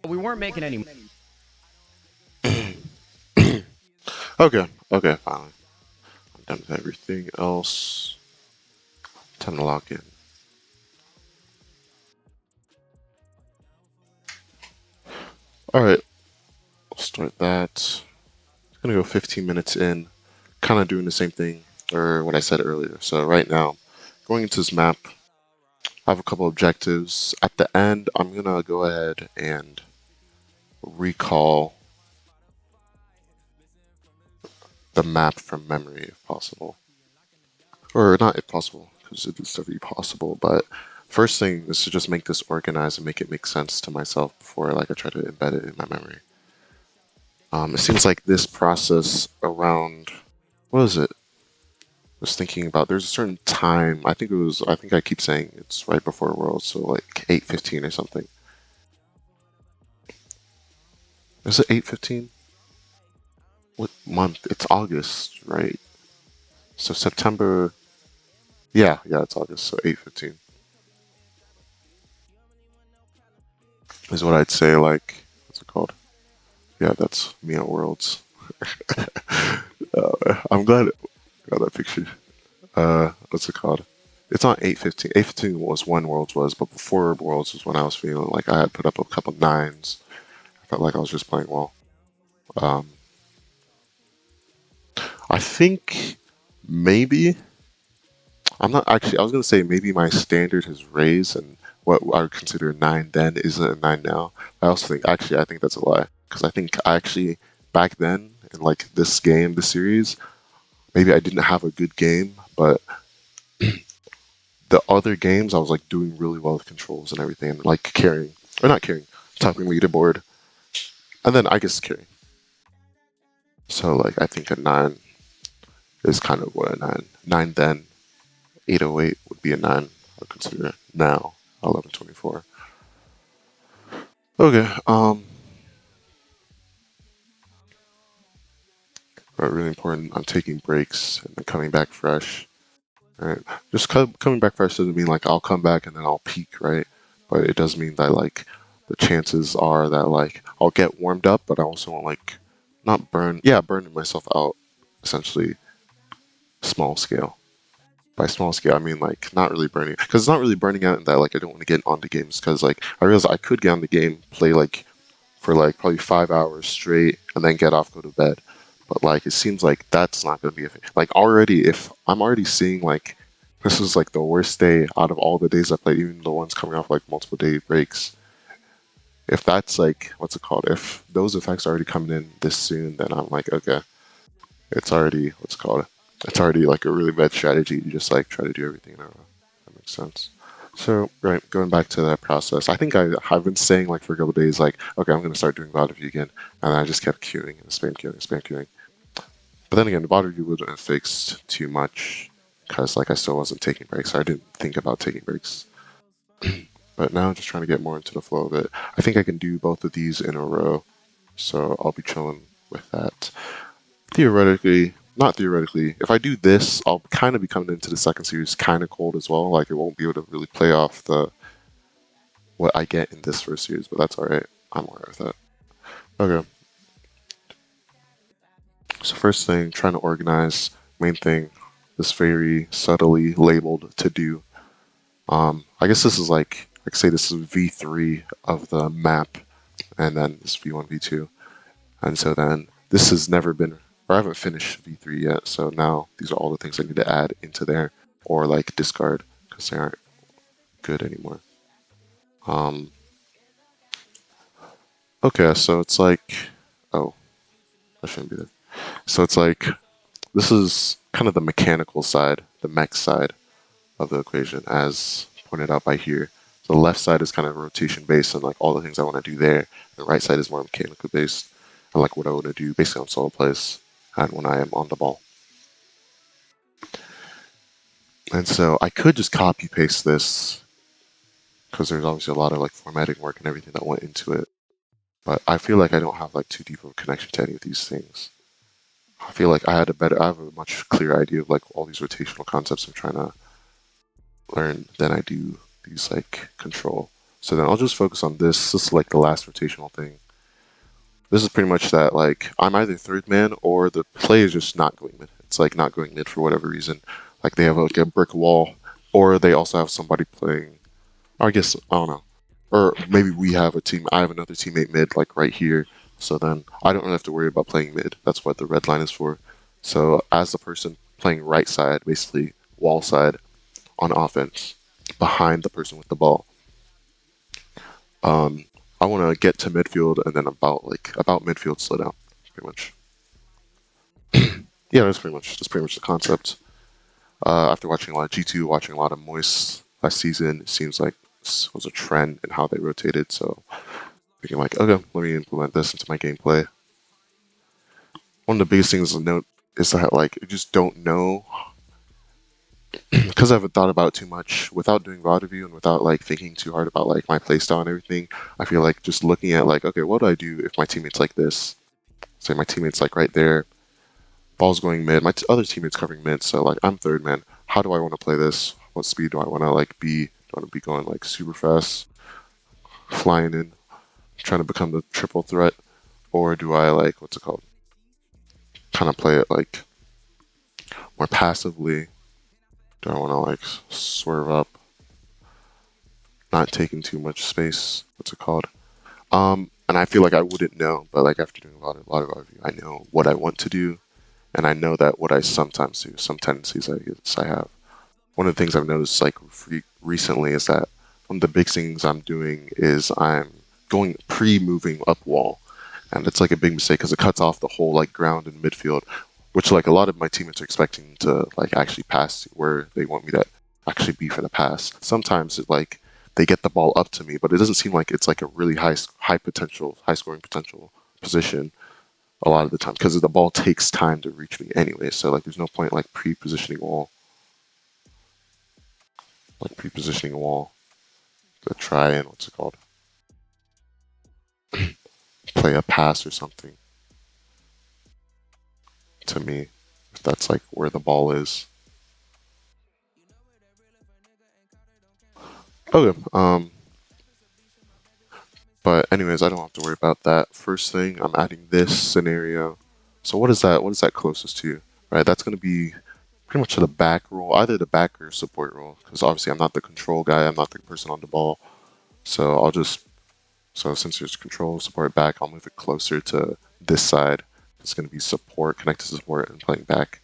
We weren't making any. Okay, finally. I'm done with everything else. Time to log in. Alright, we'll start that. It's gonna go 15 minutes in, kind of doing the same thing, or what I said earlier. So right now, going into this map, I have a couple objectives. At the end, I'm gonna go ahead and recall the map from memory if possible. Or not if possible, because it is definitely possible, but first thing is to just make this organized and make it make sense to myself before I try to embed it in my memory. It seems like this process around, what is it? I was thinking about, there's a certain time, I think I keep saying it's right before Worlds, so like 8:15 or something. Is it 8:15? What month? It's August, right? So September, yeah, it's August, so 8:15 is what I'd say, like, what's it called? Yeah, that's me at Worlds. I'm glad I got that picture. What's it called? It's not 8:15. 8:15 was when Worlds was, but before Worlds was when I was feeling like I had put up a couple nines. I felt like I was just playing well. Um, I think maybe I'm not actually. I was gonna say maybe my standard has raised, and what I would consider a nine then isn't a nine now. I also think actually I think that's a lie because I think I actually back then in like this game, this series, maybe I didn't have a good game, but the other games I was like doing really well with controls and everything, and like carrying or not carrying, topping leaderboard, and then I guess carrying. So like I think a nine is kind of what a nine. Nine then 808 would be a nine. I consider now 1124. Okay. But really important. I'm taking breaks and then coming back fresh. Right. Just coming back fresh doesn't mean like I'll come back and then I'll peak, right? But it does mean that like the chances are that like I'll get warmed up, but I also won't like not burn. Yeah, burning myself out. Essentially, small scale. By small scale, I mean like not really burning, because it's not really burning out in that like I don't want to get onto games because like I realize I could get on the game, play like for like probably 5 hours straight, and then get off, go to bed. But like it seems like that's not going to be a thing. Like already, if I'm already seeing like this is like the worst day out of all the days I played, even the ones coming off like multiple day breaks. If that's like what's it called? If those effects are already coming in this soon, then I'm like, okay, it's already what's it called? It's already like a really bad strategy to just like try to do everything in a row. That makes sense. So, right, going back to that process, I think I've been saying like for a couple of days, like, okay, I'm going to start doing bot review again, and I just kept queuing and spam queuing. But then again, the bot review wasn't fixed too much because like I still wasn't taking breaks. So I didn't think about taking breaks. But now I'm just trying to get more into the flow of it. I think I can do both of these in a row, so I'll be chilling with that. Theoretically, not theoretically, if I do this, I'll kind of be coming into the second series kind of cold as well. Like it won't be able to really play off the what I get in this first series, but that's all right. I'm alright with that. Okay, so first thing, trying to organize. Main thing, this very subtly labeled to do. I guess this is like say this is V3 of the map, and then this V1, V2, and so then this has never been, or I haven't finished V3 yet. So now these are all the things I need to add into there, or like discard because they aren't good anymore. Um, okay, so it's like, oh, I shouldn't be there. So it's like this is kind of the mechanical side, the mech side of the equation, as pointed out by here. So the left side is kind of rotation based and like all the things I want to do there. The right side is more mechanical based and like what I want to do basically on solo plays and when I am on the ball. And so I could just copy paste this because there's obviously a lot of like formatting work and everything that went into it. But I feel like I don't have like too deep of a connection to any of these things. I feel like I have a much clearer idea of like all these rotational concepts I'm trying to learn than I do these like control. So then I'll just focus on this. This is like the last rotational thing. This is pretty much that, like, I'm either third man or the play is just not going mid. It's like not going mid for whatever reason. Like they have like a brick wall, or they also have somebody playing. I guess I don't know, or maybe we have a team. I have another teammate mid, like right here. So then I don't really have to worry about playing mid. That's what the red line is for. So as the person playing right side, basically wall side on offense, behind the person with the ball, I want to get to midfield and then about midfield slow down, pretty much. Yeah, that's pretty much the concept. After watching a lot of G2, watching a lot of Moist last season, it seems like this was a trend in how they rotated. So thinking like, okay, let me implement this into my gameplay. One of the biggest things to note is that like I just don't know because I haven't thought about it too much without doing VOD review and without like thinking too hard about like my playstyle and everything. I feel like just looking at like, okay, what do I do if my teammate's like this? Say my teammate's like right there, ball's going mid, my other teammate's covering mid, so like I'm third man. How do I want to play this? What speed do I want to like be? Do I want to be going like super fast, flying in, trying to become the triple threat, or do I like what's it called? Kind of play it like more passively. Do I want to like swerve up, not taking too much space? What's it called? And I feel like I wouldn't know, but like after doing a lot of review, I know what I want to do, and I know that what I sometimes do, some tendencies I have. One of the things I've noticed like recently is that one of the big things I'm doing is I'm going pre-moving up wall, and it's like a big mistake because it cuts off the whole like ground in midfield, which like a lot of my teammates are expecting to like actually pass where they want me to actually be for the pass. Sometimes it like they get the ball up to me, but it doesn't seem like it's like a really high scoring potential position a lot of the time because the ball takes time to reach me anyway. So like there's no point like pre-positioning a wall to try and what's it called? Play a pass or something to me if that's like where the ball is. Okay. But anyways, I don't have to worry about that. First thing, I'm adding this scenario. So what is that? What is that closest to? Right, that's going to be pretty much the back role, either the back or support role. Because obviously I'm not the control guy. I'm not the person on the ball. So since there's control, support, back, I'll move it closer to this side. It's going to be support, connected to support, and playing back.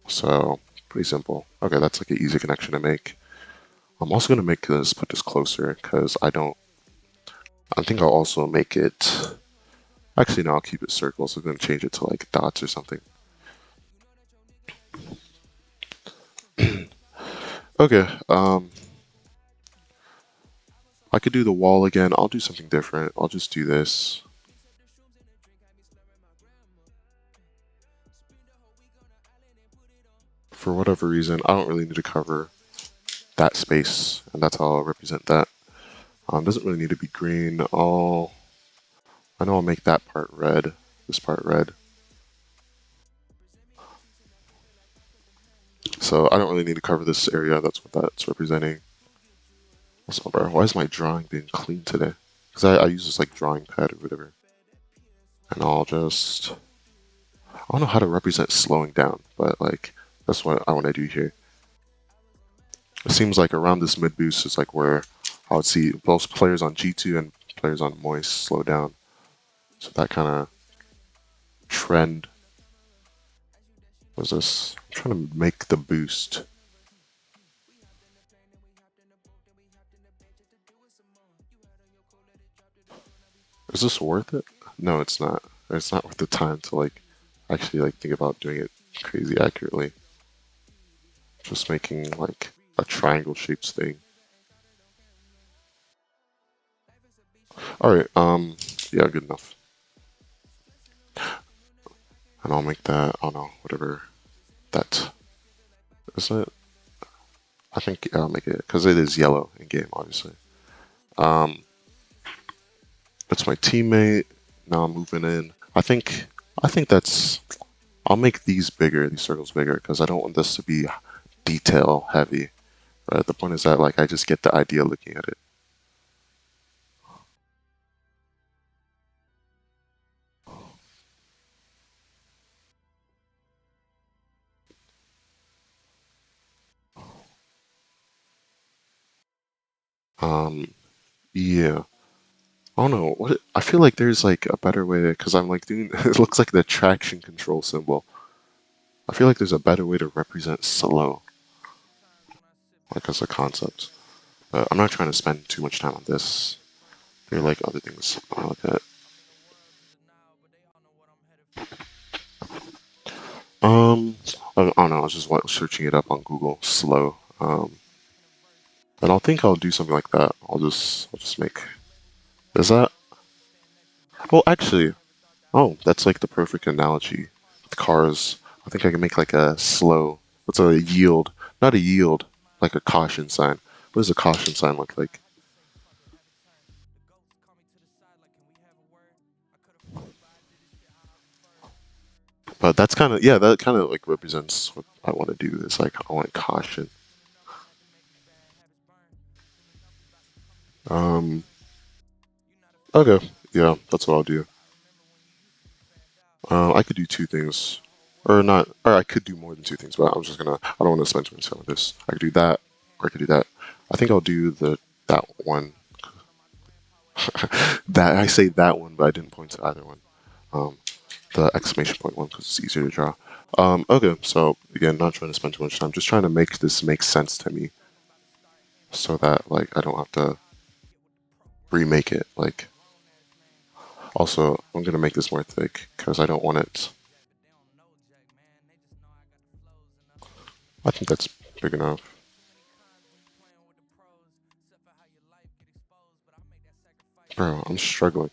So pretty simple. Okay, that's like an easy connection to make. I'm also going to put this closer because I think I'll also make it, actually no, I'll keep it circles. So I'm going to change it to like dots or something. Okay, I could do the wall again. I'll do something different. I'll just do this. For whatever reason, I don't really need to cover that space, and that's how I'll represent that. Doesn't really need to be green. I know I'll make that part red, this part red. So I don't really need to cover this area. That's what that's representing. What's up, bro? Why is my drawing being clean today? Because I use this like drawing pad or whatever. And I don't know how to represent slowing down, but like that's what I want to do here. It seems like around this mid boost is like where I would see both players on G2 and players on Moist slow down. So that kind of trend was this. I'm trying to make the boost. Is this worth it? No, it's not. It's not worth the time to like actually like think about doing it crazy accurately. Just making like a triangle shaped thing. Alright, yeah, good enough. And I'll make that, I don't know, whatever that is it. I think yeah, I'll make it because it is yellow in game, obviously. That's my teammate. Now I'm moving in. I think that's. I'll make these bigger, these circles bigger, because I don't want this to be detail heavy. Right? The point is that like I just get the idea looking at it. Yeah. I don't know. What I feel like there's like a better way because I'm like doing it looks like the traction control symbol. I feel like there's a better way to represent slow, like as a concept. But I'm not trying to spend too much time on this. There are like other things I look at. Um, I don't know. I was just searching it up on Google. Slow. And I'll think I'll do something like that. I'll just make. Is that? Well, actually, oh, that's like the perfect analogy with cars. I think I can make like a slow. What's a yield? Not a yield, like a caution sign. What does a caution sign look like? But that's kind of, yeah, that kind of like represents what I want to do. Is like I want caution. Um. Okay. Yeah, that's what I'll do. I could do two things, or not, or I could do more than two things. But I'm just gonna. I don't want to spend too much time on this. I could do that, or I could do that. I think I'll do that one. That I say that one, but I didn't point to either one. Um, the exclamation point one because it's easier to draw. Okay, so again, not trying to spend too much time, just trying to make this make sense to me, so that like I don't have to remake it. Like, also, I'm gonna make this more thick because I don't want it. I think that's big enough. Bro, I'm struggling.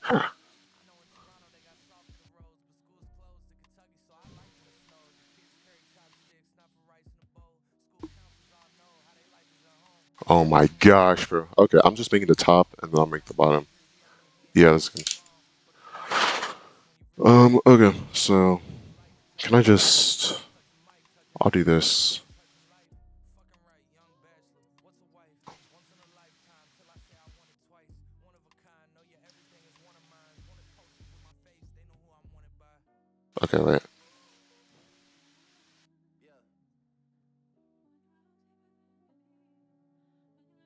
Oh my gosh, bro. Okay, I'm just making the top and then I'll make the bottom. Yeah, that's good. Okay, so can I just I'll do this. Okay, wait.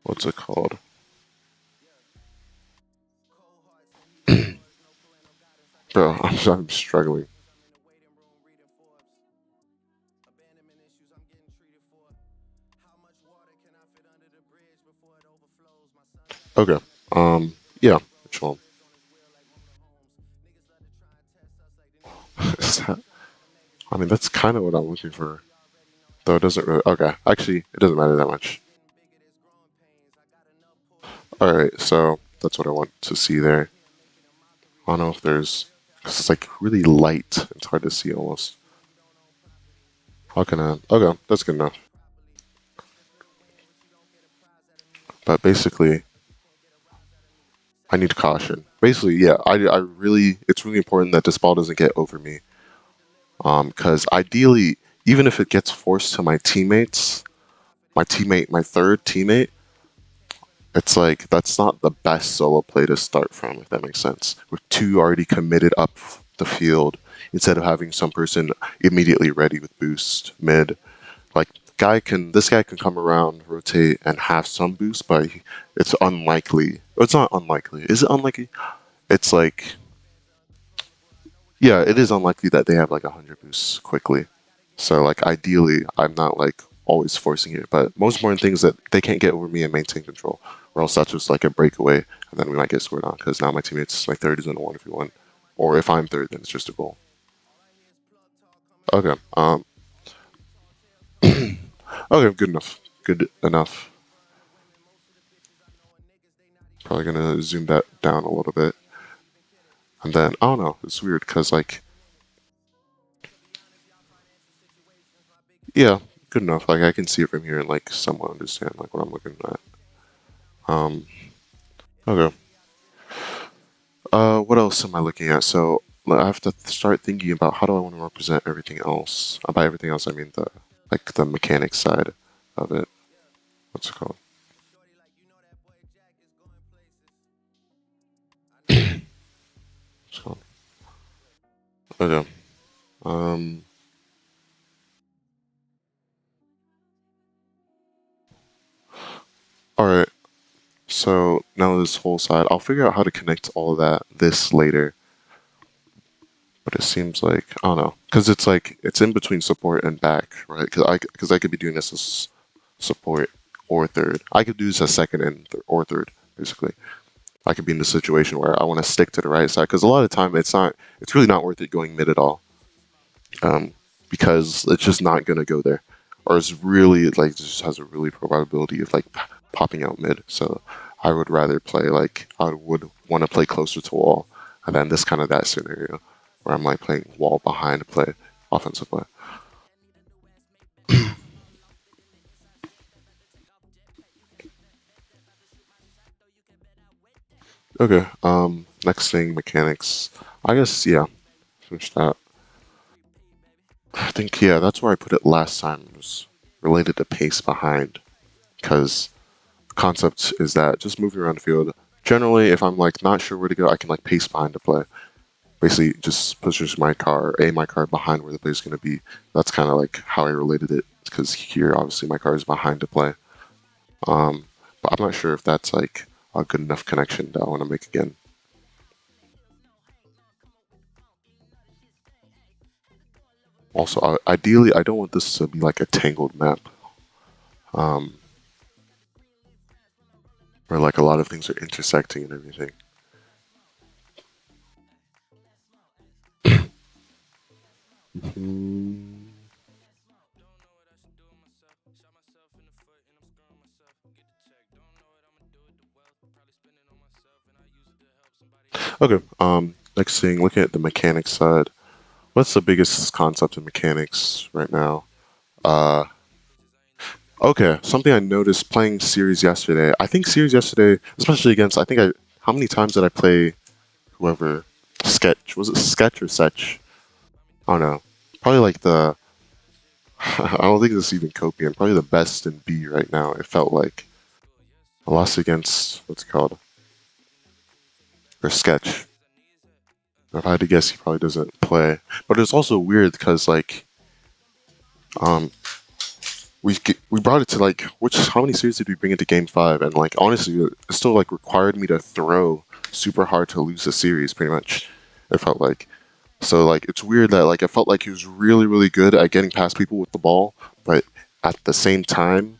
What's it called? Bro, I'm struggling. Okay. Yeah, which one? Is that, I mean, that's kind of what I'm looking for. Though it doesn't really. Okay, actually, it doesn't matter that much. Alright, so that's what I want to see there. I don't know if there's. Because it's like really light. It's hard to see almost. How can I. Okay, that's good enough. But basically, I need caution. Basically, yeah, I really. It's really important that this ball doesn't get over me. Because ideally, even if it gets forced to my teammates, my third teammate, it's like that's not the best solo play to start from, if that makes sense. With two already committed up the field, instead of having some person immediately ready with boost mid. Like this guy can come around, rotate, and have some boost, but it's unlikely. It's not unlikely. Is it unlikely? It's like yeah, it is unlikely that they have like 100 boosts quickly. So like ideally, I'm not like always forcing it. But most important thing is that they can't get over me and maintain control, or else that's just like a breakaway, and then we might get scored on because now my teammates my third is in a 1v1, or if I'm third, then it's just a goal. Okay. Okay. Good enough. Good enough. Probably gonna zoom that down a little bit, and then I don't know. It's weird because like yeah, good enough. Like I can see it from here and like somewhat understand like what I'm looking at. Um. Okay. What else am I looking at? So I have to start thinking about how do I want to represent everything else. By everything else, I mean the mechanics side of it. what's it called? What's it called? Okay. Um. All right. So now this whole side, I'll figure out how to connect all of this later. But it seems like I don't know, because it's like it's in between support and back, right? Because I could be doing this as support or third. I could do this as second and or third, basically. I could be in the situation where I want to stick to the right side because a lot of the time it's really not worth it going mid at all, um, because it's just not gonna go there, or it's really like just has a really probability of like popping out mid. So I would rather play like I would want to play closer to wall, and then this kind of that scenario where I'm like playing wall behind play offensive play. Okay. Next thing, mechanics. I guess yeah. Finish that. I think yeah, that's where I put it last time. It was related to pace behind, because concept is that just moving around the field. Generally, if I'm like not sure where to go, I can like pace behind to play. Basically, just pushes my car behind where the play's going to be. That's kind of like how I related it, because here obviously my car is behind to play. Um, but I'm not sure if that's like a good enough connection that I want to make again. Also, ideally, I don't want this to be like a tangled map, um, where like a lot of things are intersecting and everything. Hmm. Okay. Next thing, looking at the mechanics side. What's the biggest concept in mechanics right now? Uh, okay, something I noticed playing series yesterday. I think series yesterday, especially against, how many times did I play whoever? Sketch. Was it Sketch or Setch? I don't know. Probably like I don't think this is even Copian. Probably the best in B right now. It felt like I lost against, what's it called? Or Sketch. If I had to guess, he probably doesn't play. But it's also weird because like, um, we brought it to like how many series did we bring into game 5, and like honestly it still like required me to throw super hard to lose the series pretty much. It felt like, so like it's weird that like it felt like he was really good at getting past people with the ball, but at the same time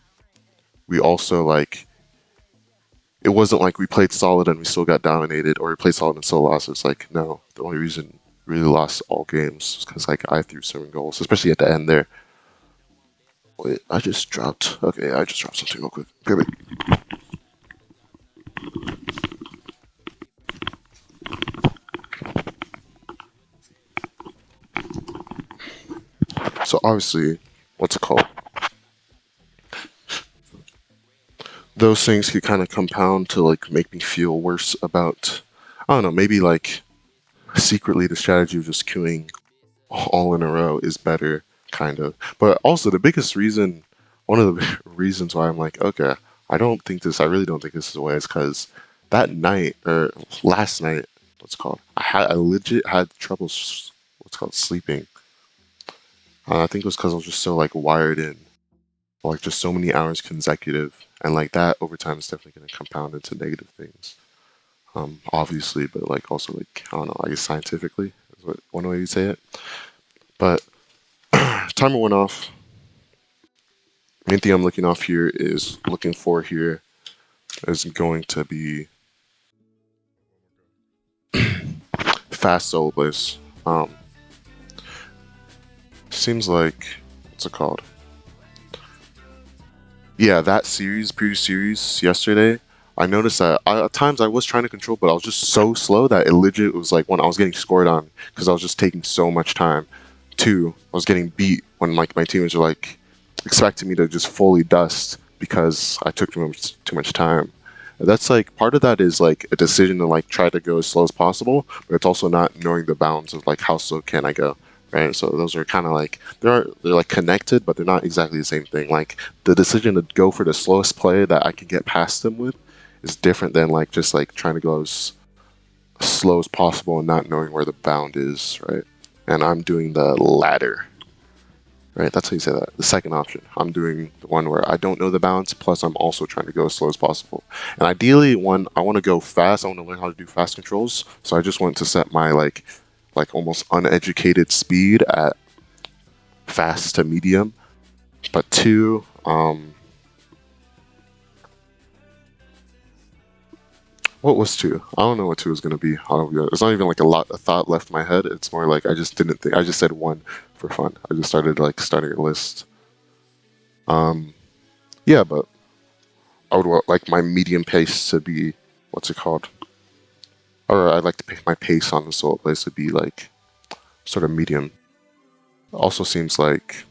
we also like it wasn't like we played solid and we still got dominated, or we played solid and still lost. It's like no, the only reason we really lost all games is because like I threw 7 goals, especially at the end there. Wait, I just dropped. Okay, I just dropped something real quick. Okay, wait. So obviously, what's it called? Those things could kind of compound to like make me feel worse about. I don't know. Maybe like secretly the strategy of just queuing all in a row is better, kind of. But also the biggest reason, one of the reasons why I'm like, okay, I really don't think this is the way, is because that night or last night, what's it called? I legit had trouble, what's it called, sleeping. I think it was because I was just so like wired in, like just so many hours consecutive, and like that over time is definitely going to compound into negative things. Obviously, but like also like I don't know, I guess scientifically is what one way you say it. But timer went off. Main thing I'm looking for here is going to be fast solo plays. Seems like what's it called? Yeah, that series, previous series yesterday, I noticed that at times I was trying to control, but I was just so slow that it legit was like when I was getting scored on because I was just taking so much time. Two, I was getting beat when like my teammates were like expecting me to just fully dust because I took too much time. That's like part of that is like a decision to like try to go as slow as possible, but it's also not knowing the bounds of like how slow can I go, right? So those are kind of like they're like connected, but they're not exactly the same thing. Like the decision to go for the slowest play that I can get past them with is different than like just like trying to go as slow as possible and not knowing where the bound is, right? And I'm doing the latter, right? That's how you say that. The second option. I'm doing the one where I don't know the bounds, plus I'm also trying to go as slow as possible. And ideally, when I want to go fast, I want to learn how to do fast controls. So I just want to set my like almost uneducated speed at fast to medium. But two, what was two? I don't know what two is gonna be. It's not even like a thought left in my head. It's more like I just didn't think. I just said one for fun. I just started like starting a list. Um, yeah, but I would like my medium pace to be what's it called? Or I'd like to pick my pace on the solo plays to be like sort of medium. Also seems like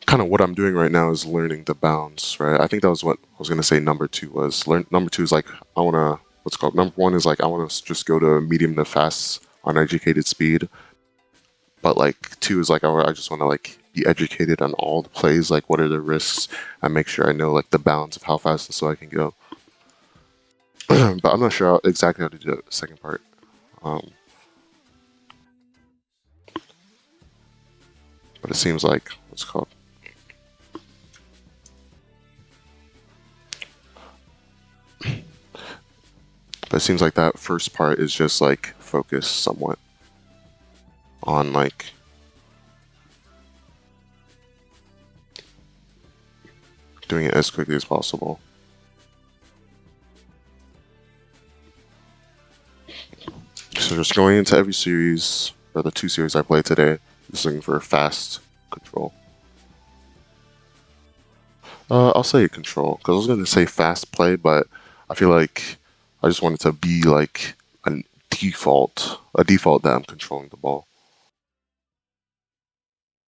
kind of what I'm doing right now is learning the bounds, right? I think that was what I was gonna say. Number two was number two is like I wanna what's it called. Number one is like I wanna just go to medium to fast uneducated speed, but like two is like I just wanna like be educated on all the plays, like what are the risks, and make sure I know like the bounds of how fast so I can go. But I'm not sure exactly how to do the second part. Um, but it seems like what's it called. But it seems like that first part is just like focused somewhat on like doing it as quickly as possible. So just going into every series, or the two series I played today, just looking for a fast control. I'll say control, because I was going to say fast play, but I feel like I just want it to be like a default that I'm controlling the ball,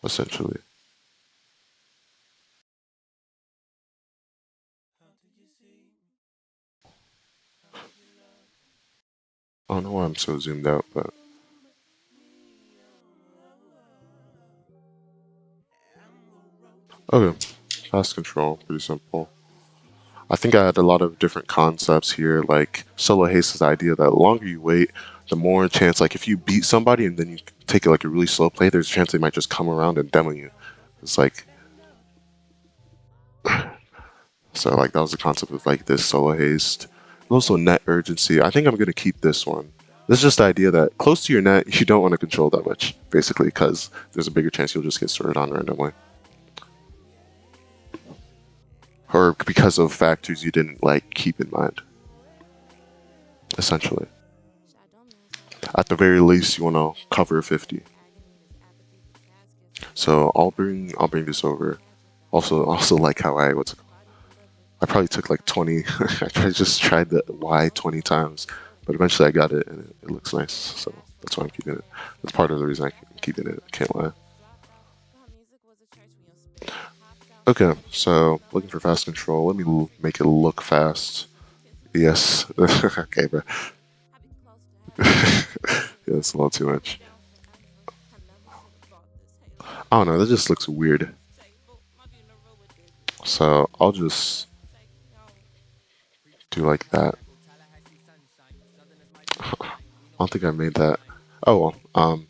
essentially. I don't know why I'm so zoomed out, but okay, fast control, pretty simple. I think I had a lot of different concepts here, like Solo Haste's idea that the longer you wait, the more chance, like if you beat somebody and then you take like a really slow play, there's a chance they might just come around and demo you. It's like, so like that was the concept of like this Solo Haste. And also net urgency. I think I'm gonna keep this one. This is just the idea that close to your net, you don't want to control that much, basically, because there's a bigger chance you'll just get sorted on randomly. Or because of factors you didn't like keep in mind, essentially. At the very least, you want to cover 50. So I'll bring this over. Also like how I probably took like 20. I just tried the Y 20 times, but eventually I got it and it looks nice. So that's why I'm keeping it. That's part of the reason I'm keeping it. I can't lie. Okay, so looking for fast control. Let me make it look fast. Yes. Okay, bro. Yeah, that's a little too much. I don't know. That just looks weird. So I'll just do like that. I don't think I made that. Oh well.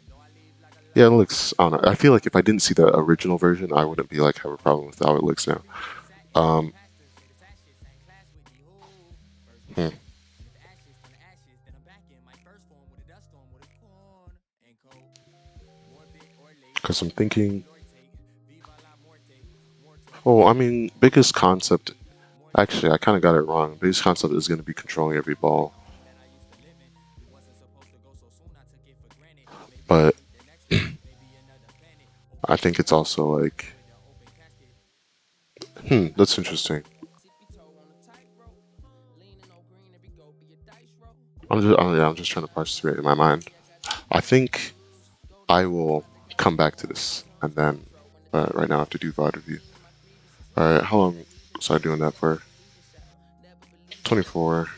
Yeah, it looks. I don't know. I feel like if I didn't see the original version, I wouldn't be like have a problem with how it looks now. Um, hmm. Because I'm thinking. Oh, I mean, biggest concept. Actually, I kind of got it wrong. Biggest concept is going to be controlling every ball, but I think it's also like. That's interesting. I'm just trying to parse it in my mind. I think I will come back to this, and then right now I have to do VOD review. All right, how long was I doing that for? 24.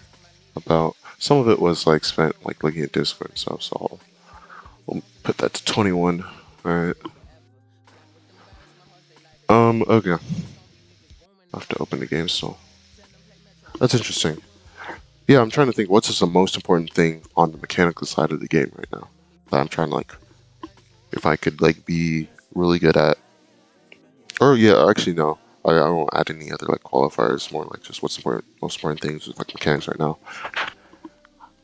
About some of it was like spent like looking at Discord and stuff. So We'll put that to 21. Alright. Okay. I have to open the game still. That's interesting. Yeah, I'm trying to think what's just the most important thing on the mechanical side of the game right now. That I'm trying to like, if I could like be really good at. Or yeah, actually no. I won't add any other like qualifiers. More like just what's important, most important things with like mechanics right now.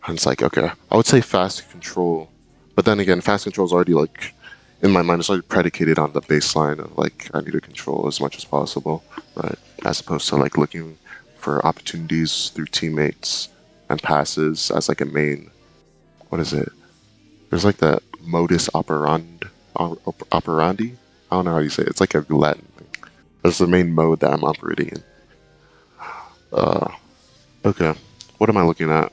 And it's like, okay, I would say fast control, but then again, fast control is already like, in my mind, it's already predicated on the baseline of like, I need to control as much as possible, right? As opposed to like looking for opportunities through teammates and passes as like a main, what is it? There's like that modus operandi? I don't know how you say it. It's like a Latin thing. That's the main mode that I'm operating in. Okay. What am I looking at?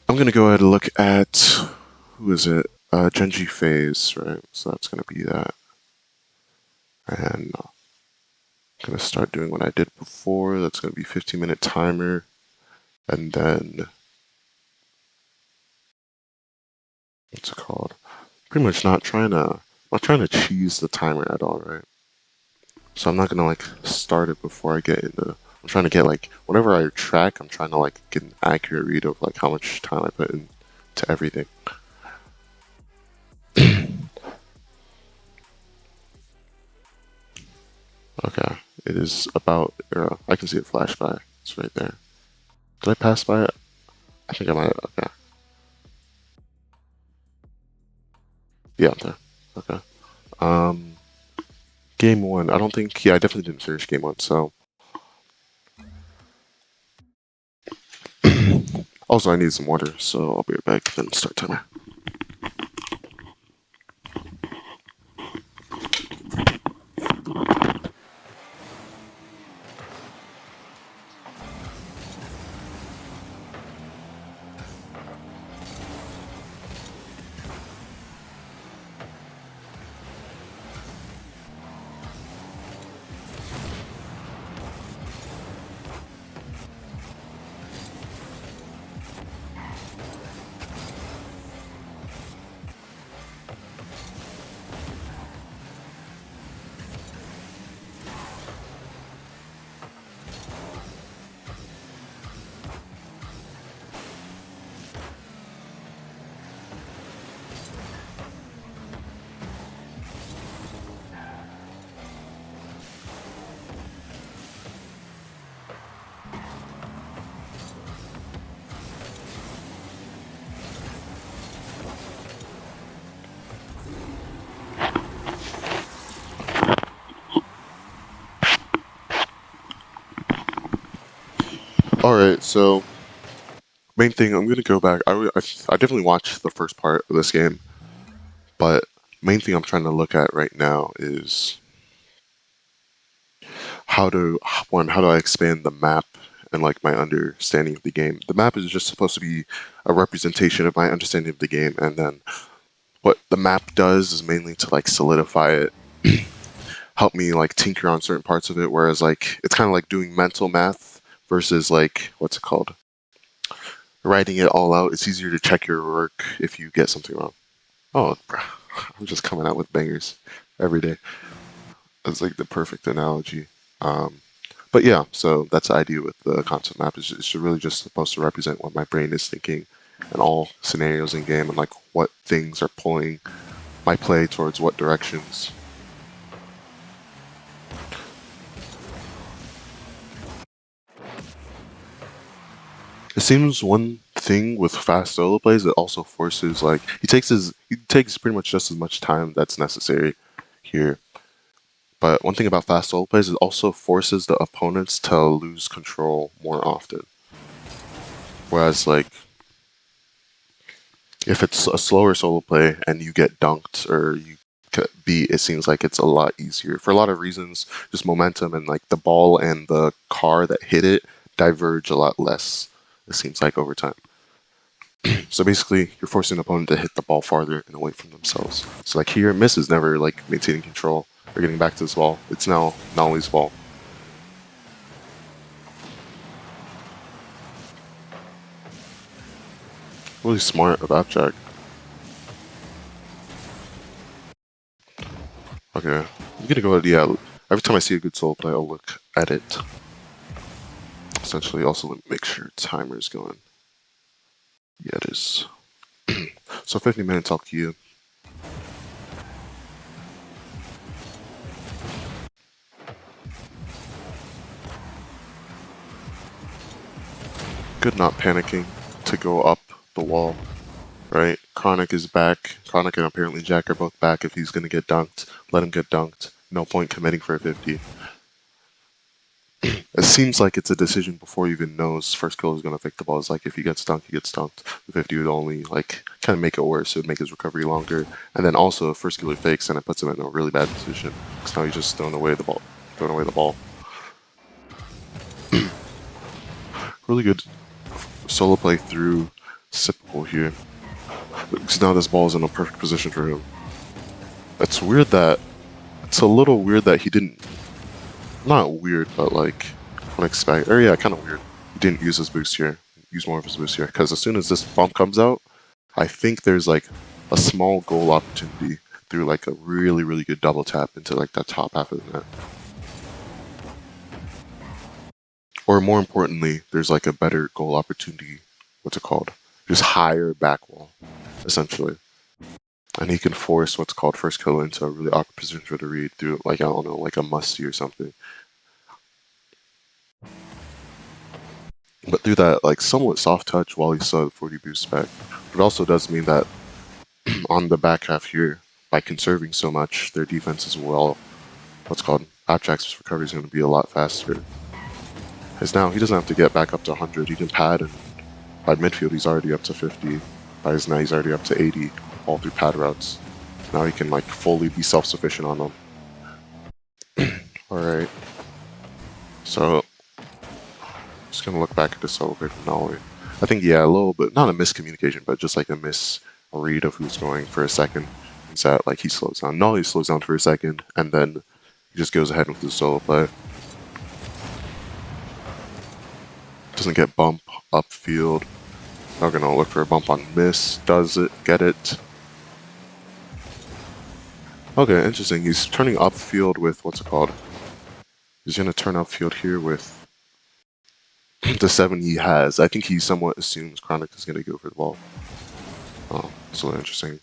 I'm gonna go ahead and look at, who is it? Genji Phase, right? So that's gonna be that. And I'm gonna start doing what I did before. That's gonna be 15-minute timer. And then, what's it called? Pretty much not trying to cheese the timer at all, right? So I'm not gonna like start it before I get into, I'm trying to get like, whenever I track, I'm trying to like get an accurate read of like how much time I put into everything. Okay, it is about, I can see it flash by. It's right there. Did I pass by it? I think I might. Okay. Yeah, I'm there. Okay. Um, game one. I don't think. Yeah, I definitely didn't finish game one. So. Also, I need some water, so I'll be right back. Then start timer. All right. So main thing, I'm gonna go back. I definitely watched the first part of this game, but main thing I'm trying to look at right now is how do I expand the map and like my understanding of the game. The map is just supposed to be a representation of my understanding of the game, and then what the map does is mainly to like solidify it, help me like tinker on certain parts of it. Whereas like it's kind of like doing mental math versus like what's it called, writing it all out. It's easier to check your work if you get something wrong. Oh, bro, I'm just coming out with bangers every day. That's like the perfect analogy. Um, but yeah, so that's the idea with the concept map. It's really just supposed to represent what my brain is thinking in all scenarios in game and like what things are pulling my play towards what directions. It seems one thing with fast solo plays, it also forces like he takes pretty much just as much time that's necessary here. But one thing about fast solo plays, it also forces the opponents to lose control more often. Whereas like if it's a slower solo play and you get dunked or you get beat, it seems like it's a lot easier for a lot of reasons. Just momentum and like the ball and the car that hit it diverge a lot less. It seems like over time. So basically, you're forcing an opponent to hit the ball farther and away from themselves. So like here, Miss is never like maintaining control or getting back to this ball. It's now Nolly's ball. Really smart of Abjack. Okay, I'm gonna go ahead, yeah, every time I see a good solo play, I'll look at it. Essentially, also make sure timer's going. Yeah, it is. So 50 minutes, I'll queue. Good not panicking to go up the wall, right? Chronic is back. Chronic and apparently Jack are both back. If he's gonna get dunked, let him get dunked. No point committing for a 50. It seems like it's a decision before he even knows first kill is going to affect the ball. It's like if he gets dunked, he gets dunked. The 50 would only like kind of make it worse. It would make his recovery longer. And then also if first killer fakes, and it puts him in a really bad position because now he's just throwing away the ball. Really good solo play through Sipple here. Because now this ball is in a perfect position for him. It's a little weird that he didn't, not weird, but like unexpected, or yeah, kind of weird. He didn't use his boost here. Use more of his boost here. Because as soon as this bump comes out, I think there's like a small goal opportunity through like a really, really good double tap into like that top half of the net. Or more importantly, there's like a better goal opportunity, what's it called? Just higher back wall, essentially. And he can force what's called first kill into a really awkward position for the read through like, I don't know, like a musty or something. But through that like somewhat soft touch while he saw the 40 boost back. But it also does mean that on the back half here, by conserving so much, their defense as well, what's called Abjack's recovery is going to be a lot faster. Because now he doesn't have to get back up to 100, he can pad, and by midfield he's already up to 50. By his net he's already up to 80, all through pad routes. Now he can like fully be self-sufficient on them. Alright. So, just gonna look back at this solo play from Nolly. I think, yeah, a little bit, not a miscommunication, but just like a misread of who's going for a second. Is that like he slows down. Nolly slows down for a second, and then he just goes ahead with the solo play. Doesn't get bump upfield. Now gonna look for a bump on miss. Does it get it? Okay, interesting. He's turning upfield with what's it called? He's gonna turn upfield here with the 7 he has. I think he somewhat assumes Chronic is gonna go for the ball. Oh, it's a little interesting.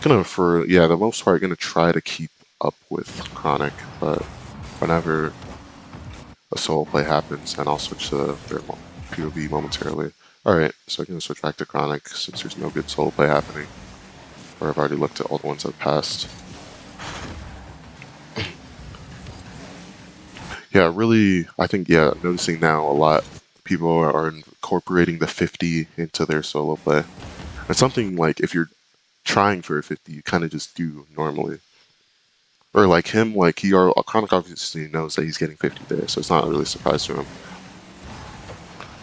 Gonna for the most part gonna try to keep up with Chronic, but whenever a solo play happens, and I'll switch to their POV momentarily. Alright, so I'm gonna switch back to Chronic since there's no good solo play happening. Or I've already looked at all the ones that passed. Yeah, really, I think, noticing now a lot, people are incorporating the 50 into their solo play. It's something like if you're trying for a 50, you kind of just do normally. Or like him, like Chronic obviously knows that he's getting 50 there, so it's not really a surprise to him.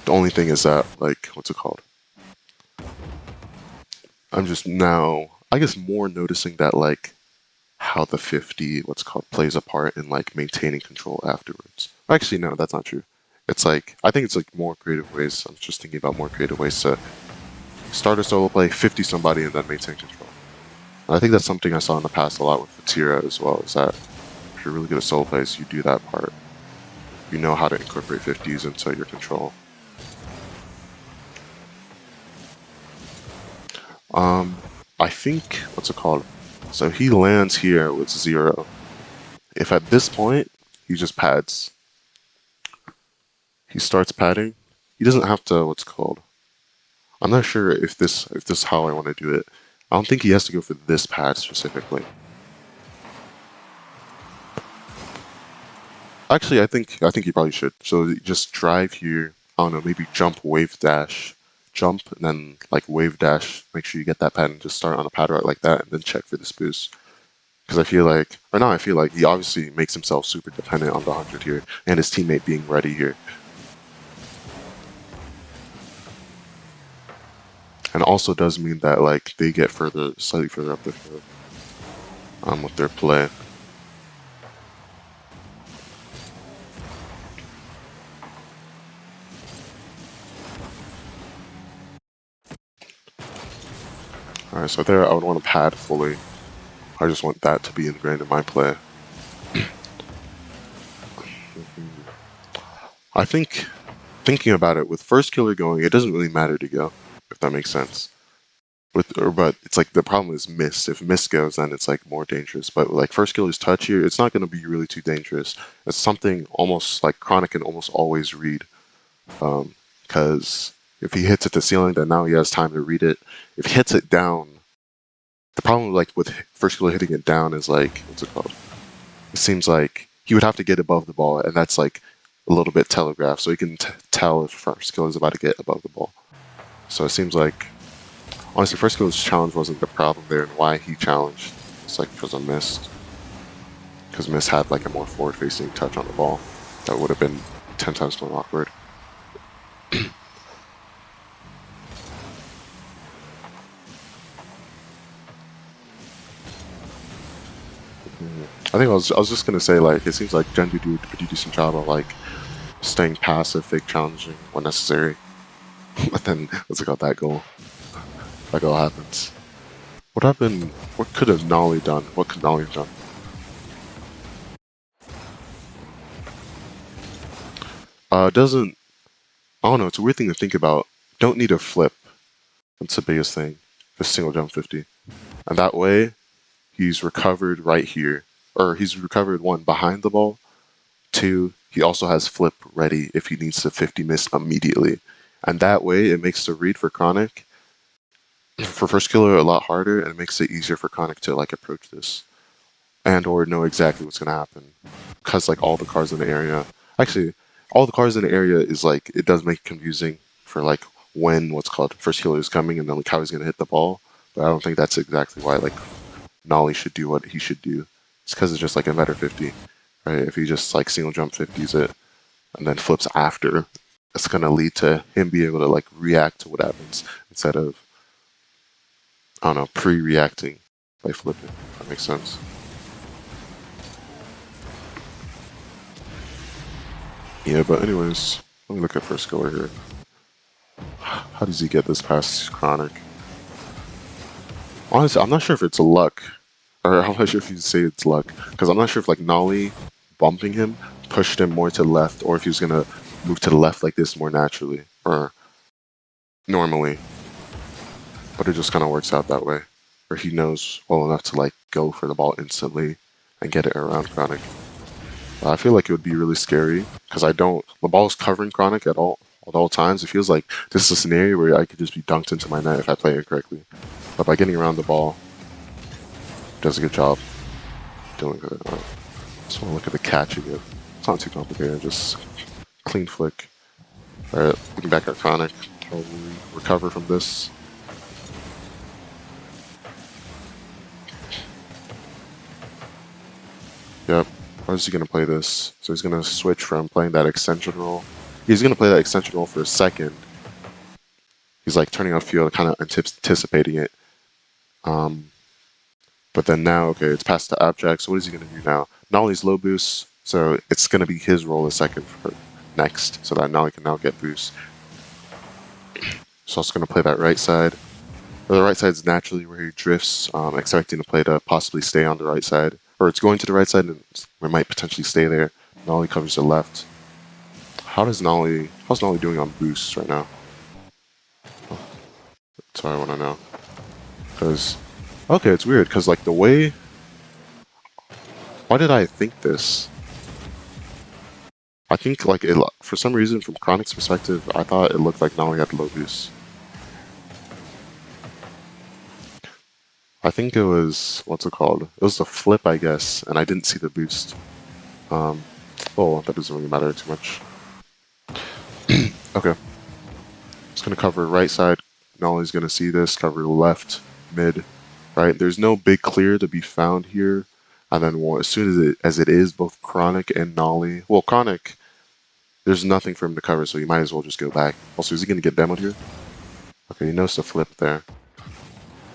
The only thing is that, like, what's it called? I'm just now, I guess, more noticing that, like, how the 50, what's called, plays a part in, like, maintaining control afterwards. Actually, no, that's not true. It's like, I think it's like more creative ways. I'm just thinking about more creative ways to start a solo play, 50 somebody, and then maintain control. And I think that's something I saw in the past a lot with Fatira as well, is that if you're really good at solo plays, you do that part. You know how to incorporate 50s into your control. I think, what's it called? So he lands here with 0. If at this point, he just pads. He starts padding. He doesn't have to, what's it called? I'm not sure if this is how I want to do it. I don't think he has to go for this pad specifically. Actually, I think he probably should. So just drive here. I don't know, maybe jump, wave dash, jump, and then like wave dash. Make sure you get that pad and just start on a pad route like that, and then check for this boost. Because I feel like, or now I feel like he obviously makes himself super dependent on the 100 here, and his teammate being ready here. And also does mean that like they get slightly further up the field with their play. Alright, so there I would want to pad fully. I just want that to be ingrained in my play. I think, thinking about it, with first killer going, it doesn't really matter to go, if that makes sense. But it's like the problem is miss. If miss goes, then it's like more dangerous. But like first killer's touch here, it's not going to be really too dangerous. It's something almost like Chronic can almost always read. Because if he hits it to ceiling, then now he has time to read it. If he hits it down, the problem like with first killer hitting it down is like, what's it called? It seems like he would have to get above the ball, and that's like a little bit telegraphed, so he can tell if first killer is about to get above the ball. So it seems like, honestly, first killer's challenge wasn't the problem there, and why he challenged. It's like because of Mist. Because Mist had like a more forward-facing touch on the ball. That would have been 10 times more awkward. I think I was just gonna say, like, it seems like Gen do a pretty decent job of like staying passive, fake challenging when necessary. But then what's it called, that goal happens. What happened? What could have Nolly done? What could Nolly have done? Doesn't, I don't know, it's a weird thing to think about. Don't need a flip. That's the biggest thing. Just single jump 50. And that way, he's recovered right here. Or he's recovered one, behind the ball. Two, he also has flip ready if he needs to 50 miss immediately. And that way, it makes the read for Chronic, for first killer, a lot harder, and it makes it easier for Chronic to like approach this. And or know exactly what's going to happen. Because like all the cards in the area, actually, all the cards in the area is like, it does make it confusing for like when what's called first killer is coming and then like how he's going to hit the ball. But I don't think that's exactly why like Nolly should do what he should do. It's because it's just like a better 50, right? If he just like single jump 50s it and then flips after, it's going to lead to him being able to like react to what happens instead of, I don't know, pre-reacting by flipping. That makes sense. Yeah, but anyways, let me look at first killer here. How does he get this past Chronic? Honestly, I'm not sure if it's luck, or I'm not sure if you say it's luck, because I'm not sure if like Nolly bumping him pushed him more to the left, or if he was gonna move to the left like this more naturally, or normally. But it just kind of works out that way, where he knows well enough to like go for the ball instantly and get it around Chronic. I feel like it would be really scary because the ball's covering Chronic at all times. It feels like this is a scenario where I could just be dunked into my net if I play it correctly. But by getting around the ball, it does a good job doing it. Just want to look at the catching it. It's not too complicated, just clean flick. Alright, looking back at Chronic, how we recover from this. Yep. How is he going to play this? So he's going to switch from playing that extension roll. He's going to play that extension roll for a second. He's like turning outfield, kind of anticipating it. But then now, okay, it's past the Abjack, so what is he going to do now? Nolly's low boost, so it's going to be his roll a second for next, so that Nolly can now get boost. So it's going to play that right side. Or the right side is naturally where he drifts, expecting the play to possibly stay on the right side. Or it's going to the right side and it might potentially stay there. Nolly covers the left. How's Nolly doing on boosts right now? That's what I want to know. Because, okay, it's weird, because like the way, why did I think this? I think like it, for some reason from Chronic's perspective, I thought it looked like Nolly had low boost. I think it was, what's it called? It was the flip, I guess, and I didn't see the boost. Oh, that doesn't really matter too much. Okay. It's going to cover right side. Nolly's going to see this, cover left, mid, right? There's no big clear to be found here. And then as soon as it is, both Chronic and Nolly, well, Chronic, there's nothing for him to cover, so you might as well just go back. Also, is he going to get demoed here? Okay, he knows to flip there.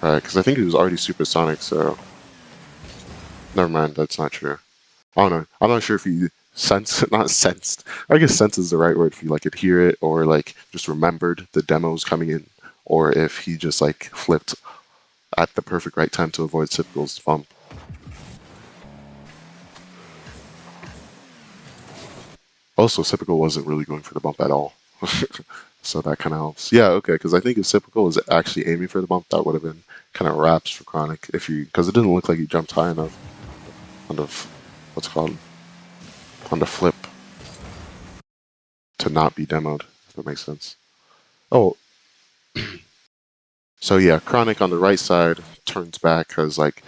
Alright, because I think he was already supersonic, so... Never mind, that's not true. I don't know. I'm not sure if he not sensed. I guess sense is the right word, if he like could hear it, or like just remembered the demos coming in, or if he just like flipped at the perfect right time to avoid Sipical's bump. Also, Sipical wasn't really going for the bump at all. So that kind of helps. Yeah, okay, because I think if Sipical was actually aiming for the bump, that would have been kind of wraps for Chronic. Because it didn't look like he jumped high enough on the, what's it called, on the flip to not be demoed, if that makes sense. Oh, so yeah, Chronic on the right side turns back because like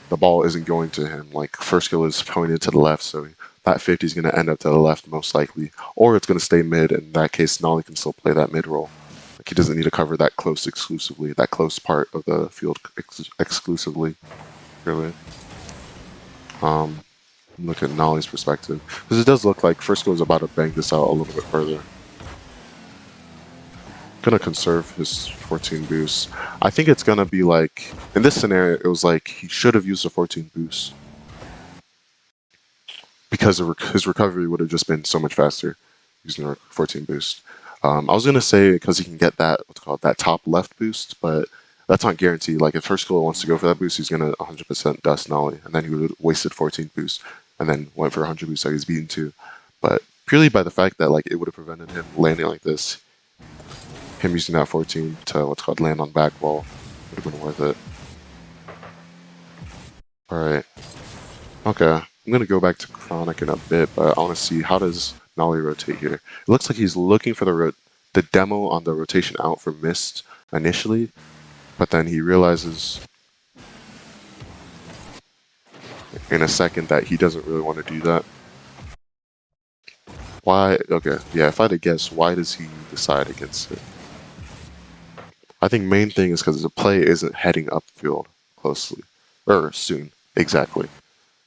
the ball isn't going to him. Like first skill is pointed to the left, so that 50 is going to end up to the left most likely, or it's going to stay mid. And in that case, Nolly can still play that mid role. Like he doesn't need to cover that close exclusively, that close part of the field exclusively, really. Look at Nolly's perspective, because it does look like first skill is about to bang this out a little bit further. Gonna conserve his 14 boost. I think it's gonna be like in this scenario, it was like he should have used a 14 boost because his recovery would have just been so much faster using a 14 boost. I was gonna say because he can get that what's called that top left boost, but that's not guaranteed. Like if first skill wants to go for that boost, he's gonna 100% dust Nolly, and then he would have wasted 14 boost, and then went for 100 boost, so he's beaten too. But purely by the fact that like it would have prevented him landing like this, him using that 14 to what's called land on back wall would have been worth it. Alright. Okay. I'm gonna go back to Chronic in a bit, but I wanna see how does Nolly rotate here. It looks like he's looking for the demo on the rotation out for Mist initially, but then he realizes in a second that he doesn't really want to do that. Why? Okay, yeah, if I had to guess, why does he decide against it? I think main thing is because the play isn't heading upfield closely, or soon, exactly.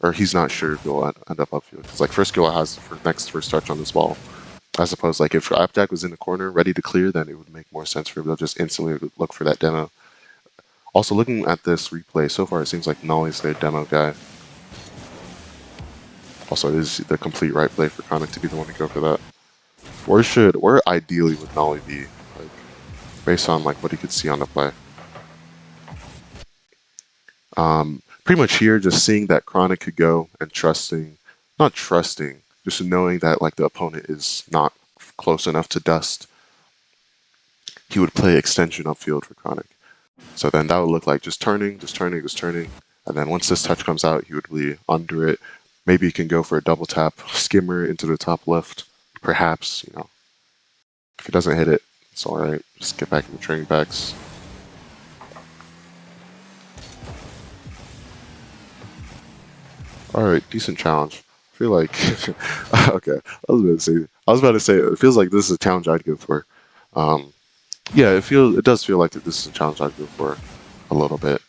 Or he's not sure if he'll end up upfield. Because like first skill has for next first touch on this ball. I suppose like if Appjack was in the corner ready to clear, then it would make more sense for him to just instantly look for that demo. Also, looking at this replay, so far it seems like Nolly's their demo guy. Also, it is the complete right play for Chronic to be the one to go for that. Where ideally would Nolly be? Like, based on like what he could see on the play. Pretty much here, just seeing that Chronic could go and not trusting, just knowing that like the opponent is not close enough to dust, he would play extension upfield for Chronic. So then that would look like just turning, and then once this touch comes out, he would be under it. Maybe he can go for a double tap skimmer into the top left. Perhaps, you know. If he doesn't hit it, it's alright. Just get back in the training packs. Alright, decent challenge. I feel like okay. I was about to say it feels like this is a challenge I'd go for. Yeah, it does feel like this is a challenge I'd go for a little bit.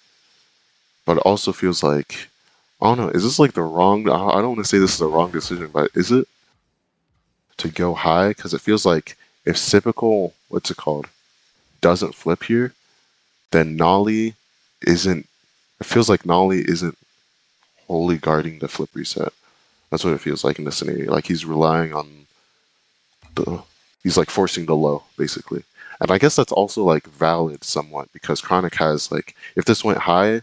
But it also feels like I don't know, is this like the wrong I don't want to say this is the wrong decision, but is it to go high? Because it feels like if Sipical, what's it called, doesn't flip here, then Nolly isn't it feels like Nolly isn't wholly guarding the flip reset. That's what it feels like in this scenario. Like he's relying on he's like forcing the low, basically. And I guess that's also like valid somewhat because Chronic has like, if this went high,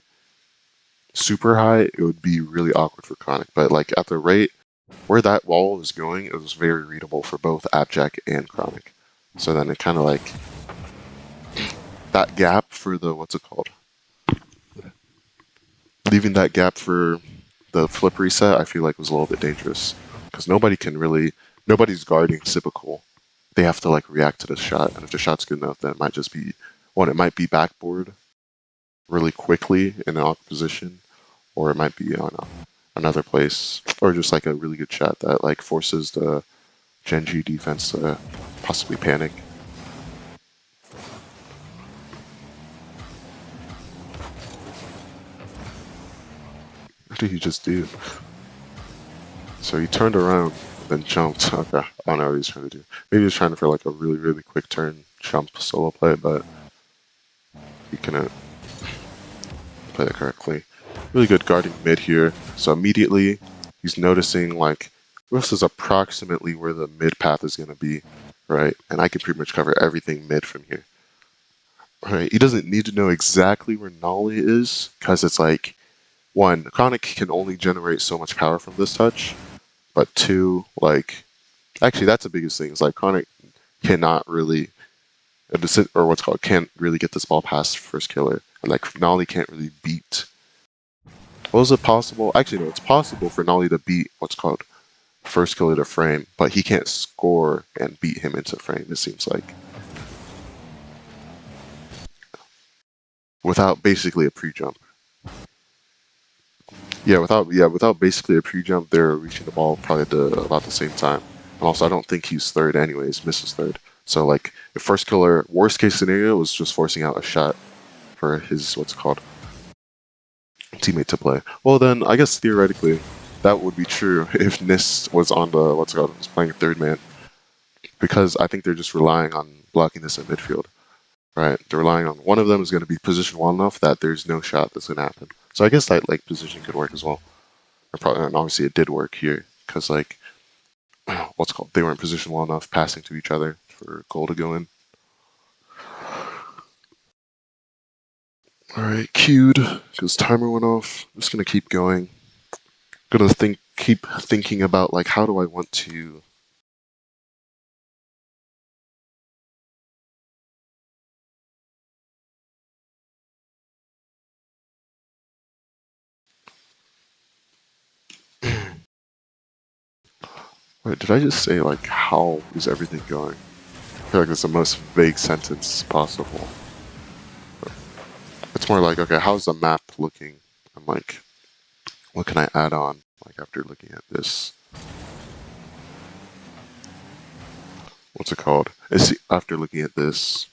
super high, it would be really awkward for Chronic. But like at the rate where that wall is going, it was very readable for both Appjack and Chronic. So then it kind of like, that gap for the, what's it called? Leaving that gap for the flip reset, I feel like was a little bit dangerous. Because nobody's guarding Sipical. They have to like react to the shot, and if the shot's good enough, then it might just be it might be backboard really quickly in an awkward position, or it might be on another place, or just like a really good shot that like forces the Gen.G defense to possibly panic. What did he just do? So he turned around, then jumped. Okay, I don't know what he's trying to do. Maybe he's trying for like a really, really quick turn jump solo play, but he couldn't play it correctly. Really good guarding mid here. So immediately he's noticing like this is approximately where the mid path is going to be, right? And I can pretty much cover everything mid from here. Right? He doesn't need to know exactly where Nolly is, because it's like, one, Chronic can only generate so much power from this touch, but two, like, actually that's the biggest thing, is like Chronic cannot really, or what's called, can't really get this ball past first killer, and like Nolly can't really beat. Well, is it possible? Actually, no, it's possible for Nolly to beat what's called first killer to frame, but he can't score and beat him into frame, it seems like. Without basically a pre-jump. Yeah, without basically a pre-jump, they're reaching the ball probably at about the same time. And also, I don't think he's third anyways, misses third. So, like, if first killer, worst case scenario, was just forcing out a shot for his, what's it called, teammate to play. Well, then, I guess theoretically, that would be true if NIST was on the, what's it called, was playing third man. Because I think they're just relying on blocking this in midfield. Right? They're relying on one of them is going to be positioned well enough that there's no shot that's going to happen. So I guess that, like, position could work as well. And obviously it did work here, because, like, what's called, they weren't positioned well enough passing to each other for goal to go in. Alright, queued, because timer went off. I'm just gonna keep going. Gonna keep thinking about, like, how do I want to... Wait, did I just say, like, how is everything going? I feel like it's the most vague sentence possible. It's more like, okay, how's the map looking? I'm like, what can I add on, like, after looking at this? What's it called? After looking at this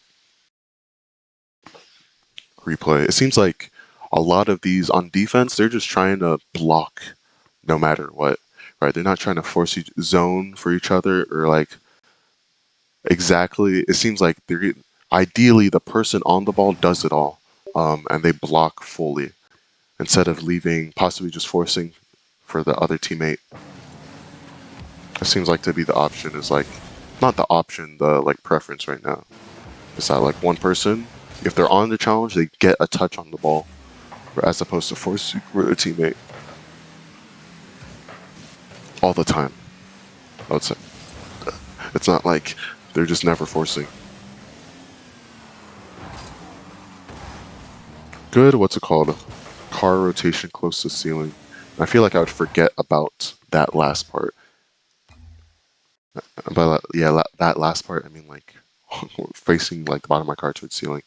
replay, it seems like a lot of these on defense, they're just trying to block no matter what, right? They're not trying to force each zone for each other, or like exactly. It seems like they're ideally the person on the ball does it all, and they block fully instead of leaving, possibly just forcing for the other teammate. It seems like to be the option, is like not the option, the like preference right now. Is that like one person, if they're on the challenge, they get a touch on the ball, as opposed to forcing for a teammate all the time. I would say it's not like they're just never forcing. Good, what's it called? Car rotation close to ceiling. I feel like I would forget about that last part. But yeah, that last part, I mean, like, facing like the bottom of my car towards ceiling.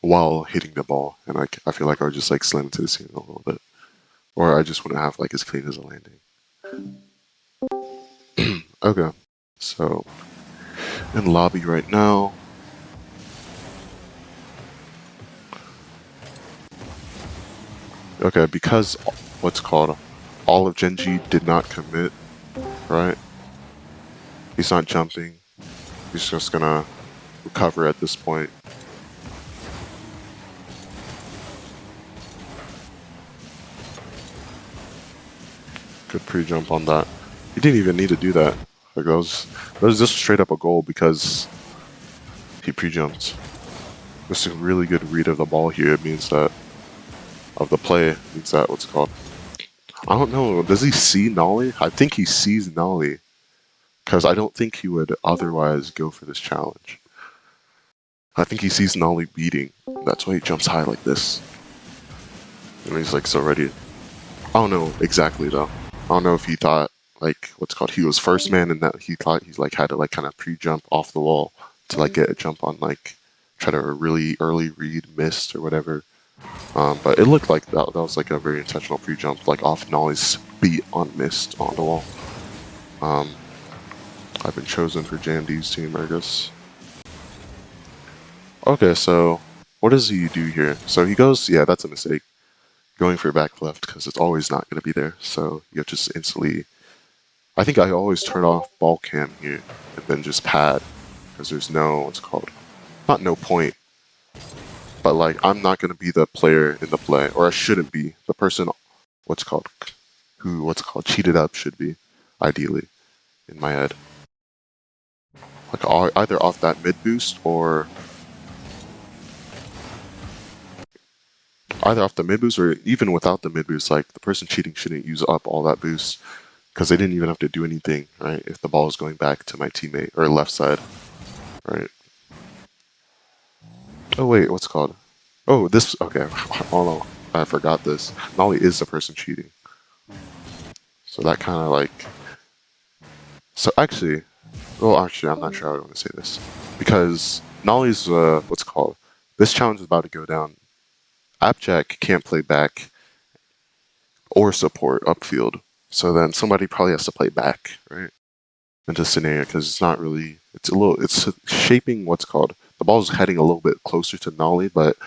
While hitting the ball, and like I feel like I would just like slam into the ceiling a little bit, or I just wouldn't have like as clean as a landing. Okay, so in lobby right now. Okay, because what's called, all of Gen.G did not commit, right? He's not jumping. He's just gonna recover at this point. Good pre-jump on that. He didn't even need to do that. Like that was just straight up a goal because he pre-jumped. Just a really good read of the ball here. It means that, of the play, it means that, what's it called? I don't know, does he see Nolly? I think he sees Nolly, because I don't think he would otherwise go for this challenge. I think he sees Nolly beating. That's why he jumps high like this. And he's like so ready. I don't know exactly though. I don't know if he thought, like, what's it called, he was first man, and that he thought he's like had to like kind of pre-jump off the wall to like get a jump on, like try to really early read mist or whatever. But it looked like that was like a very intentional pre-jump, like off Nolly's beat on mist on the wall. I've been chosen for JMD's team, I guess. Okay, so what does he do here? So he goes, yeah, that's a mistake. Going for back left, because it's always not going to be there. So you have to just instantly... I think I always turn off ball cam here and then just pad, because there's no, what's it called? Not no point, but like I'm not going to be the player in the play, or I shouldn't be. The person, what's it called, cheated up should be, ideally, in my head. like either off that mid boost or even without the mid boost. Like the person cheating shouldn't use up all that boost because they didn't even have to do anything, right? If the ball is going back to my teammate or left side, right? Oh wait, what's it called? Oh, this. Okay, oh no, I forgot this. Nolly is the person cheating, so that kind of like. So actually, well, actually, I'm not sure how I want to say this because Nolly's what's it called? This challenge is about to go down. Appjack can't play back or support upfield, so then somebody probably has to play back, right? Into scenario because it's not really. It's shaping what's called. The ball's heading a little bit closer to Nolly, but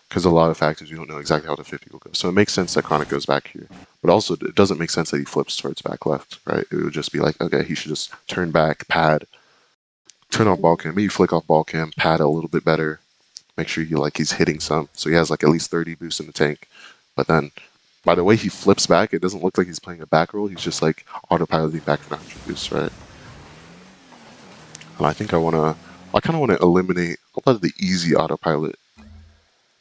because a lot of factors, you don't know exactly how the 50 will go. So it makes sense that Chronic goes back here. But also, it doesn't make sense that he flips towards back left, right? It would just be like, okay, he should just turn back, pad, turn off ball cam, maybe flick off ball cam, pad a little bit better, make sure he's hitting some. So he has like at least 30 boosts in the tank. But then, by the way he flips back, it doesn't look like he's playing a back roll. He's just like autopiloting back for 100 boosts, right? And I think I kind of want to eliminate a lot of the easy autopilot.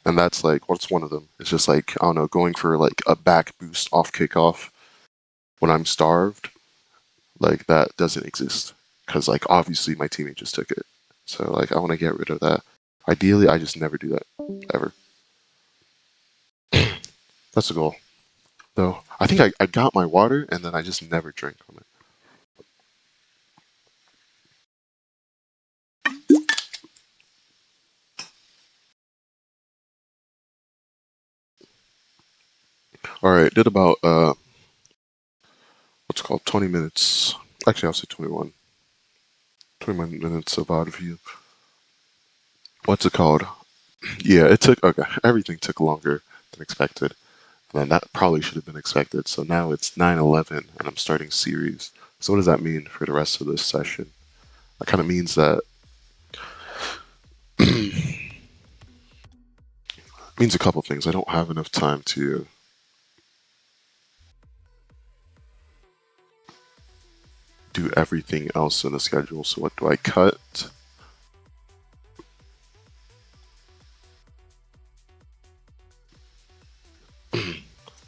And that's like, what's one of them? It's just like, I don't know, going for like a back boost off kickoff when I'm starved. Like, that doesn't exist. Because, like, obviously my teammate just took it. So, like, I want to get rid of that. Ideally, I just never do that. Ever. That's the goal. Though, I think I got my water, and then I just never drank from it. Alright, did about, what's it called, 20 minutes. Actually, I'll say 21. 21 minutes of out of view. What's it called? Yeah, it took, okay, everything took longer than expected. And that probably should have been expected. So now it's 9:11 and I'm starting series. So what does that mean for the rest of this session? That kind of means that means a couple things. I don't have enough time to do everything else in the schedule. So what do I cut?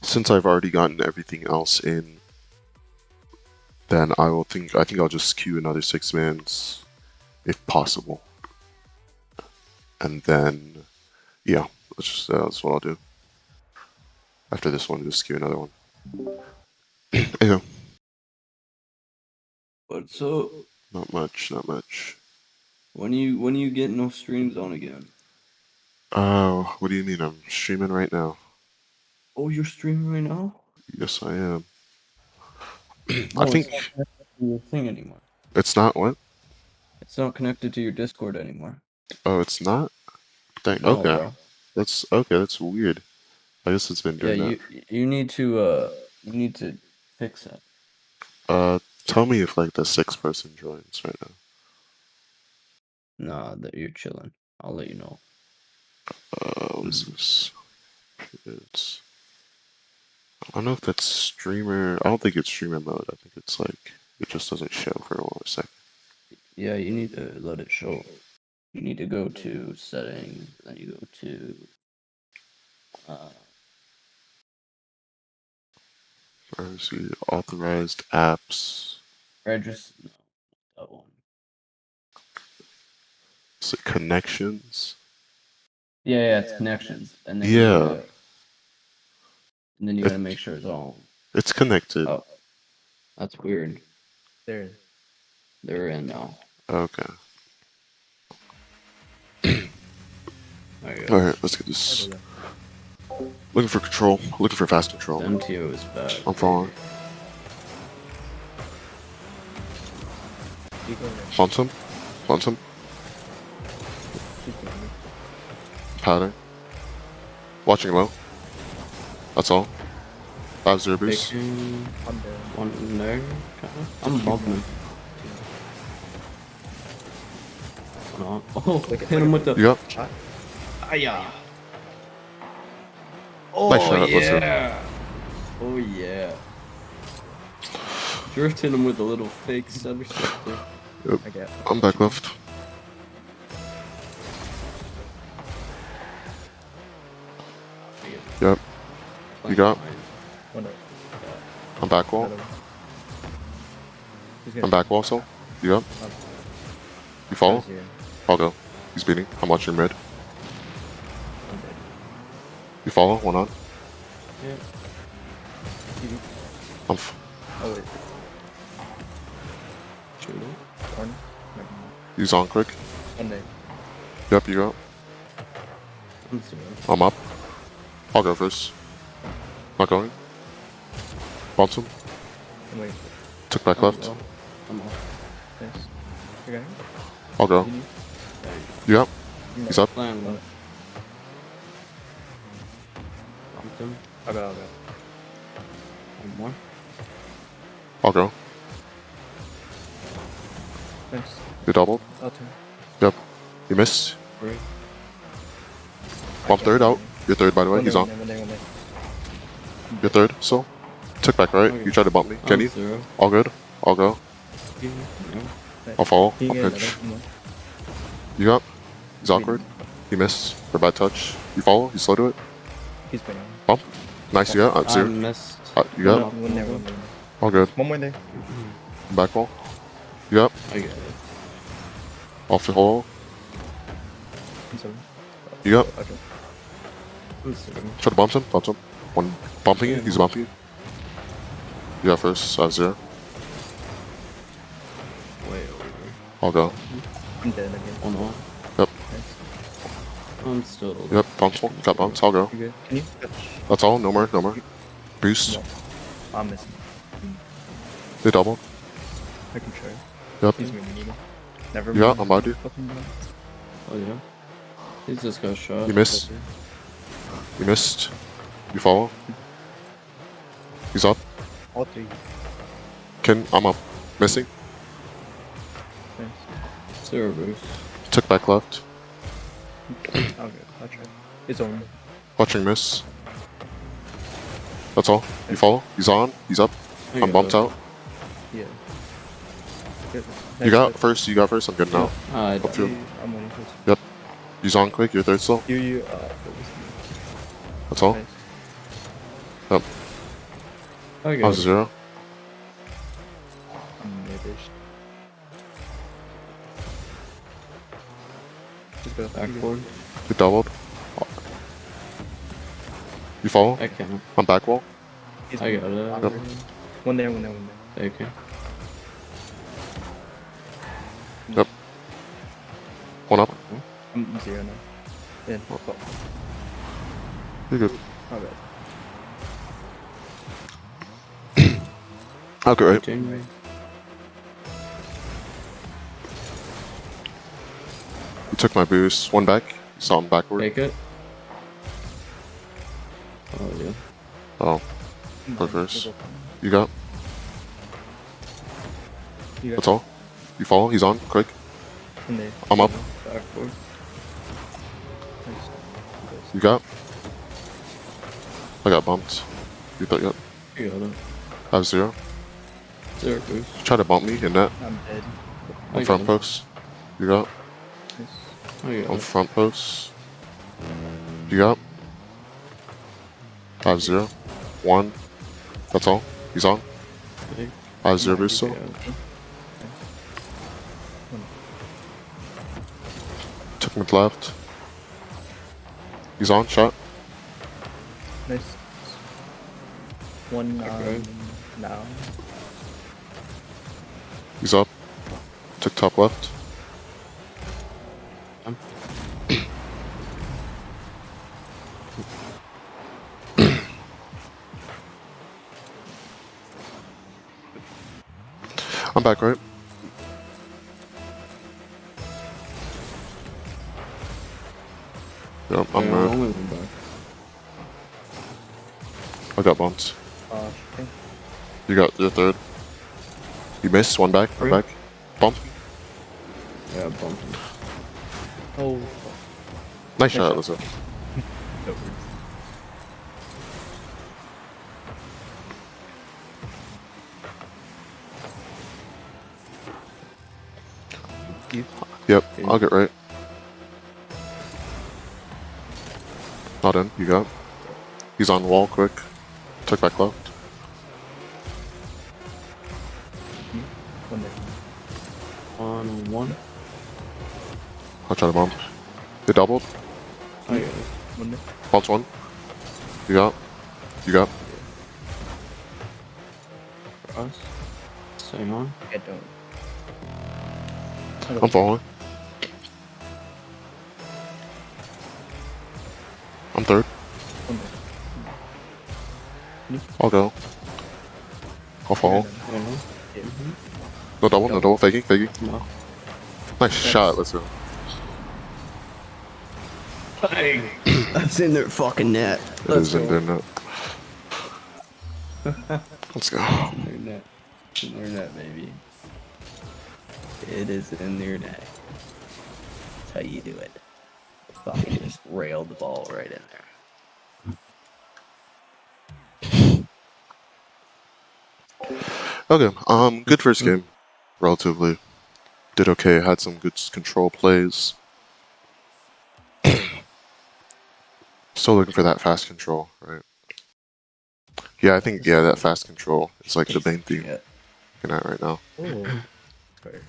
Since I've already gotten everything else in, then I think I'll just queue another 6-mans if possible. And then yeah, that's what I'll do. After this one, just queue another one. Yeah. What's up? Not much, not much. When you get no streams on again? Oh, what do you mean? I'm streaming right now. Oh, you're streaming right now? Yes, I am. No, I think it's not connected to your thing anymore. it's not what? It's not connected to your Discord anymore. Oh, it's not? Dang, No, okay. bro. That's okay, that's weird. I guess it's been doing that. You need to fix that. Tell me if like the 6th person joins right now. Nah, that you're chilling. I'll let you know. What is this? It's I don't know if that's streamer. I don't think it's streamer mode. I think it's like it just doesn't show for a second. Yeah, you need to let it show. You need to go to settings, then you go to Privacy, authorized apps. register. No, that one. Is it connections? Yeah, it's connections, and then Yeah. you gotta make sure it's all. It's connected. Oh, that's weird. They're in now. Okay. Alright, let's get this. Looking for control. Looking for fast control. MTO is bad. I'm following. Phantom. Phantom. Powder. Watching low. That's all. 5-0 boost. One there. I'm bumping him. Oh, hit him with the. Yep. Yeah. Oh Nice shot, yeah. Oh yeah. Drifted him with a little fake stutter step there. Yep. I get. I'm back left. Yep. You got? Oh no. I'm back wall. Another one. He's I'm gonna back wall still. You got? Um, You follow? Zero. I'll go. He's beating. I'm watching mid. I'm dead. You follow? One on. Yeah. TV. I'm Oh wait. Shooting. Corner. Never mind. he's on quick. One day. Yep, you go. I'm zero. I'm up. I'll go first. Not going. Bumped him. I'm waiting. Took back left. I'm off. Nice. Okay. I'll go. Continue. You up? No. He's up. Plan Oh, one. Bumped him. I'll go. One more. I'll go. Nice. You doubled. I'll turn. Yep. You missed. Great. Bump third out. You're third, by the way. He's on. One day. You're third. So. Took back right. Okay. You tried to bump me. Can you? Zero. All good. I'll go. Yeah. I'll follow. He I'll get pitch. another one. You up? He's awkward. He missed. For bad touch. You follow. You slow to it. He's been on. Bump. Nice. You got. I Zero. missed. You got. One there. One there. All good. One more there. Back wall. You up? I get it. Off the hole. I'm sorry. You up? Okay. I'm zero. Try to bump him. Bump him. One bumping you. He's bumping you. You got first. I have zero. Way over. I'll go. I'm dead again. One more. Yep. Nice. I'm still. Yep. Bumps. Got bumps. I'll go. You good? Can you? That's all. No more. No more. Boost. No. I'm missing. They doubled. I can try. Yep. He's gonna need it. Never Yeah, mind. I'm about to. Fucking mind. Oh yeah. He's just got shot. You missed. You missed. You follow. He's up. All three. I'm up. Missing. Nice. Zero boost. Took back left. Okay, I'll try. It's on. Watching miss. That's all. You follow. He's on. He's up. I I'm got bumped it. out. Yeah. Good. You got first. You got first. I'm good now. I Up field. I'm waiting for it. He's on quick. You're third still. You, focus. That's all. Nice. I I got was it. zero. I'm mid-ish. Just go. Backboard. You doubled. You follow. I can't. I'm back wall. He's I got it. Yep. One there. Okay. Yep. One up. I'm zero now. Yeah. Oh, You're good. my bad. Okay, right. Continue. You took my boost. One back. You saw him backward. Take it. Oh yeah. Oh, go first. You got. You got That's all. You follow. He's on. Quick. in there. I'm up. Backboard. Nice. You got. I got bumped. You thought you got. You got it. I have zero. Zero boost. Try to bump me in that. I'm dead. I On got front it. post. You got. Nice. I got On it. front post. You got. I have zero. One. That's all. He's on. Okay. I have zero boost Yeah. still. Took mid left. He's on. Shot. Nice. One Okay. now. He's up. Took top left. Um. I'm back, right? Yep, I'm Yeah, mad. only one back. I got bumped. Okay. You got your third. You missed. One back. One Three. back. Bump. Yeah, bumped him. Oh. Nice shot, shot. was it? No worries. You. Yep, Okay. I'll get right. Not in, you got. He's on wall quick. Took back left. You. One there. On one. I'll try to bump. They doubled. I got it. One there. Bounce one. You got. You got. For us. Staying on. Get down. I'm following. I'm third. One there. I'll go. I'll follow. I don't know. Yeah. No double, no double. Faking, faking. No. Nice shot, let's go. That's in their fucking net. It is in their net. Let's go. In their net. In their net, baby. It is in their net. That's how you do it. Fucking just railed the ball right in there. Okay, good first game. Relatively. Did okay, had some good control plays. Still looking for that fast control, right? Yeah, I think, yeah, that fast control is like the main theme Yeah. I'm looking at right now. Oh. Sorry.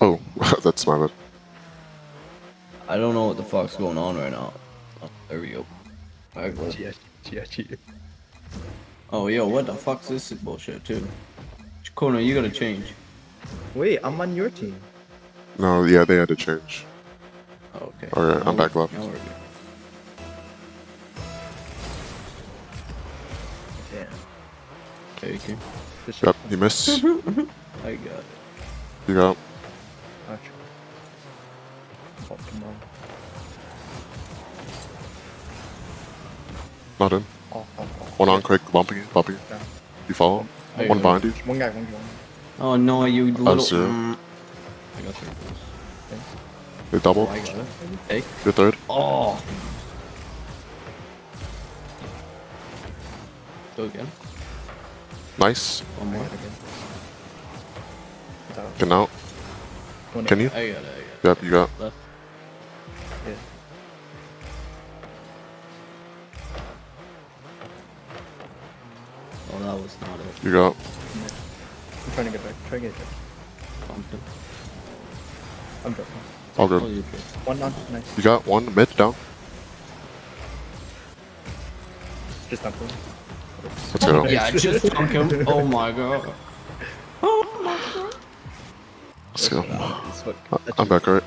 Oh, that's my bad. I don't know what the fuck's going on right now. Oh, there we go. Alright, well. Yeah. Oh, yo, what the fuck's this bullshit, too? Kona, you gotta change. Wait, I'm on your team. No, yeah, they had to change. Oh, okay. Alright, I'm back left. Now we're good. Yeah. Okay. Just Yep, you missed. I got it. You got. I'll try. Oh, come on. Not in. Oh. One on quick, bumping it, bumping it. Yeah. You follow? I One got it. behind you. One guy. Oh no, you little. zero. I got third place. They double. Oh, I got it. Hey. You're third. Oh. Go again. Nice. One more. Getting out. Can you? I got it. Yep, you got. Left. Yeah. Oh, that was not it. You got. I'm trying to get back. Try to get back. Bumped him. I'm dropping. All Oh, good. you did. One on. Nice. You got one mid down. Just not going. Let's go. Yeah, I just dunked him. Oh my god. Oh my god. Let's go. It's fuck. I'm back, right?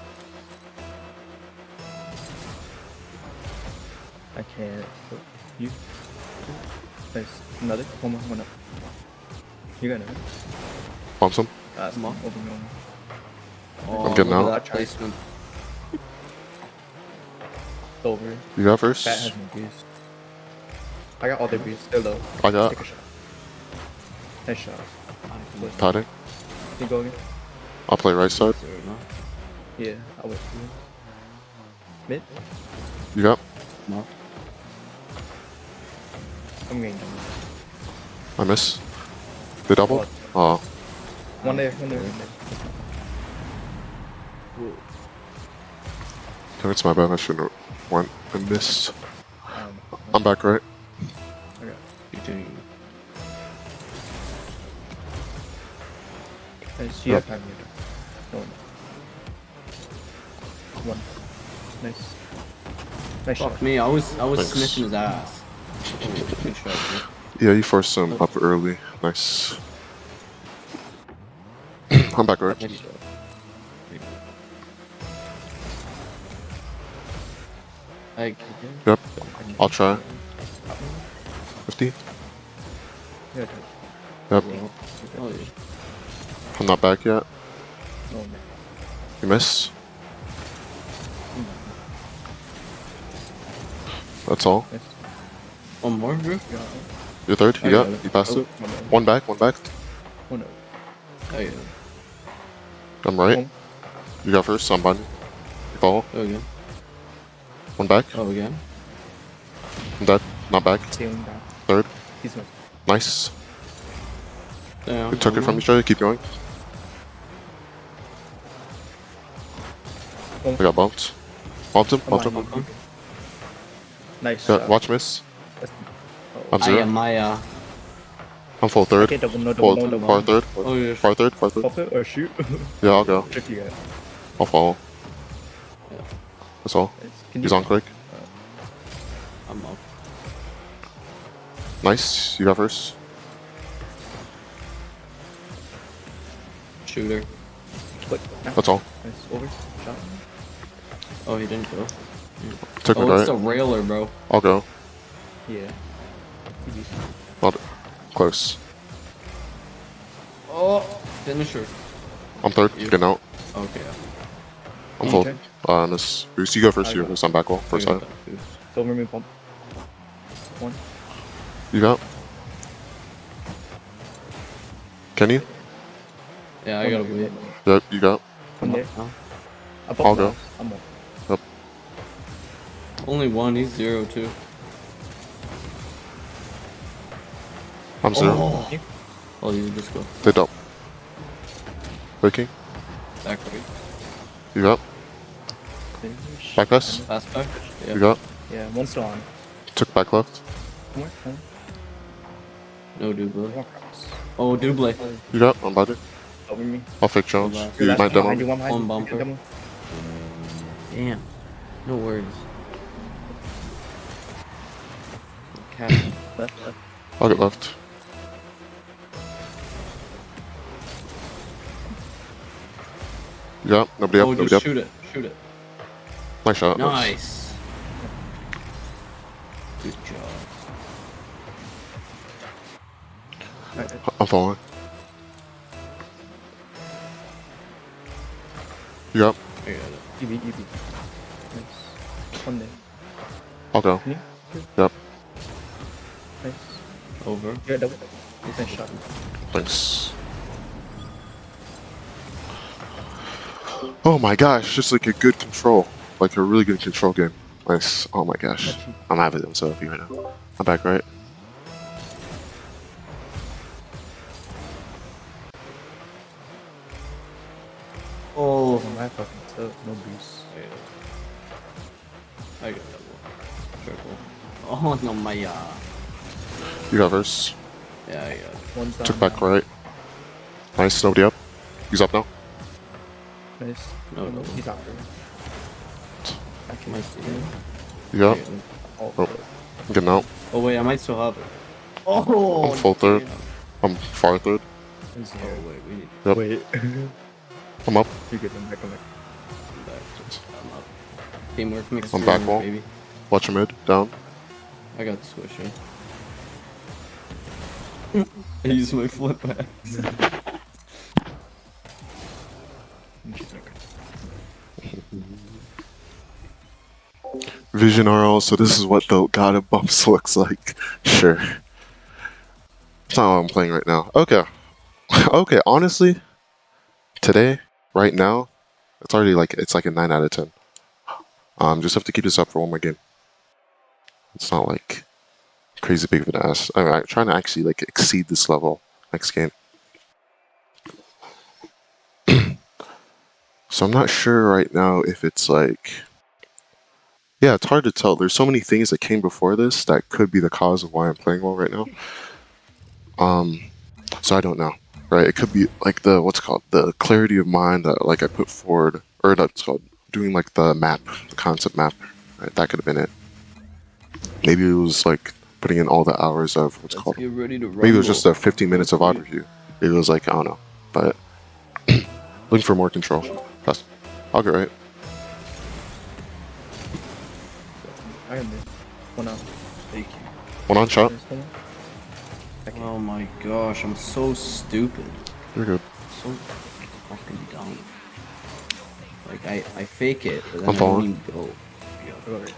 I can't. You. Nice. Another. One more. One up. You got another. Bump some. Come on. Open one. Oh, I'm getting look out. at that placement. Over. You got first. Bat has no boost. I got all their boosts. They're low. I got. Take a shot. Nice shot. Padding. You go again? I'll play right side. There we go. Yeah, I'll wait for you. Mid? You got. No. I'm getting done. I miss. They doubled. Oh, One there. I think it's my bad. I shouldn't have went and missed. Um, I'm back, right? okay. Continuing. Nice. You have time here. No one. Nice. Nice shot. Fuck me, I was Thanks. sniffing his ass. Oh, good shot, dude. Yeah, you forced him up early. Nice. I'm back, right? Good shot. Like, Yep. I'll try. 50. Yeah, Yep. oh yeah. I'm not back yet. no man. You miss. That's all. Nice. One more, Drew? Yeah. You're third. You I got. got it. You passed it. One more. One back. One back. One up. Oh yeah. I'm right. Home. You got first. I'm behind you. You follow. Go again. One back. Oh again. I'm dead. Not back. Ceiling down. Third. He's my. Nice. Damn. We took it from each other. Keep going. Oh. I got bumped. Bumped him. Come Bumped on, him. you- Nice. Got, watch miss. That's- I'm I zero. am Maya. I'm full third. Okay, double, no Full, double, no double. far third. Oh, yeah. Far third. Far third. Pop it or shoot. Yeah, I'll go. If you got it. I'll follow. Yeah. That's all. Nice. Can He's you- on quick. I'm up. Nice. You got first. Shooter. Click. Nah. That's all. Nice. Over. Shot. Oh, he didn't go. Took me Oh, it's right. a railer, bro. I'll go. Yeah. Easy. Not close. Oh, finisher. I'm third. You. Getting out. Okay. I'm full. Okay. Miss. Bruce, you go first. I You go got- first. I'm back wall. First I time. got that boost. Silver me pump. One. You got. Can you? Yeah, I gotta wait. Yep. You got. One there. Huh? Up, I'll up, go. mouse. I'm up. Only one. He's 0 too. I'm zero. Oh, oh, you just go They don't. Waking. back right. You got. Finish. Back us. Pass back. Yeah. You got. Yeah, one still on. Took back left. One more. One No double. more cross. Oh, double. You got. I'm about to. Over me. I'll fake Jones. Last. You Last might one behind demo. you, one behind One you. bumper. Demo. Damn. No worries. Catch. Left, left. I'll get left. You got. Nobody up. Oh, Nobody just up. shoot it. Shoot it. Nice shot. Nice. Good job. Alright, I'm following. You got. I got it. EV, EV. Nice. One there. I'll go. Can you? Yep. Nice. Over. Yeah, double. Nice shot. Thanks. Oh my gosh, just like a good control. Like a really good control game. Nice. Oh my gosh. I'm having them so happy right now. I'm back right. Oh, my fucking toe. No boost. I got double. Triple. Oh, no, my, You got verse. Yeah, I got it. One's down. Took back right. Nice. Nobody up. He's up now. Nice. No, double. He's out there. I can Might be. You got. I got it. all Oh. I'm getting out. Oh, wait, I might still have it. Oh, I'm full third. damn. I'm far third. He's Oh, here. wait, we need Yep. Wait. I'm up. You get him back. I'm like, to come back. I'm up. Teamwork makes I'm the back dream, wall. baby. Watch your mid. Down. I got the squisher. I use my flip back. Vision RL, so this is what the God of Bumps looks like. Sure. That's not what I'm playing right now. Okay. Okay, honestly, today, right now, it's already like, it's like a 9 out of 10. Just have to keep this up for one more game. It's not like crazy big of an ass. I'm trying to actually like exceed this level next game. So I'm not sure right now if it's like, yeah, it's hard to tell. There's so many things that came before this that could be the cause of why I'm playing well right now. So I don't know, right? It could be like the, what's it called, the clarity of mind that like I put forward, or that's called doing like the map, the concept map, right? That could have been it. Maybe it was like putting in all the hours of what's Let's called. get ready to Maybe it was just rumble. the 15 minutes of overview. Maybe it was like, I don't know, but looking for more control. Plus, I'll get right. I am there. One out. Thank you. One on shot. There's one more. Okay. Oh my gosh, I'm so stupid. You're good. So fucking dumb. Like, I fake it, but then I'm I don't following. even go. Alright.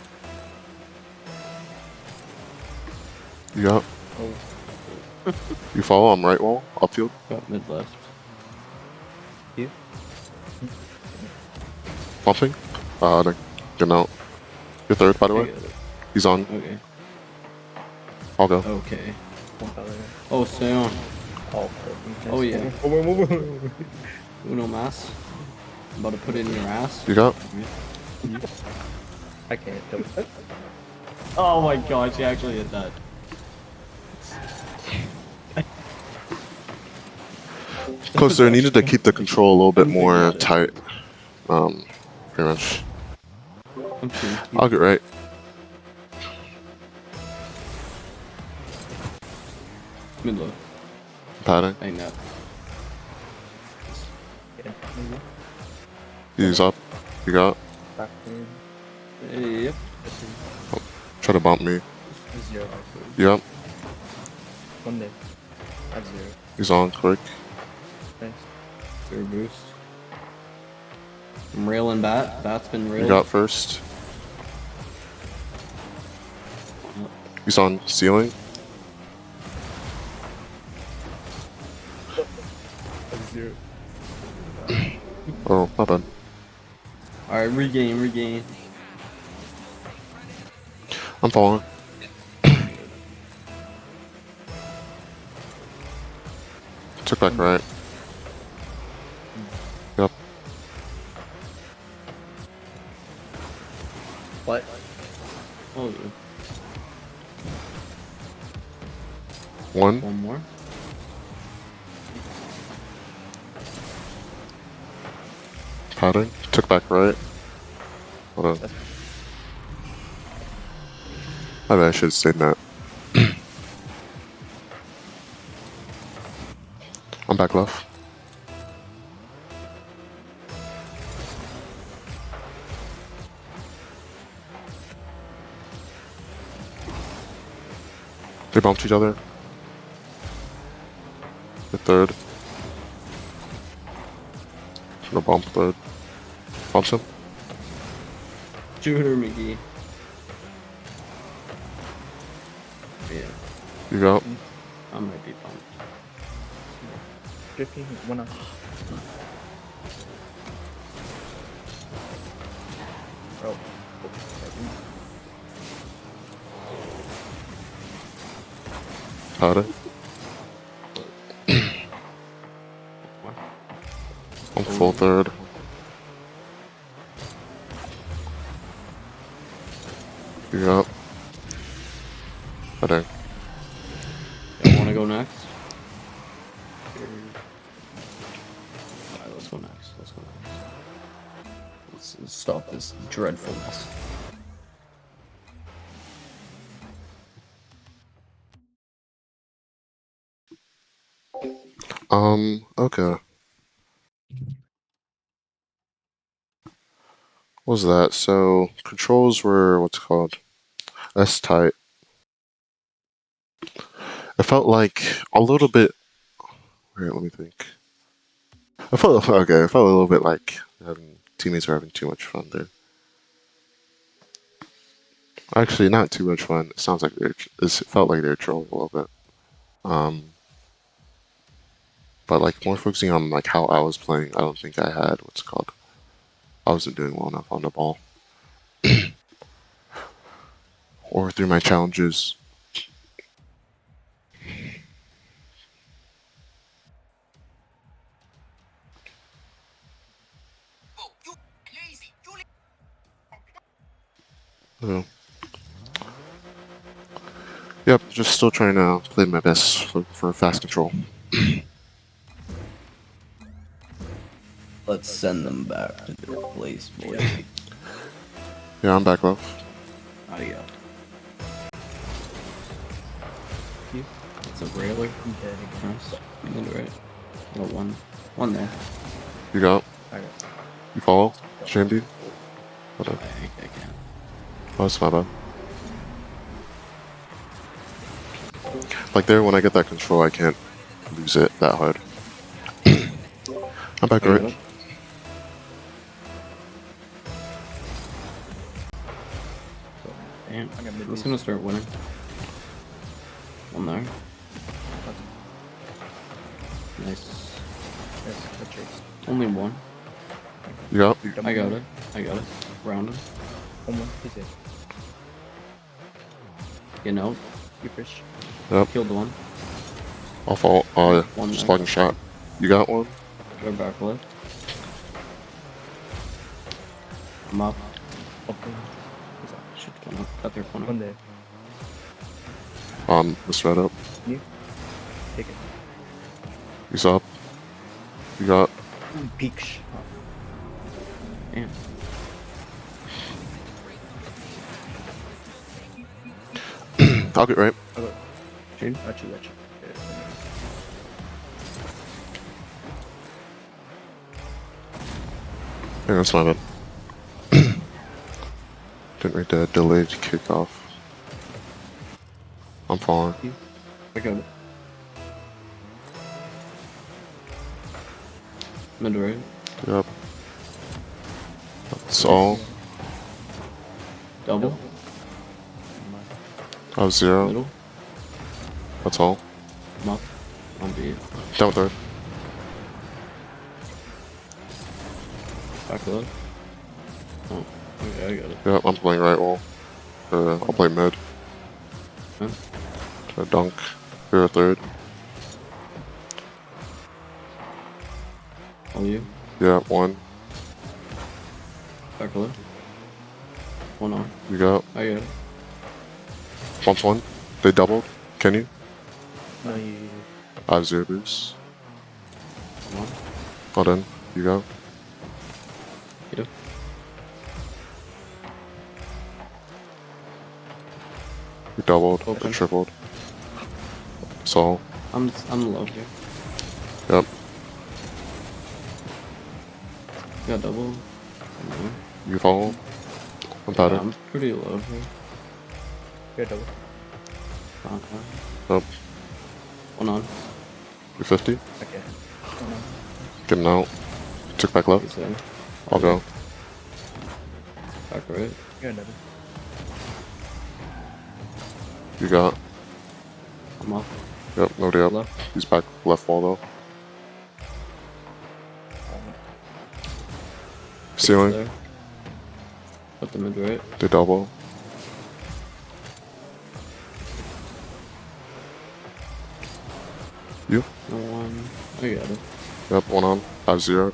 You got. Oh. You follow. I'm right wall. Upfield. Got mid left. You? Bumping. Then getting out. You're third, by the I way. got it. He's on. Okay. I'll go. Okay. One power. Oh, stay on. Oh, Oh, yeah. Move. Uno mas. I'm about to put it in your ass. You got? I can't do it. Oh my god, she actually hit that. Closer. I needed to keep the control a little bit You more got it. tight. Pretty much. Okay. I'll get right. Mid low. Padding. I know. Yeah, maybe. He's up. You got? Backward. Yep. Try to bump me. Zero. You up? One day. At zero. He's on quick. Thanks. Zero boost. I'm railing bat. Bat's been railed. You got first. He's on ceiling. At zero. Oh, not bad. Alright, regain. I'm following. Took back right. Yep. What? Oh, yeah. One. One more. Padding. Took back right. Hold on. I bet I should have stayed in that. I'm back left. They bumped each other. The third. Gonna bump third. Bumps him. Junior McGee. Yeah, You go. I might be bumped. Drifting. One up. Oh. Padding. I'm full third. You got. Padding. You want to go next? Alright, let's go next. Let's stop this dreadfulness. Okay. What was that? So, controls were, what's it called? S-type. It felt like a little bit, wait, let me think. It felt a little bit like teammates were having too much fun there. Actually, not too much fun. It sounds like it felt like they were trolling a little bit. But like more focusing on like how I was playing, I don't think I had what's it called. I wasn't doing well enough on the ball. Or through my challenges. Yeah. Yep, just still trying to play my best for fast control. Let's send them back to their place, boys. Yeah, I'm back left. Adios. It's a railer. I'm dead again. Nice. I'm into it. Oh, one there. You got? I got. You follow? Shandy? Hold on. I can't. Oh, that's my bad. Like there, when I get that control, I can't lose it that hard. I'm back right. Damn. I got mid Who's boost. gonna start winning? One there. Nice. Yes, I chased. Only one. You got? I got it. Round him. One more. He's it. You know. You first. Yep. Killed one. I'll fall. Oh, One yeah. there. Sliding shot. You got one? Go back left. I'm up. Open. He's up. Shoot one up. Cut their corner. One there. This red up. You. Take it. He's up. You got. Peak shot. Damn. I'll get right. I got. Shane? Got you. Yeah, that's my bad. Didn't read the delayed kickoff. I'm falling. I got it. Mid right. Yep. That's all. Double. I was 0. Middle. That's all. I'm up. On B. Down third. Back left. Oh. Okay, I got it. Yep, I'm playing right wall. I'll play mid. Huh? Dunk. You're a third. All you. Yeah, 1. Back left. One on. You got. I got it. Bumps 1. They doubled. Can you? No, you. I have 0 boost. Come on. Well done. You go. You do. You doubled. Open. I tripled. So, I'm low here. yep. Got double. No. You follow. I'm pattern. I'm pretty low here. You're double. Yep. One on. You're 50. Okay. Getting out. Took back left. He's there. I'll go. Back right. You're another. You got. I'm up. Yep, nobody up. Left. He's back left wall though. Ceiling. There. Put the mid right. They double. You? No one. I got it. Yep, 1 on. I have 0.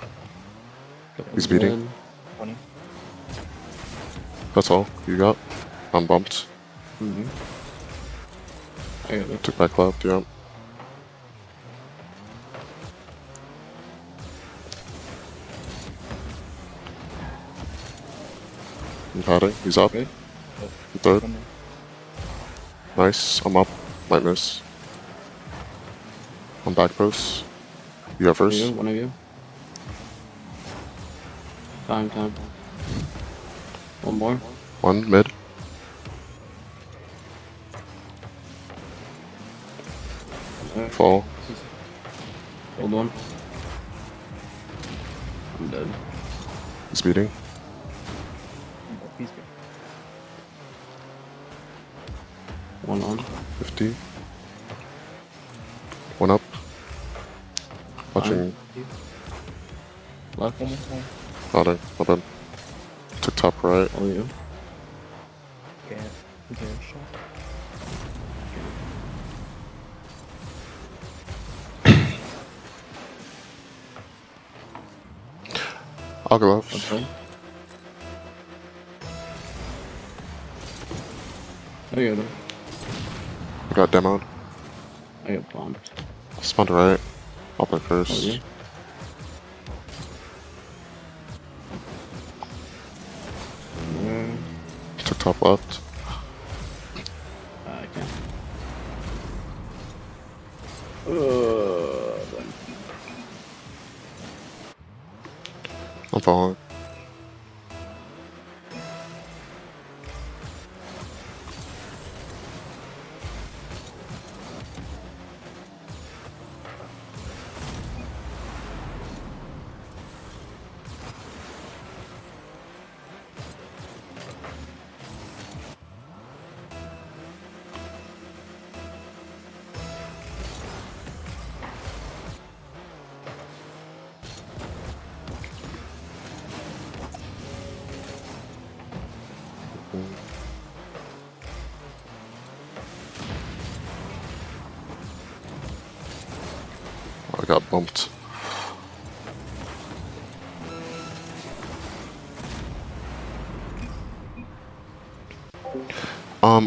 Got He's the beating. mid. 20. That's all. You got. I'm bumped. Mhm. I got it. Took back left, yep. I'm padding. He's up. Okay. Third. One there. Nice. I'm up. Might miss. I'm back post. You got One of first. you. One of you. Time. One more. 1 mid. There. Fall. Hold one. I'm dead. He's beating. He's good. One on. 50. 1 up. Watching. Left. One more. Nodding. My bad. Took top right. All you. Okay. Is there a shot? I'll go left. Outside. I got it. I got demoed. I got bombed. Spawn to right. I'll play Oh, first. yeah. There. Took top left. I can't. I'm following. I got bumped.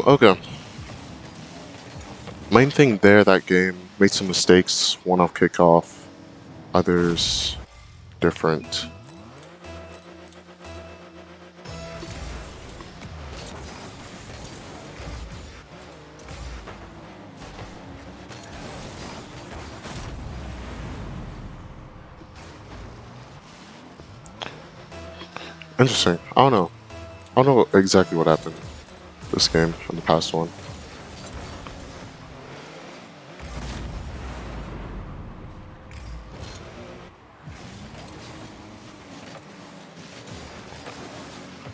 Okay. Main thing there, that game, made some mistakes, one off kickoff, others different. Interesting. I don't know. I don't know exactly what happened this game and the past one.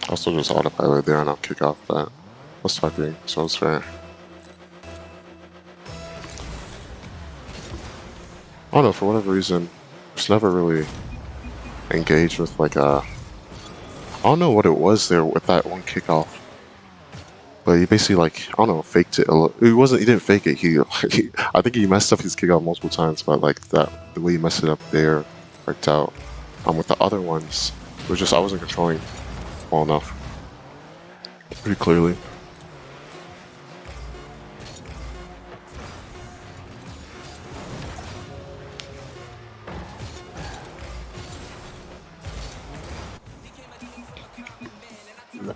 Also just autopilot there and I'll kick off that. Was talking, so it's fair. I don't know, for whatever reason, just never really engaged with like a. I don't know what it was there with that one kickoff, but he basically like I don't know faked it. He wasn't. He didn't fake it. I think he messed up his kickoff multiple times, but like that the way he messed it up there worked out. With the other ones, it was just I wasn't controlling well enough. Pretty clearly.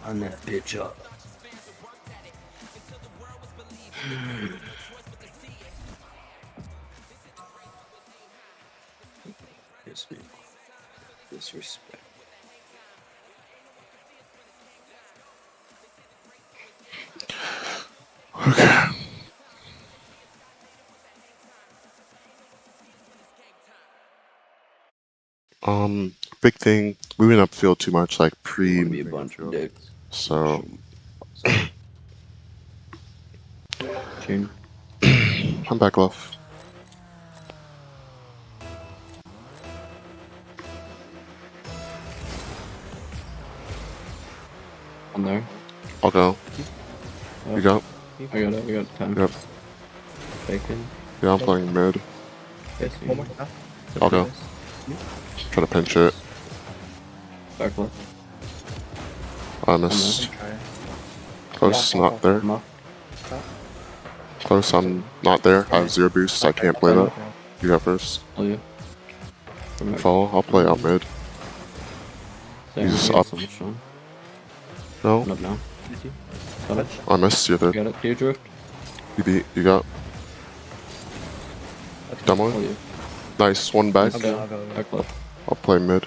On that bitch up. Disrespect. Okay. Big thing. We went upfield too much, like pre. Wanna be a bunch of dicks. So Tune. I'm back left. On there. I'll go. Oh, You go. I got it. We got time. Yep. Bacon. Yeah, I'm playing mid. Yes, One more. I'll go. Try to pinch it. Back left. I missed. Try. Close, Yeah, not there. Come up. Close, I'm not there. I have 0 boost. I can't play that. You got first. Oh yeah. Come back. Follow. I'll play out mid. Same, He's we got up. so much fun. No, One up now. Got it. I missed. You're You there. got it. Do you drift? You beat. You got. Done Oh one. yeah. Nice. One back. I'll go. I'll go. Back left. I'll play mid.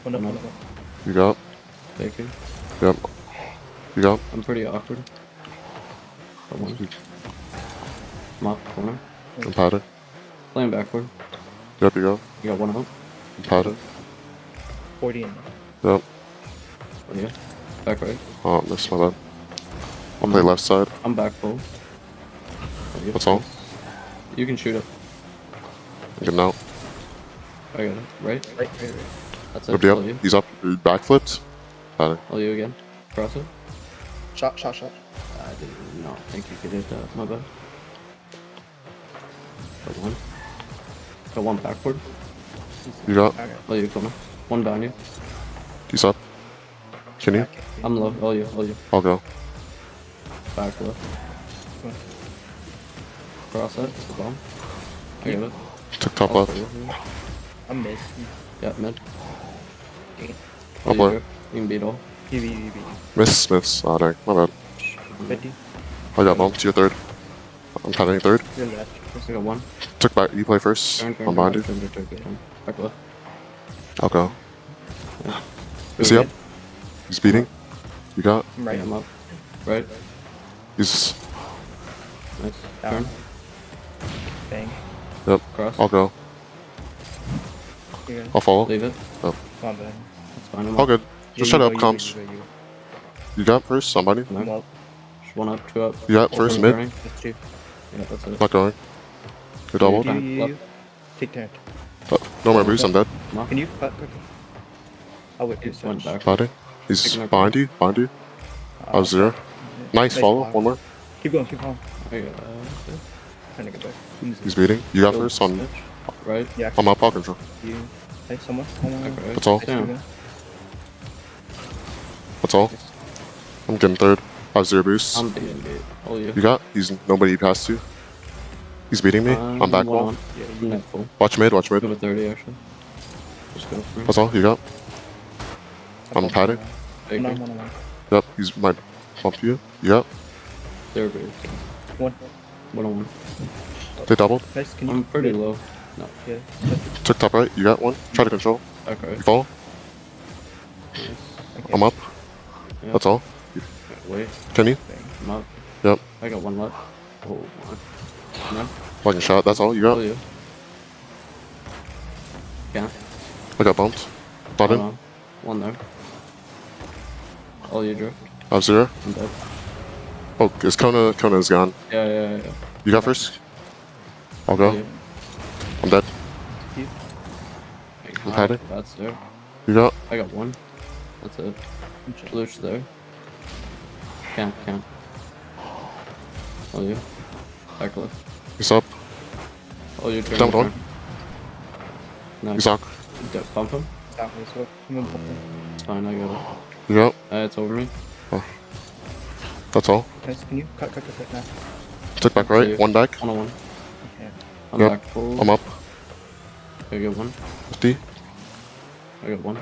One up. One One up. up. You got. Bacon. Yep. You got. I'm pretty awkward. Got one. I'm up. Corner. I'm padded. Playing backward. Yep. You got. You got one out. I'm padded. 40 in. Yep. Oh yeah. Back right. Oh, missed my bad. I'll play left side. I'm back full. Oh, yeah. That's all. You can shoot it. I'm getting out. I got it. Right? Right. That's it. Nobody All up. you. He's up. He backflipped. Padded. All you again. Cross it. Shot. I didn't know. I think you could hit that. My bad. Got one. Got one backward. You got. Okay. All you coming. One down you. He's up. Can you? I'm low. All you. All you. I'll go. Back left. Cross it. The bomb. I got it. Took top I'll left. play with you. I'm mid. Yeah, mid. I'll You play. drift. You can beat all. EV. Miss. Ah, dang. My bad. 50. I got bumped. You're third. I'm padding third. You're left. I got one. Took back. You play first. Turn. I'm behind you. Turn. Back left. I'll go. Yeah. Is he up? He's beating. You got. I'm right. Yeah, I'm up. Right. He's. Nice. Down. Turn. Bang. Yep. Cross. I'll go. You're good. I'll follow. Leave it. Come on, Ben. That's fine. I'm All up. good. Just try to up comms. You. You got first. Somebody. I'm up. Just one up, two up. You got first Open mid. turning. That's 2. Yeah, that's it. Not going. You're doubled. You. Take turn. No more boost. I'm dead. Come on. Can you cut quickly? I'll wait for you. Just went back. Padding. He's Picking up behind you. Behind you. I was 0. Nice follow. One more. Keep going. I got Trying to get back. He's beating. You got Build first on. switch. Right. Yeah. I'm up. I'll control. You. Hey, someone. Someone. Okay. That's all. Nice, Damn. Ruben. That's all. I'm getting third. I have 0 boost. I'm being beat. Oh, you. You got? He's nobody you passed to. He's beating me. I'm back wall. Yeah, I'm net full. Watch mid. Watch mid. Go to 30 actually. Just go for it. That's all. You got? I'm padding. Big One on thing. one on one. Yep. He's might bump you. You got? They're big. One. 1-on-1. They doubled. Nice. Can you? I'm pretty low. No. Yeah. Took top right. You got one. Try to control. Okay. You fall. Nice. Okay. I'm up. Yep. That's all. Wait. Can you? I'm up. Yep. I got one left. Oh, my. No. Fucking shot. That's all. You Oh, got? you. Yeah. I got bumped. Not in. On. One there. Oh, you drift. I have 0. I'm dead. Oh, is Kona? Kona's gone. Yeah. You got first? I'll Oh, go. you. I'm dead. I'm padding. That's there. You got? I got one. That's it. Blue's there. Can't. Oh, you. Back left. He's up. Oh, you turn. Down one. Nice. He's out. Bump him. Stop this. What? I'm gonna bump him. It's fine, I got it. You got? It's over me. That's all. Nice. Can you cut now? Took back See right. you. One back. 1-on-1. Okay. I'm Yep. back full. I'm up. I got one. 50. I got one.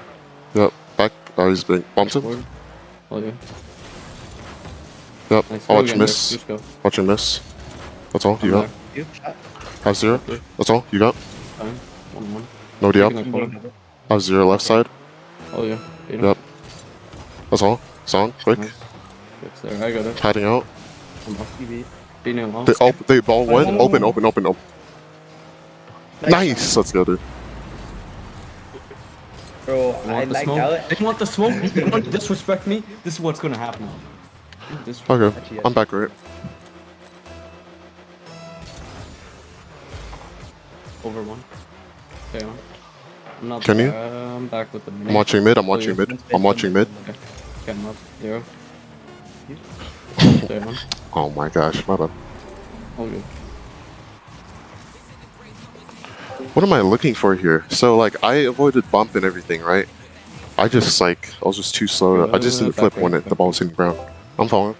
Yep. Back. He's being bumped him. Forward. Oh, yeah. Yep. Nice. I'll Go watch you again, miss. Just go. Watch you miss. That's all. You I'm got? back. You. Shot. Have 0. Good. That's all. You got? Fine. 1-1. No D up. Taking I'm the going corner. double. Have 0 left side. Oh, yeah. Beat him. Yep. That's all. It's on. Quick. Nice. It's there. I got it. Padding out. I'm up. You beat. Beating him well. They ball one. Oh. Open. Nice. Let's go, dude. Bro, You I want the like smoke? how. They want the smoke? They want to disrespect me? This is what's gonna happen. Disrespect. Okay. Actually, yeah. I'm back right. Over one. Okay, on. I'm not Can you? I'm back with the mini. I'm watching mid. I'm Oh, watching yeah. mid. I'm watching mid. Okay. Okay, I'm up. 0. Okay, on. Oh my gosh. My bad. All good. What am I looking for here? So like I avoided bump and everything, right? I just like I was just too slow. I just didn't flip when the ball was hitting the ground. I'm following.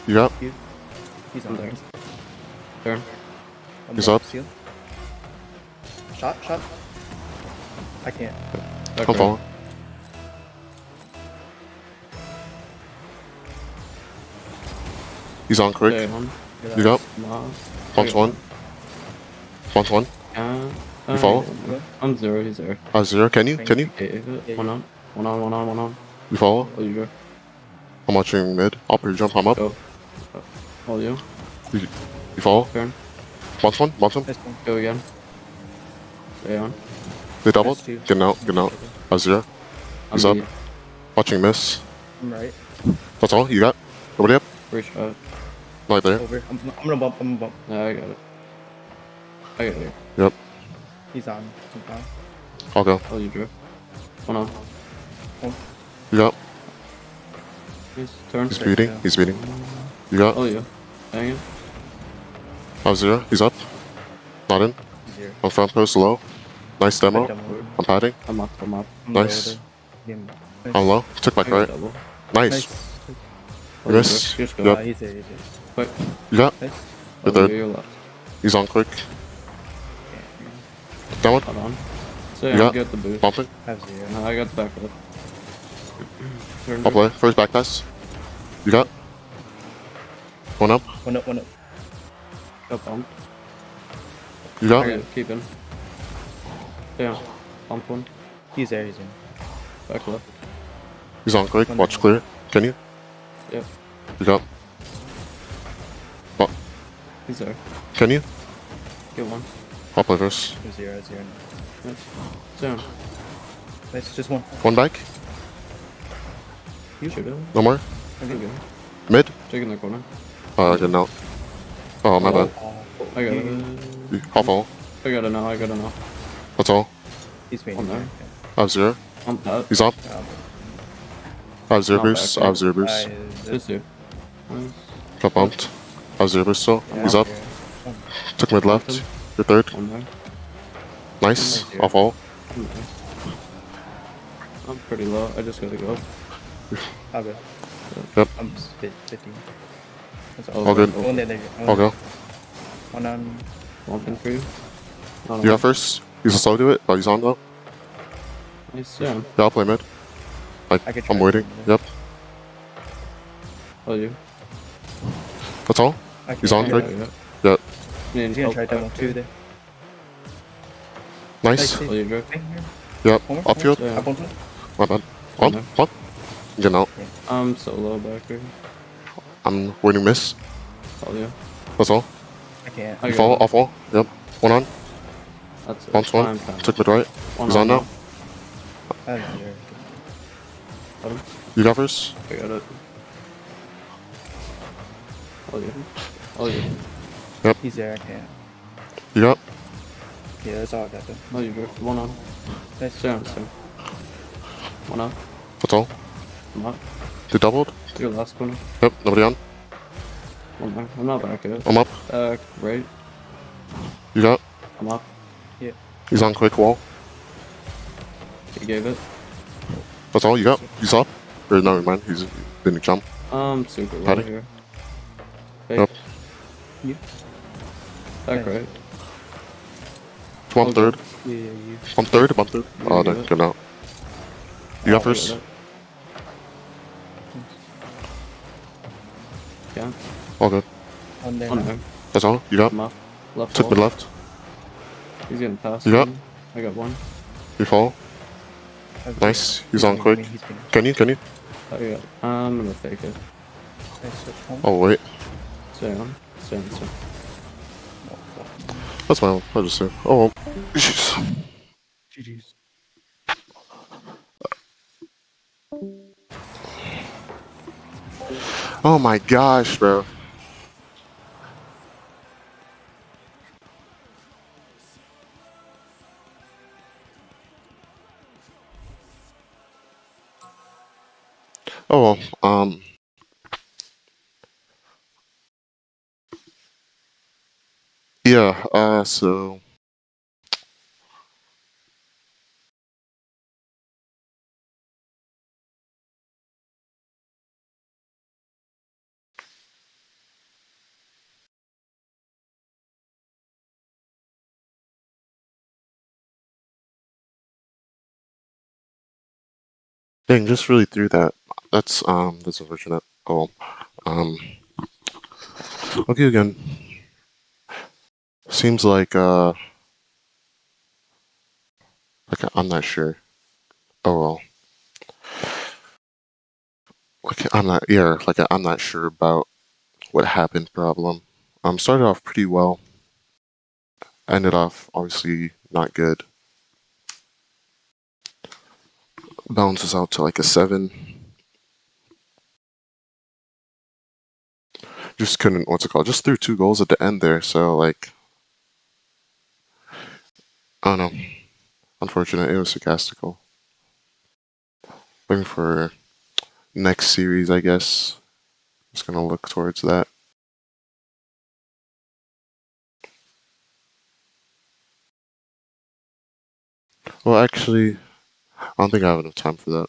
You got? He's on there. Turn. He's up. Seal. Shot. I can't. I'm following. He's on quick. Okay, on. You got? Nah. Bounce one. Bounce one. You follow? I'm 0, he's there. I have 0. Can you? Can you? Okay, one on. One on. You follow? Oh, you go. I'm watching mid. I'll pre-jump. I'm up. Go. Oh, you. You follow? Turn. Bounce one. Bounce one. Nice one. Go again. Stay on. They doubled. That's two. Getting out. Getting out. I have 0. He's I'm up. Watching miss. I'm right. That's all. You got? Nobody up? Free shot. Right there. Over. I'm gonna bump. I'm gonna bump. Yeah, I got it. I got it. Yep. He's on. He's on. I'll go. Oh, you drew. One on. You got? Please turn. He's beating. He's beating. You got? Oh, you. Dang it. I have 0. He's up. Not in. He's here. I'm front post low. Nice demo. I double. I'm padding. I'm up. I'm Nice. low there. Nice. I'm low. Took back I got right. double. Nice. Nice. Oh, Miss. you just go. Yep. He's there. He's there. Quick. You got? Nice. You're Oh, third. you're left. He's on quick. That one. Hold on. So You I'll got? get the boost. Bumping. Have 0. No, I got the back left. Turn. I'll play. First back pass. You got? One up. One up. Got bumped. You got? Okay, keep in. Yeah. Bump one. He's there. Back left. He's on quick. Watch clear. Can you? Yep. You got? He's there. Can you? Get one. I'll play first. There's 0. 0. Nice. Down. Nice. Just one. One back. You should have. No more. Okay. Mid. Taking the corner. Oh, I didn't know. Oh, my bad. I got it. I'll follow. I got it now. I got it now. That's all. He's Oh, waiting. no. I have 0. I'm up. He's up. I have 0 Not boost. back, I have 0 boost. Just you. Nice. Got bumped. How's your still? Yeah, He's I'm up. here. Took mid left. Him. Your third. One more. Nice. Nice, Off all. I'm pretty low. I just gotta go. I'll go. Yep. I'm 15. That's All All good. One there. I'll go. One on. Walking for you. You got first. He's a slow to it. Oh, he's on though. Nice, yeah. Yeah, I'll play mid. I could try I'm waiting. to- Yep. Oh, you. That's all. I He's can't- on, I Greg? can't- Yeah. Yep. Me He's gonna try demo back 2 there. Nice. Oh, you, Greg. Yep. One more, Upfield. Yeah. Up one more. My bad. One On. more. On. Getting out. I'm so low back here. I'm waiting miss. Oh, you. That's all. I can't. I You got fall. it. Off all. Yep. One on. That's it. Bounce one. Fine. Took mid right. One He's on now. That is your. Got him. You got first. I got it. Oh, you. Oh, you. He's there. I can't. You got. Yeah, that's all I got though. Oh, you, Greg. One on. Nice. Stay on, stay on. One up. That's all. I'm up. They doubled. Your last corner. Yep. Nobody on. One more. I'm not back yet. I'm up. Back, right. You got. I'm up. He's on quick wall. He gave it. That's all you got. He's up. Or no, never mind. He's didn't jump. Super low Patty? here. Fake. Yep. You. Back Nice. right. One Oh, third. Yeah, you. One third. One third. You Oh, got no. it. Good out. You got first. Yeah. All good. On there. On now. there. That's all you got. I'm up. Left Took wall. mid left. He's getting past You got? me. I got one. You fall. That's Nice. good. He's on gonna- quick. he's gonna- Can you? Can you? I got. I'm gonna fake it. Nice switch home. Oh wait. Stay on. Stay on. Stay on. Oh, fuck. That's fine. I'll just say. Oh well. Jeez. GG's. Oh my gosh, bro. Oh well. Yeah. So. Dang, just really threw that. That's unfortunate. Oh, okay again. Seems like I'm not sure. Oh well. Like I'm not. Yeah, like I'm not sure about what happened. Problem. Started off pretty well. Ended off obviously not good. Bounces out to like a 7. Just couldn't. What's it called? Just threw 2 goals at the end there. So like. I don't know. Unfortunate. It was sarcastical. Waiting for next series, I guess. Just gonna look towards that. Well, actually, I don't think I have enough time for that.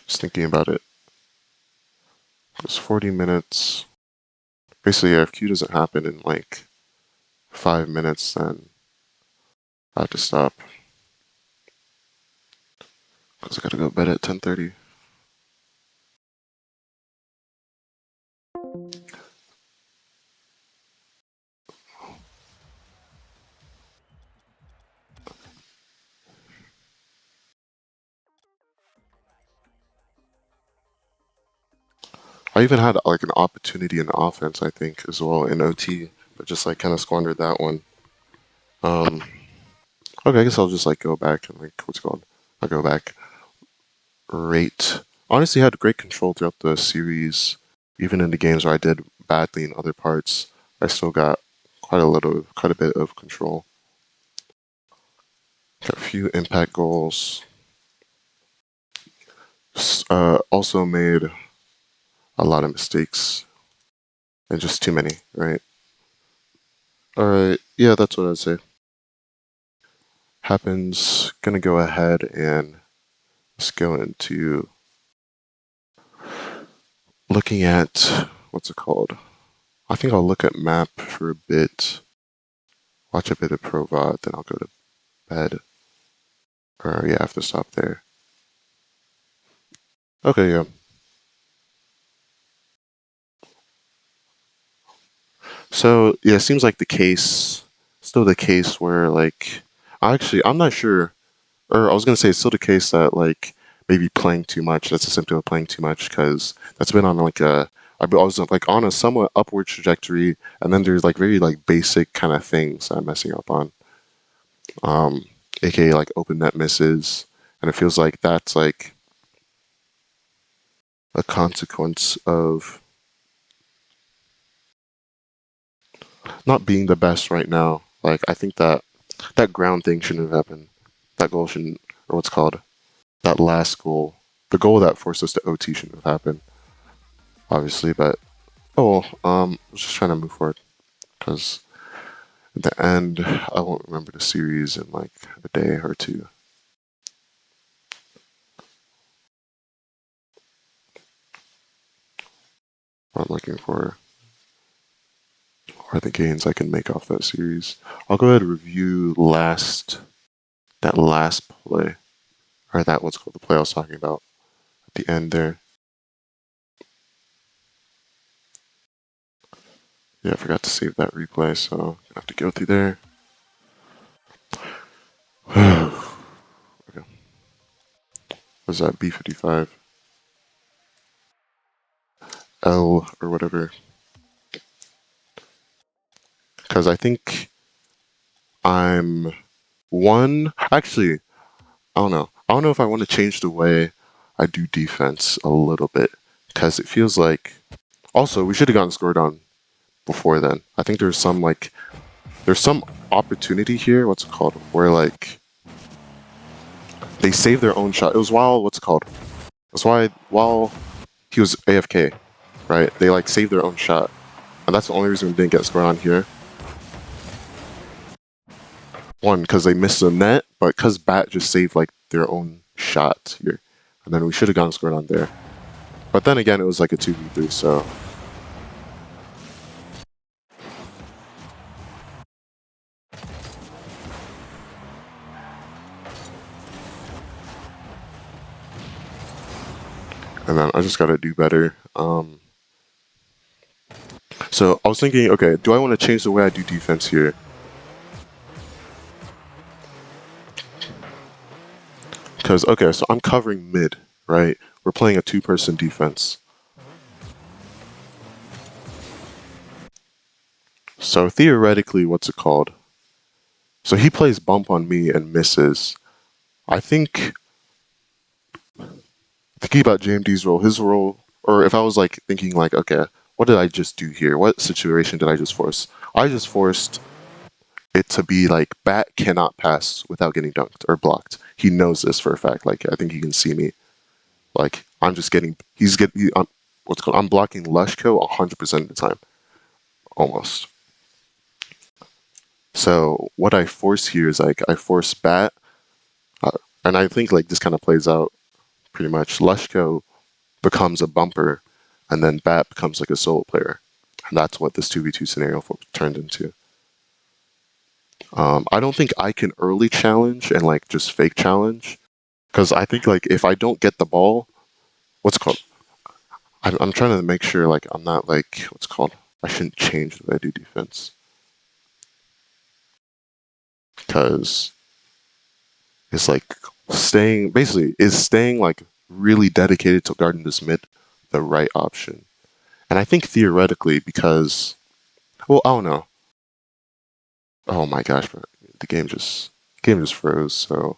Just thinking about it. It's 40 minutes. Basically, yeah, if Q doesn't happen in like 5 minutes, then I have to stop. Because I gotta go to bed at 10:30. I even had like an opportunity in offense, I think, as well in OT, but just like kind of squandered that one. Okay, I guess I'll just like go back and like what's it called? I'll go back. Rate. Honestly, had great control throughout the series. Even in the games where I did badly in other parts, I still got quite a bit of control. Got a few impact goals. Also made a lot of mistakes and just too many, right? All right, yeah, that's what I'd say. Happens. Gonna go ahead and let's go into looking at what's it called? I think I'll look at map for a bit, watch a bit of Provod, then I'll go to bed. Or yeah, I have to stop there. Okay, yeah. So yeah, it seems like still the case where like, I'm not sure, or I was gonna say it's still the case that like maybe playing too much. That's a symptom of playing too much because that's been on like I was like on a somewhat upward trajectory, and then there's like very like basic kind of things I'm messing up on, um, aka like open net misses, and it feels like that's like a consequence of not being the best right now. Like I think that ground thing shouldn't have happened. That goal shouldn't, or what's called that last goal, the goal that forced us to OT shouldn't have happened, obviously. But oh, I was just trying to move forward because at the end, I won't remember the series in like a day or two. What I'm looking for are the gains I can make off that series. I'll go ahead and review that last play, or that what's called the play I was talking about at the end there. Yeah, I forgot to save that replay, so I have to go through there. Okay. Was that B55? L or whatever. Because I think I'm one. Actually, I don't know. I don't know if I want to change the way I do defense a little bit. Because it feels like. Also, we should have gotten scored on before then. I think there's some opportunity here. What's it called? Where like they saved their own shot. It was while while he was AFK, right? They like saved their own shot, and that's the only reason we didn't get scored on here. One, because they missed the net, but because Bat just saved like their own shot here, and then we should have gotten scored on there. But then again, it was like a 2v3, so. And then I just gotta do better. So I was thinking, okay, do I want to change the way I do defense here? Because, okay, so I'm covering mid, right? We're playing a two-person defense. So theoretically, what's it called? So he plays bump on me and misses. I think, thinking about JMD's role, his role, or if I was like thinking like, okay, what did I just do here? What situation did I just force? I just forced it to be like Bat cannot pass without getting dunked or blocked. He knows this for a fact. Like I think he can see me. Like I'm just getting, I'm blocking Lushko 100% of the time, almost. So what I force here is like I force Bat, and I think like this kind of plays out pretty much. Lushko becomes a bumper, and then Bat becomes like a solo player, and that's what this 2v2 scenario turned into. I don't think I can early challenge and like just fake challenge, because I think like if I don't get the ball, what's it called? I'm trying to make sure like I'm not like what's it called? I shouldn't change the way I do defense, because it's like staying like really dedicated to guarding this mid the right option. And I think theoretically, because well, I don't know. Oh my gosh, but the game just froze. So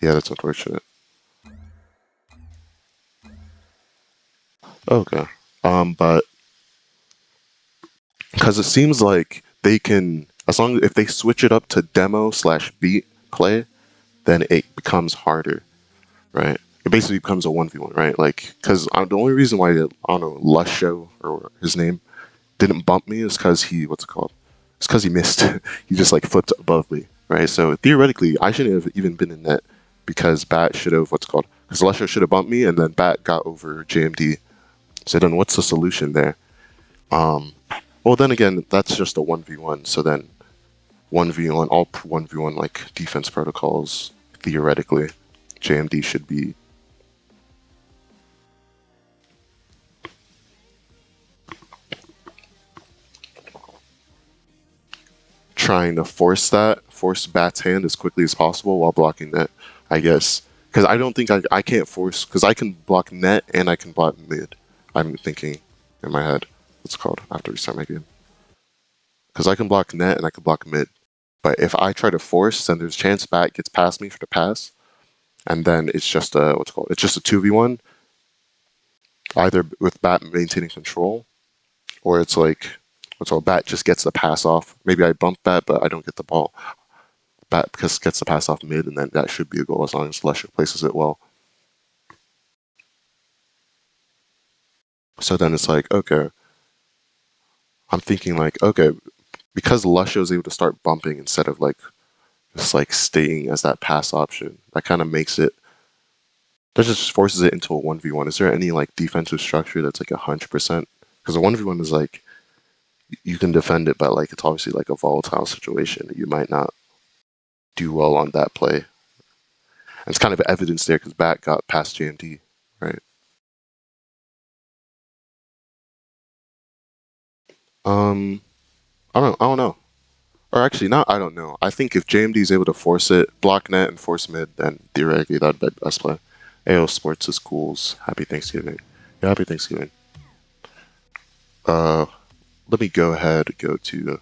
yeah, that's unfortunate. Okay. But because it seems like they can, as long as if they switch it up to demo/beat play, then it becomes harder, right? it basically becomes a 1v1, right? Like, because the only reason why, I don't know, Lusho, or his name, didn't bump me is because he, what's it called? It's because he missed. He just like flipped above me, right? So theoretically, I shouldn't have even been in net because Bat should have, what's it called? Because Lusho should have bumped me and then Bat got over JMD. So then what's the solution there? Well, then again, that's just a 1v1. So then 1v1, all 1v1 like defense protocols, theoretically, JMD should be trying to force Bat's hand as quickly as possible while blocking net, I guess. Because I don't think I can't force, because I can block net and I can block mid. I'm thinking in my head. What's it called? I have to restart my game. Because I can block net and I can block mid. But if I try to force, then there's a chance Bat gets past me for the pass. And then it's just a, what's it called? It's just a 2v1. Either with Bat maintaining control, or it's like, what's it called? Bat just gets the pass off. Maybe I bump Bat, but I don't get the ball. Bat because gets the pass off mid, and then that should be a goal as long as Lusho places it well. So then it's like, okay, I'm thinking like, okay, because Lusho is able to start bumping instead of like just like staying as that pass option, that kind of makes it, that just forces it into a 1v1. Is there any like defensive structure that's like 100%? Because a 1v1 is like, you can defend it, but like it's obviously like a volatile situation. You might not do well on that play. And it's kind of evidence there because Bat got past JMD, right? I don't know. Or actually, not. I don't know. I think if JMD is able to force it, block net, and force mid, then theoretically that'd be best play. AO Sports is cools. Happy Thanksgiving. Yeah, happy Thanksgiving. Let me go ahead. Go to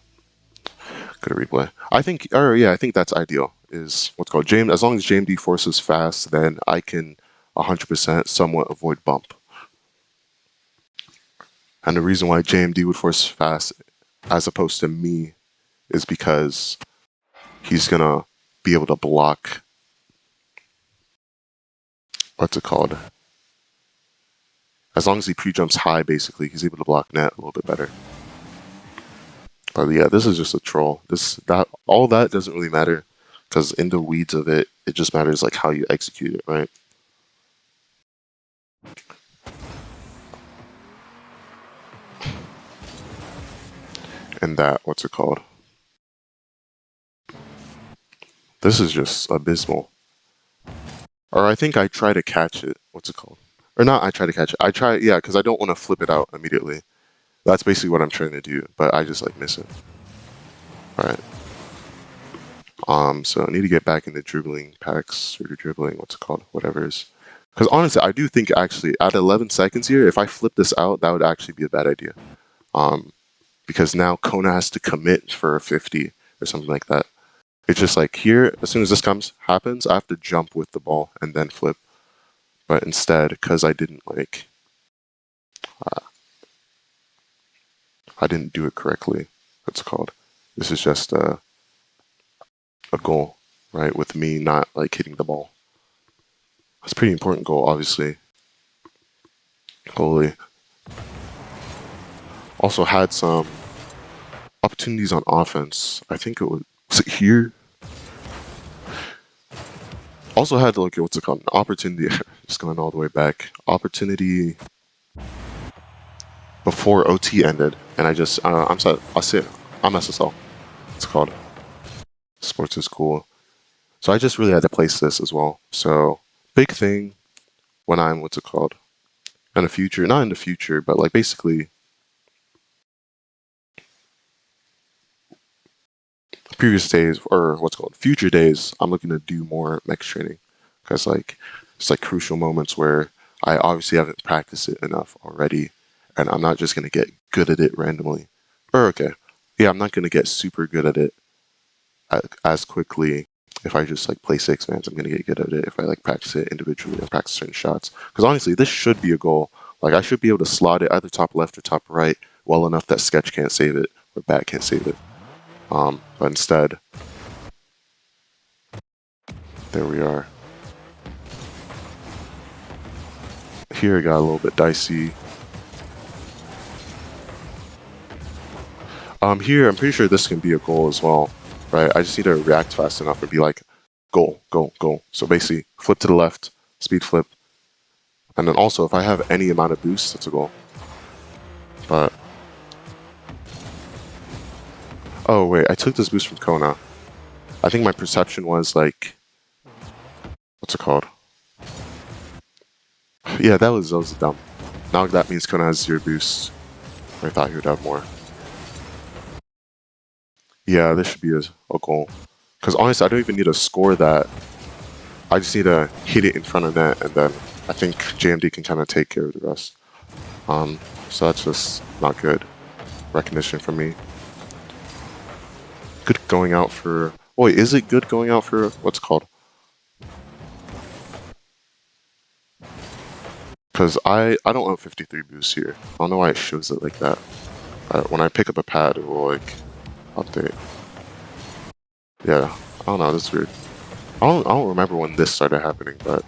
replay. I think, or yeah, I think that's ideal. Is what's called James. As long as JMD forces fast, then I can 100% somewhat avoid bump. And the reason why JMD would force fast, as opposed to me, is because he's gonna be able to block, what's it called? As long as he pre-jumps high, basically, he's able to block net a little bit better. But yeah, this is just a troll. All that doesn't really matter, because in the weeds of it, it just matters like how you execute it, right? And that, what's it called? This is just abysmal. Or I think I try to catch it. What's it called? Or not I try to catch it. Yeah, because I don't want to flip it out immediately. That's basically what I'm trying to do, but I just like miss it. Alright. So I need to get back into dribbling packs, or dribbling, what's it called? Whatever it is. Because honestly, I do think actually, at 11 seconds here, if I flip this out, that would actually be a bad idea. Because now Kona has to commit for a 50 or something like that. It's just like here, as soon as this happens, I have to jump with the ball and then flip. But instead, because I didn't like, I didn't do it correctly. What's it called? This is just a goal, right? With me not like hitting the ball. It's a pretty important goal, obviously. Goalie. Also had some opportunities on offense. I think was it here? Also had like, what's it called? An opportunity. Just going all the way back. Opportunity before OT ended, and I just I'm SSL. It's called. Sports is cool. So I just really had to place this as well. So big thing when I'm, what's it called? In the future, not in the future, but like basically previous days, or what's called future days, I'm looking to do more mech training. Because like it's like crucial moments where I obviously haven't practiced it enough already, and I'm not just gonna get good at it randomly. Or okay, yeah, I'm not gonna get super good at it as quickly if I just like play six mans. I'm gonna get good at it if I like practice it individually and practice certain shots. Because honestly, this should be a goal. Like I should be able to slot it either top left or top right well enough that Sketch can't save it or Bat can't save it. But instead, there we are. Here it got a little bit dicey. Here, I'm pretty sure this can be a goal as well, right? I just need to react fast enough and be like, goal, goal, goal. So basically, flip to the left, speed flip. And then also, if I have any amount of boost, that's a goal. But... oh, wait, I took this boost from Kona. I think my perception was like... what's it called? Yeah, that was dumb. Now that means Kona has 0 boost. I thought he would have more. Yeah, this should be a goal. Because honestly, I don't even need to score that. I just need to hit it in front of net, and then I think JMD can kind of take care of the rest. So that's just not good recognition from me. Good going out for... oh, wait, is it good going out for... what's it called? Because I don't have 53 boosts here. I don't know why it shows it like that. When I pick up a pad, it will like update. Yeah, I don't know, that's weird. I don't remember when this started happening, but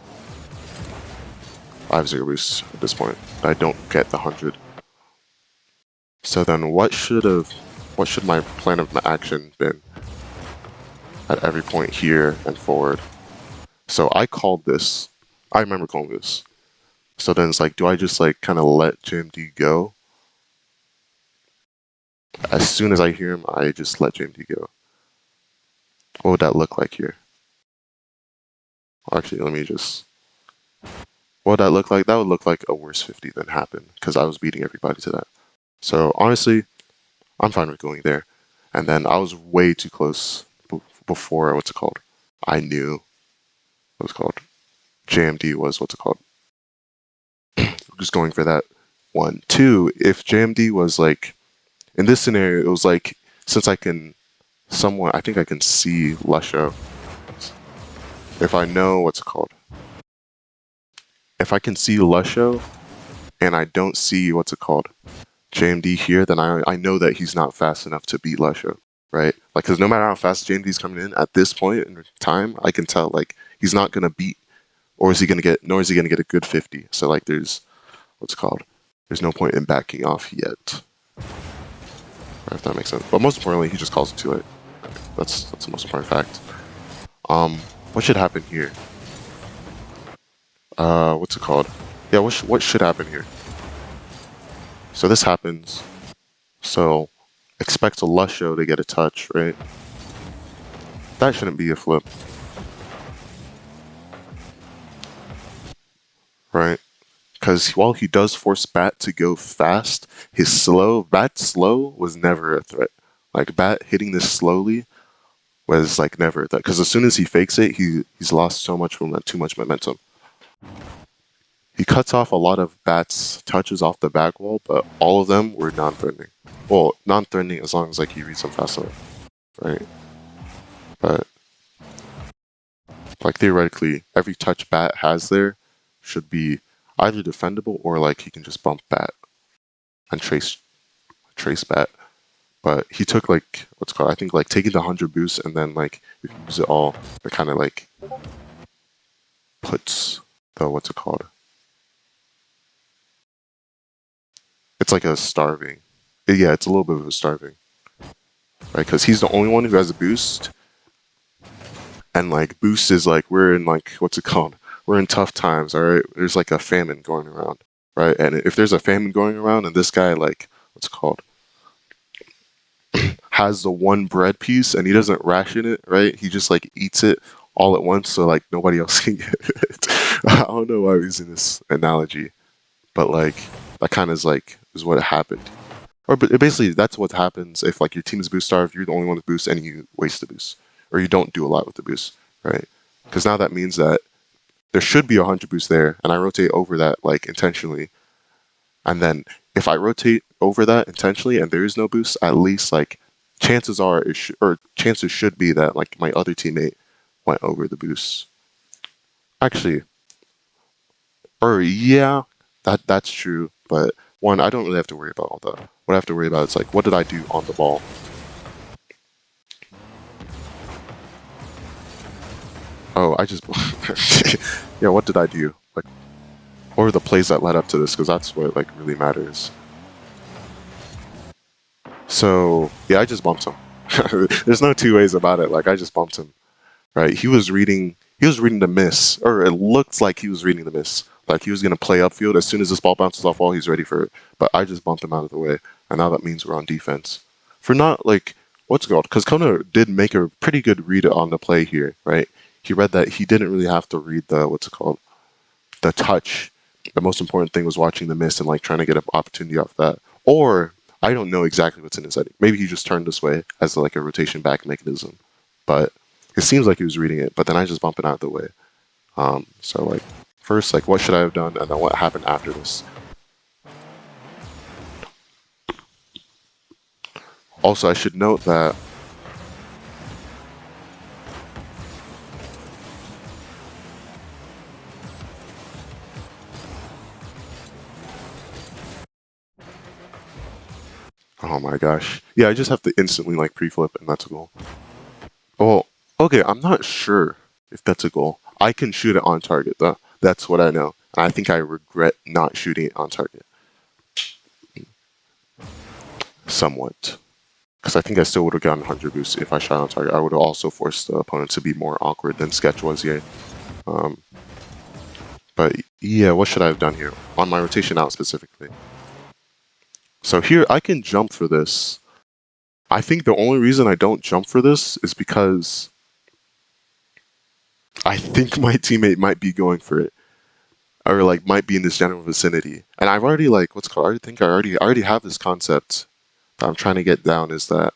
I have 0 boosts at this point. I don't get the 100. So then what should my plan of action been at every point here and forward? So I called this. I remember calling this. So then it's like, do I just like kind of let JMD go? As soon as I hear him, I just let JMD go. What would that look like here? Actually, let me just... what would that look like? That would look like a worse 50 than happened, because I was beating everybody to that. So honestly, I'm fine with going there. And then I was way too close before, what's it called? I knew what's called. JMD was what's it called. Just going for that 1. 2, if JMD was like, in this scenario, it was like, since I can somewhat, I think I can see Lusho. If I know what's it called. If I can see Lusho and I don't see what's it called, JMD here, then I know that he's not fast enough to beat Lusho, right? Like, because no matter how fast JMD's coming in at this point in time, I can tell like he's not gonna beat, or is he gonna get, nor is he gonna get a good 50. So like, there's what's it called. There's no point in backing off yet. If that makes sense. But most importantly, he just calls it too late. That's the most important fact. What should happen here? What's it called? Yeah, what should happen here? So this happens. So expect a Lusho to get a touch, right? That shouldn't be a flip. Right? Because while he does force Bat to go fast, Bat slow was never a threat. Like, Bat hitting this slowly was like never a threat. Because as soon as he fakes it, he's lost so much from that, too much momentum. He cuts off a lot of Bat's touches off the back wall, but all of them were non-threatening. Well, non-threatening as long as like he reads them fast enough, right? But like theoretically, every touch Bat has there should be either defendable or like he can just bump Bat and trace Bat. But he took like what's called, I think like taking the 100 boost and then like if you use it all, it kind of like puts the what's it called. It's like a starving. Yeah, it's a little bit of a starving. Right, because he's the only one who has a boost. And like boost is like, we're in like, what's it called? We're in tough times, alright? There's like a famine going around, right? And if there's a famine going around and this guy like, what's it called? has the one bread piece and he doesn't ration it, right? He just like eats it all at once so like nobody else can get it. I don't know why I'm using this analogy, but like that kind of is what happened. Or but basically that's what happens if like your team is boost starved, you're the only one with boost and you waste the boost. Or you don't do a lot with the boost, right? Because now that means that there should be 100 boost there and I rotate over that like intentionally. And then if I rotate over that intentionally and there is no boost, at least like chances are chances should be that like my other teammate went over the boost. Actually, or yeah, that's true. But one, I don't really have to worry about all that. What I have to worry about is like, what did I do on the ball? Oh, I just yeah. What did I do? Like, or the plays that led up to this, because that's what like really matters. So yeah, I just bumped him. There's no two ways about it. Like I just bumped him. Right? He was reading the miss, or it looked like he was reading the miss. Like he was gonna play upfield. As soon as this ball bounces off wall, he's ready for it. But I just bumped him out of the way, and now that means we're on defense. For not like what's it called? Because Kona did make a pretty good read on the play here, right? He read that he didn't really have to read the what's it called, the touch. The most important thing was watching the miss and like trying to get an opportunity off that. Or I don't know exactly what's in his head. Maybe he just turned this way as like a rotation back mechanism, but it seems like he was reading it. But then I just bump it out of the way. So like first, like what should I have done, and then what happened after this. Also, I should note that oh my gosh. Yeah, I just have to instantly like pre-flip and that's a goal. Oh, okay, I'm not sure if that's a goal. I can shoot it on target though. That's what I know. I think I regret not shooting it on target. Somewhat. Because I think I still would have gotten 100 boosts if I shot on target. I would have also forced the opponent to be more awkward than Sketch was here. But yeah, what should I have done here? On my rotation out specifically. So here, I can jump for this. I think the only reason I don't jump for this is because I think my teammate might be going for it. Or like might be in this general vicinity. And I've already like, what's it called? I think I already have this concept that I'm trying to get down, is that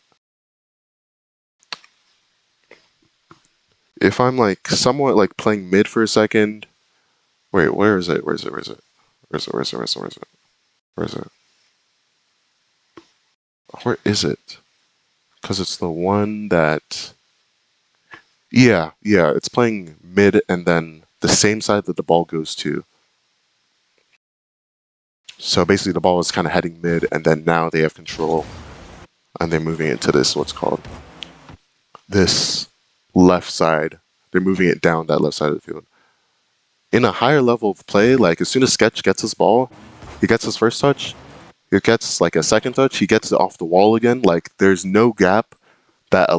if I'm like somewhat like playing mid for a second, wait, where is it? Where is it? Because it's the one that, yeah, it's playing mid and then the same side that the ball goes to. So basically the ball is kind of heading mid, and then now they have control and they're moving it to this, what's called, this left side. They're moving it down that left side of the field. In a higher level of play, like as soon as Sketch gets his ball, he gets his first touch, he gets like a second touch, he gets it off the wall again. Like there's no gap that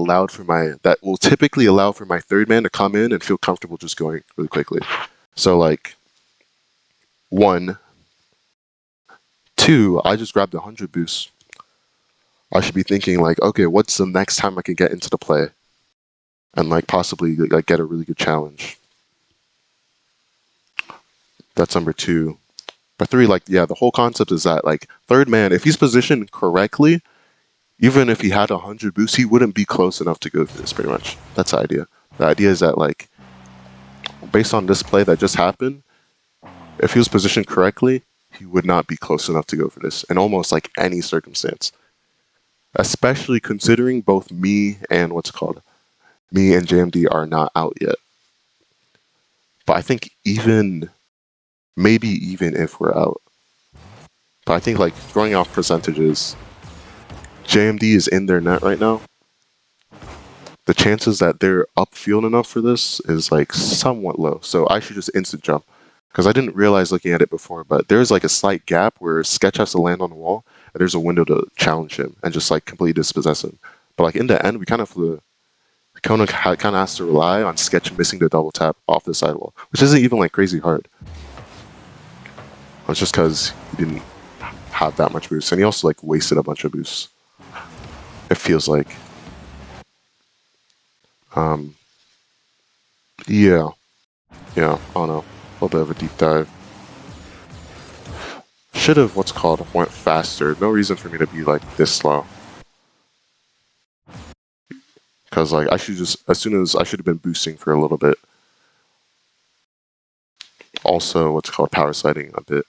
will typically allow for my third man to come in and feel comfortable just going really quickly. So like 1, 2, I just grabbed 100 boosts. I should be thinking like, okay, what's the next time I can get into the play and like possibly like get a really good challenge. That's number 2. But 3, like, yeah, the whole concept is that like third man, if he's positioned correctly, even if he had 100 boosts, he wouldn't be close enough to go for this, pretty much. That's the idea. The idea is that like, based on this play that just happened, if he was positioned correctly, he would not be close enough to go for this in almost like any circumstance. Especially considering both me and JMD are not out yet. But I think maybe even if we're out. But I think like going off percentages, JMD is in their net right now. The chances that they're upfield enough for this is like somewhat low. So I should just instant jump. Because I didn't realize looking at it before, but there's like a slight gap where Sketch has to land on the wall, and there's a window to challenge him and just like completely dispossess him. But like in the end, we kind of flew. Kona kind of has to rely on Sketch missing the double tap off the sidewall, which isn't even like crazy hard. It's just because he didn't have that much boost, and he also like wasted a bunch of boosts. It feels like. Yeah, I don't know. A little bit of a deep dive. Should have went faster. No reason for me to be like this slow. Because like I should have been boosting for a little bit. Also, power sliding a bit.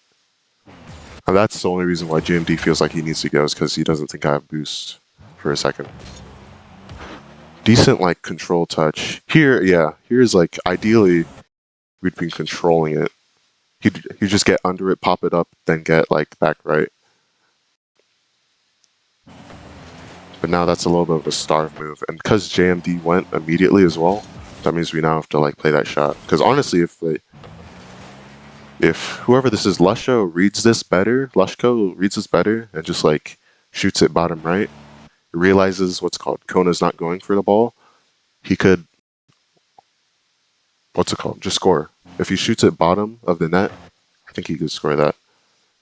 And that's the only reason why JMD feels like he needs to go, is because he doesn't think I have boost for a second. Decent like control touch. Here's like ideally we'd be controlling it. You just get under it, pop it up, then get like back right. But now that's a little bit of a starve move, and because JMD went immediately as well, that means we now have to like play that shot. Because honestly, if if whoever this is, Lushko reads this better, and just like shoots it bottom right, realizes what's called Kona's not going for the ball, he could just score. If he shoots it bottom of the net, I think he could score that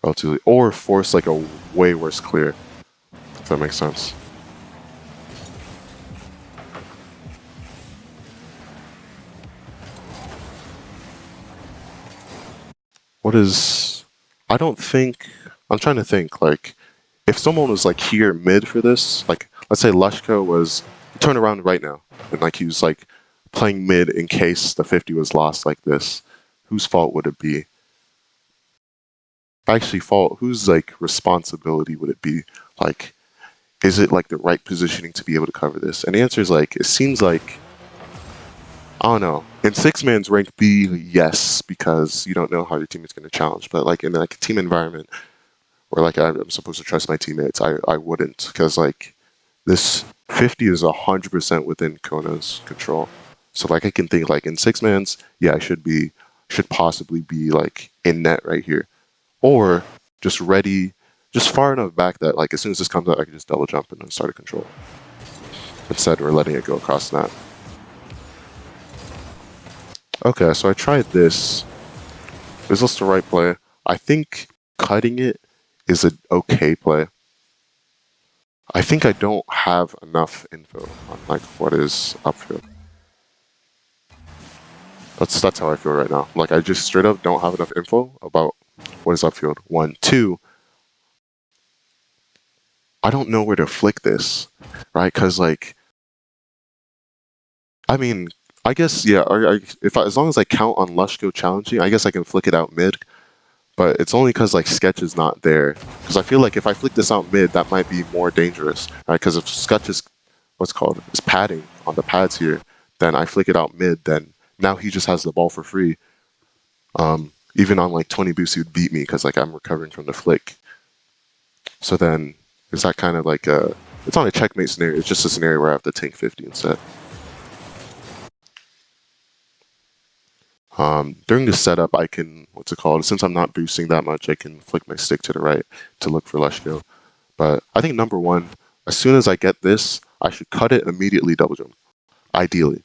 relatively, or force like a way worse clear, if that makes sense. I don't think, I'm trying to think, like, if someone was like here mid for this, like, let's say Lushko was, turn around right now, and like he was like playing mid in case the 50 was lost like this, whose fault would it be? Actually, whose like responsibility would it be? Like, is it like the right positioning to be able to cover this? And the answer is like, it seems like, I don't know. In 6-man's rank B, yes, because you don't know how your team is going to challenge. But like in like a team environment where like I'm supposed to trust my teammates, I wouldn't, because like this 50 is 100% within Kona's control. So like I can think like in 6-man's, yeah, I should possibly be like in net right here, or just ready, just far enough back that like as soon as this comes out, I can just double jump and then start a control. Instead, we're letting it go across net. Okay, so I tried this. Is this the right play? I think cutting it is an okay play. I think I don't have enough info on like what is upfield. That's how I feel right now. Like I just straight up don't have enough info about what is upfield. 1, 2. I don't know where to flick this, right? Because like, I mean, I guess yeah. As long as I count on Lushko challenging, I guess I can flick it out mid. But it's only because like Sketch is not there. Because I feel like if I flick this out mid, that might be more dangerous, right? Because if Sketch is is padding on the pads here, then I flick it out mid, then now he just has the ball for free. Even on like 20 boosts, he would beat me because like I'm recovering from the flick. So then is that kind of like it's not a checkmate scenario, it's just a scenario where I have to tank 50 instead. During the setup, I can, since I'm not boosting that much, I can flick my stick to the right to look for Lushko. But I think number one, as soon as I get this, I should cut it immediately, double jump. Ideally.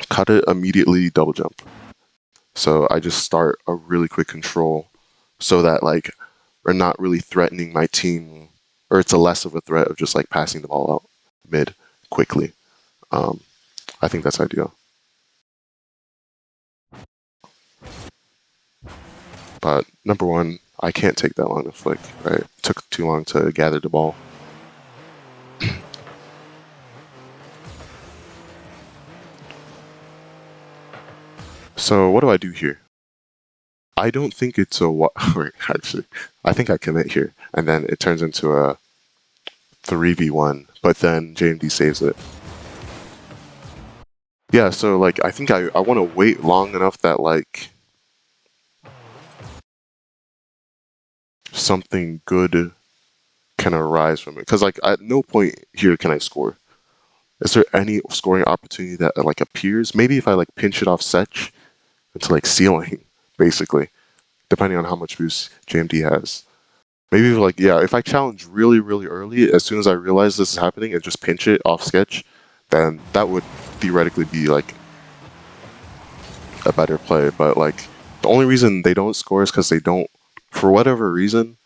Cut it immediately, double jump. So I just start a really quick control so that like we're not really threatening my team, or it's a less of a threat of just like passing the ball out mid quickly. I think that's ideal. But number one, I can't take that long to flick, right? It took too long to gather the ball. So what do I do here? I don't think it's a wait, actually, I think I commit here, and then it turns into a 3v1, but then JMD saves it. Yeah, so like I think I want to wait long enough that like something good can arise from it, because like at no point here can I score. Is there any scoring opportunity that like appears? Maybe if I like pinch it off Setch into like ceiling, basically, depending on how much boost JMD has. Maybe like, yeah, if I challenge really, really early, as soon as I realize this is happening and just pinch it off Sketch, then that would theoretically be like a better play. But like the only reason they don't score is because they don't, for whatever reason,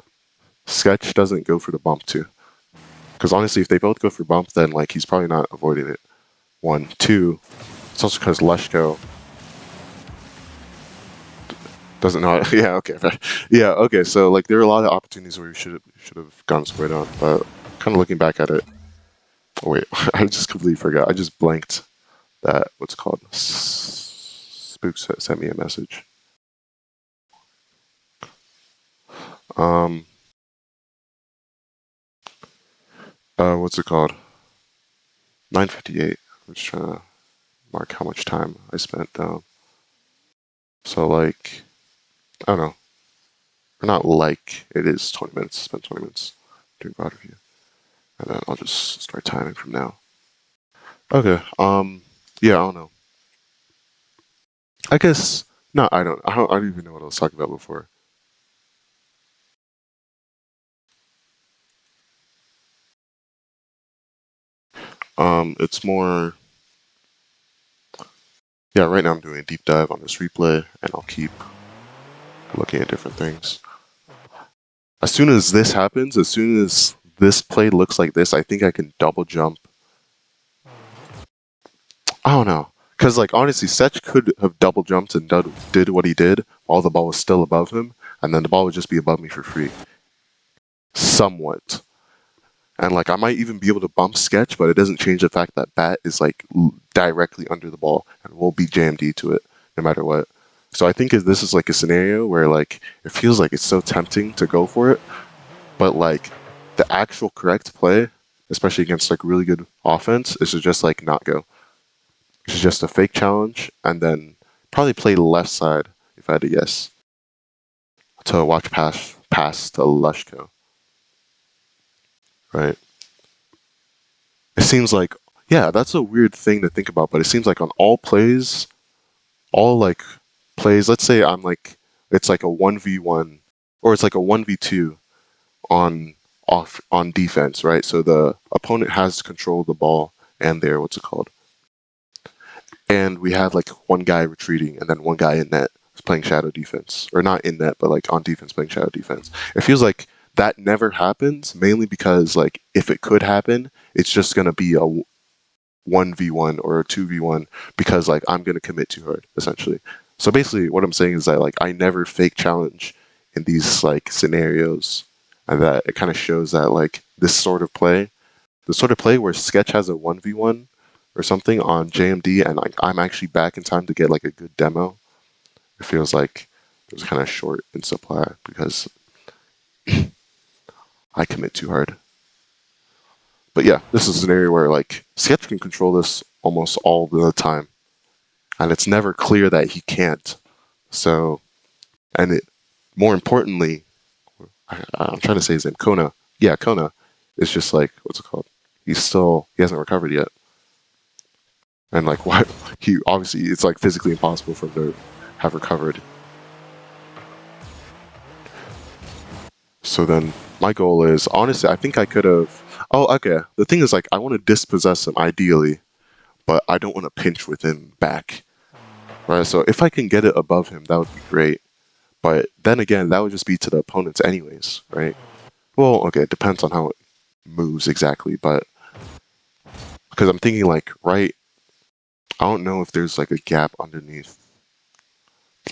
Sketch doesn't go for the bump too. Because honestly, if they both go for bump, then like he's probably not avoiding it. 1, 2. It's also because Lushko doesn't know. Yeah, okay. Yeah, okay. So like there are a lot of opportunities where we should have gone squared on, but kind of looking back at it. Oh wait, I just completely forgot. I just blanked that. Spook sent me a message. What's it called? 9:58. I'm just trying to mark how much time I spent down. So like, I don't know. Or not like, it is 20 minutes. Spent 20 minutes doing broad review. And then I'll just start timing from now. Okay, yeah, I don't know. I guess No, I don't. I don't even know what I was talking about before. It's more. Yeah, right now I'm doing a deep dive on this replay, and I'll keep looking at different things. As soon as this happens, as soon as this play looks like this, I think I can double jump. I don't know. Because, like, honestly, Sech could have double jumped and did what he did while the ball was still above him, and then the ball would just be above me for free. Somewhat. And, like, I might even be able to bump Sketch, but it doesn't change the fact that Bat is, like, directly under the ball, and we'll beat JMD to it no matter what. So I think this is, like, a scenario where, like, it feels like it's so tempting to go for it, but, like, the actual correct play, especially against, like, really good offense, is to just, like, not go. It's just a fake challenge, and then probably play left side, if I had to guess, to watch pass to Lushko. Right? It seems like, yeah, that's a weird thing to think about, but it seems like on all plays, let's say I'm like, it's like a 1v1, or it's like a 1v2 on defense, right? So the opponent has control of the ball and their, what's it called? And we have like one guy retreating and then one guy in net playing shadow defense, or not in net, but like on defense playing shadow defense. It feels like that never happens, mainly because like if it could happen, it's just gonna be a 1v1 or a 2v1 because like I'm gonna commit too hard, essentially. So basically, what I'm saying is that like I never fake challenge in these like scenarios, and that it kind of shows that like the sort of play where Sketch has a 1v1 or something on JMD, and like I'm actually back in time to get like a good demo. It feels like it was kind of short in supply because I commit too hard. But yeah, this is an area where like Sketch can control this almost all the time, and it's never clear that he can't. So, and it more importantly, I'm trying to say his name, Kona. Yeah, Kona is just like, what's it called? He hasn't recovered yet. And like, why? He obviously, it's like physically impossible for him to have recovered. So then my goal is, honestly, I think I could have. Oh, okay. The thing is, like, I want to dispossess him ideally, but I don't want to pinch with him back. Right? So if I can get it above him, that would be great. But then again, that would just be to the opponents anyways, right? Well, okay, it depends on how it moves exactly, but because I'm thinking like, right, I don't know if there's like a gap underneath.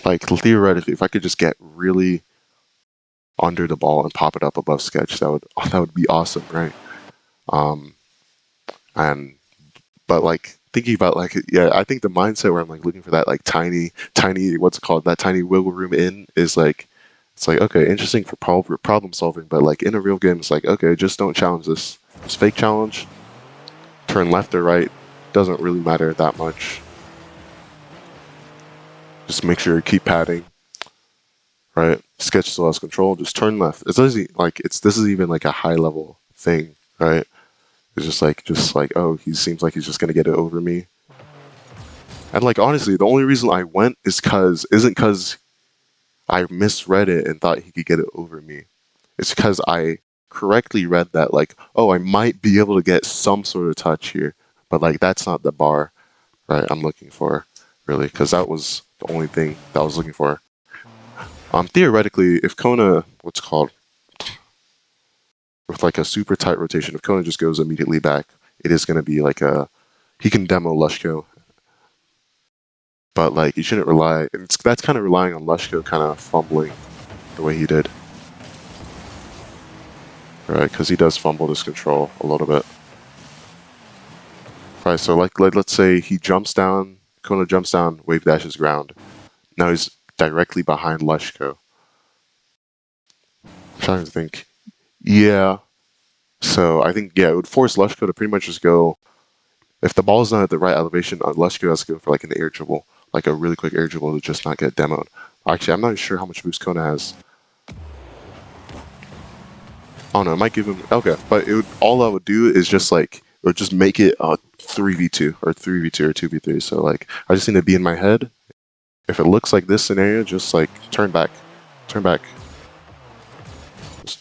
Like theoretically, if I could just get really under the ball and pop it up above Sketch, that would be awesome, right? But like thinking about like, yeah, I think the mindset where I'm like looking for that like tiny what's it called, that tiny wiggle room in is like, it's like, okay, interesting for problem solving, but like in a real game, it's like, okay, just don't challenge this. Just fake challenge, turn left or right, doesn't really matter that much. Just make sure you keep padding, right? Sketch still has control, just turn left. It's easy, like this is even like a high level thing, right? It's just like, oh, he seems like he's just gonna get it over me. And like honestly, the only reason I went isn't because I misread it and thought he could get it over me. It's because I correctly read that like, oh, I might be able to get some sort of touch here, but like that's not the bar, right? I'm looking for really, because that was the only thing that I was looking for. Theoretically, if Kona, what's it called, with like a super tight rotation, if Kona just goes immediately back, it is going to be like he can demo Lushko. But like you shouldn't rely. That's kind of relying on Lushko kind of fumbling the way he did, right? Because he does fumble this control a little bit. Right. So like let's say he jumps down, Kona jumps down, wave dashes ground. Now he's directly behind Lushko. I'm trying to think. Yeah. So I think it would force Lushko to pretty much just go. If the ball's not at the right elevation, Lushko has to go for like an air dribble, like a really quick air dribble to just not get demoed. Actually, I'm not sure how much boost Kona has. Oh no, it might give him okay, but all I would do is just like it would just make it 3v2 or 3v2 or 2v3. So like I just need to be in my head If it looks like this scenario, just like turn back. Turn back. Just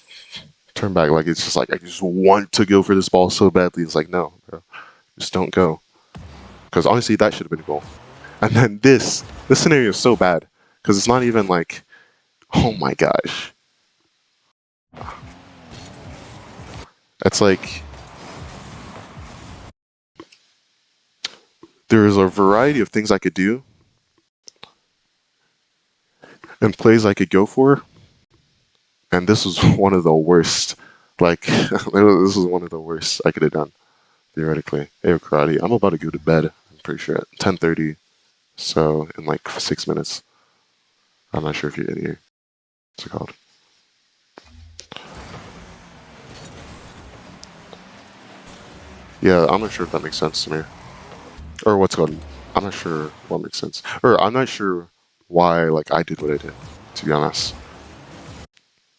turn back. Like it's just like I just want to go for this ball so badly. It's like no, bro. Just don't go. Because honestly, that should have been a goal. And then this scenario is so bad because it's not even like, oh my gosh. It's like there's a variety of things I could do and plays I could go for, and this was one of the worst. Like this was one of the worst I could have done theoretically. Hey, karate. I'm about to go to bed. I'm pretty sure at 10:30. So in like 6 minutes. I'm not sure if you're in here. What's it called? Yeah, I'm not sure if that makes sense to me. Or what's it called? I'm not sure what makes sense. Or I'm not sure why like I did what I did, to be honest.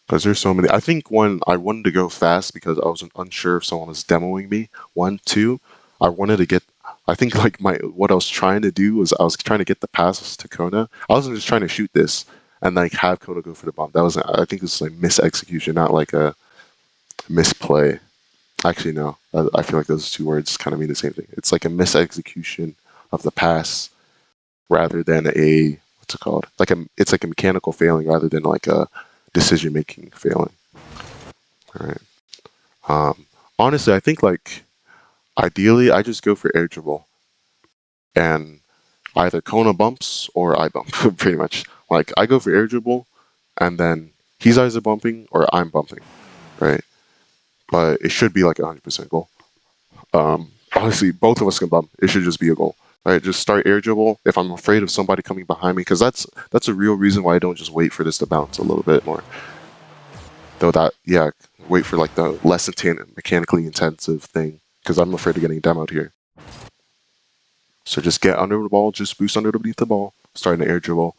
Because there's so many. I think one, I wanted to go fast because I was unsure if someone was demoing me. 1, 2, I wanted to get. I think like what I was trying to do was I was trying to get the passes to Kona. I wasn't just trying to shoot this and like have Kona go for the bomb. That was I think it was like misexecution, not like a misplay. Actually, no. I feel like those two words kind of mean the same thing. It's like a misexecution of the pass rather than a what's it called? It's like a mechanical failing rather than like a decision making failing. All right. Honestly, I think like ideally I just go for air dribble and either Kona bumps or I bump pretty much. Like I go for air dribble and then he's either bumping or I'm bumping, right? But it should be like 100% goal. Honestly, both of us can bump. It should just be a goal. Right, just start air dribble. If I'm afraid of somebody coming behind me, because that's a real reason why I don't just wait for this to bounce a little bit more. Though that, yeah, wait for like the less mechanically intensive thing, because I'm afraid of getting demoed here. So just get under the ball, just boost underneath the ball, start an air dribble.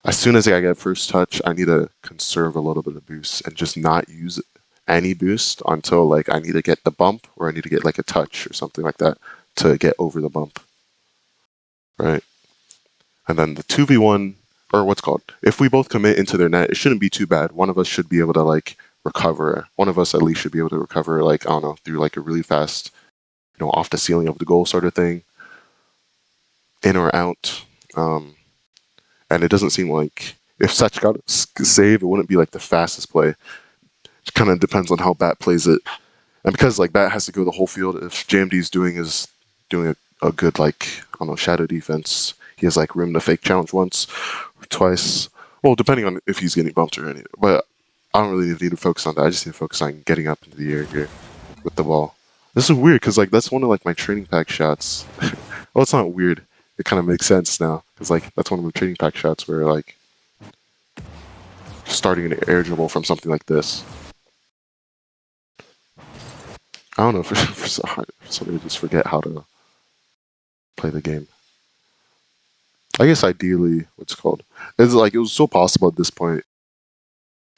As soon as I get first touch, I need to conserve a little bit of boost and just not use any boost until like I need to get the bump or I need to get like a touch or something like that to get over the bump. Right? And then the 2v1, or what's called, if we both commit into their net, it shouldn't be too bad. One of us should be able to like recover. One of us at least should be able to recover, like, I don't know, through like a really fast, off the ceiling of the goal sort of thing, in or out. And it doesn't seem like if Sech got a save, it wouldn't be like the fastest play. It kind of depends on how Bat plays it. And because like Bat has to go the whole field, if JMD is doing a good like, I don't know, shadow defense, he has like room to fake challenge once or twice. Well, depending on if he's getting bumped or anything. But I don't really need to focus on that. I just need to focus on getting up into the air here with the ball. This is weird because like that's one of like my training pack shots. Well, it's not weird. It kind of makes sense now because like that's one of the training pack shots where like starting an air dribble from something like this. I don't know for somebody to just forget how to play the game. I guess ideally, what's it called? It's like it was so possible at this point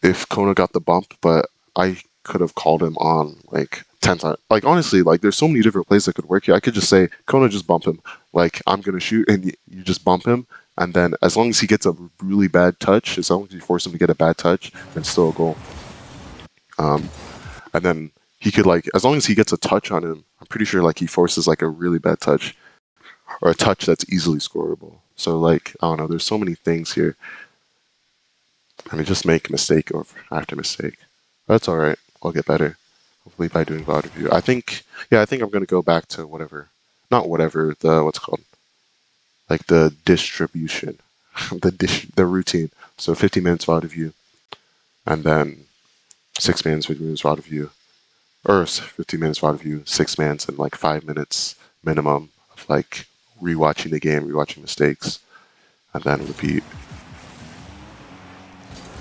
if Kona got the bump, but I could have called him on like 10 times. Like honestly, like there's so many different plays that could work here. I could just say, Kona, just bump him. Like I'm gonna shoot, and you just bump him, and then as long as he gets a really bad touch, as long as you force him to get a bad touch, then still a goal. And then he could like, as long as he gets a touch on him, I'm pretty sure like he forces like a really bad touch or a touch that's easily scoreable. So like, I don't know, there's so many things here. I mean, just make mistake after mistake. That's all right. I'll get better. Hopefully by doing VOD review. I think I'm going to go back to what's called, like the distribution, the routine. So 50 minutes VOD review, and then 6 minutes VOD review, or 50 minutes VOD review, 6 minutes, and like 5 minutes minimum of like rewatching the game, rewatching mistakes, and then repeat.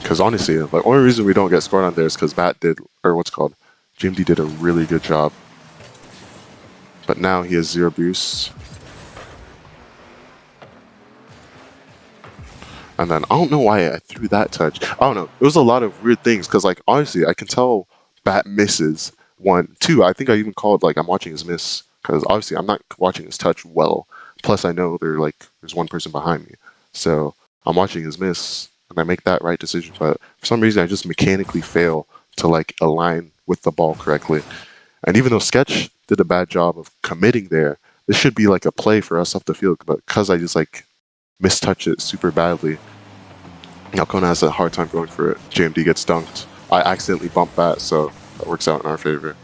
Because honestly, the only reason we don't get scored on there is because JMD did a really good job. But now he has 0 boosts. And then I don't know why I threw that touch. I don't know. It was a lot of weird things because like honestly, I can tell Bat misses 1, 2. I think I even called like I'm watching his miss because obviously I'm not watching his touch well. Plus, I know there's one person behind me, so I'm watching his miss, and I make that right decision. But for some reason, I just mechanically fail to like align with the ball correctly. And even though Sketch did a bad job of committing there, this should be like a play for us up the field. But because I just like mistouch it super badly, Kona has a hard time going for it. JMD gets dunked. I accidentally bump bat, so that works out in our favor.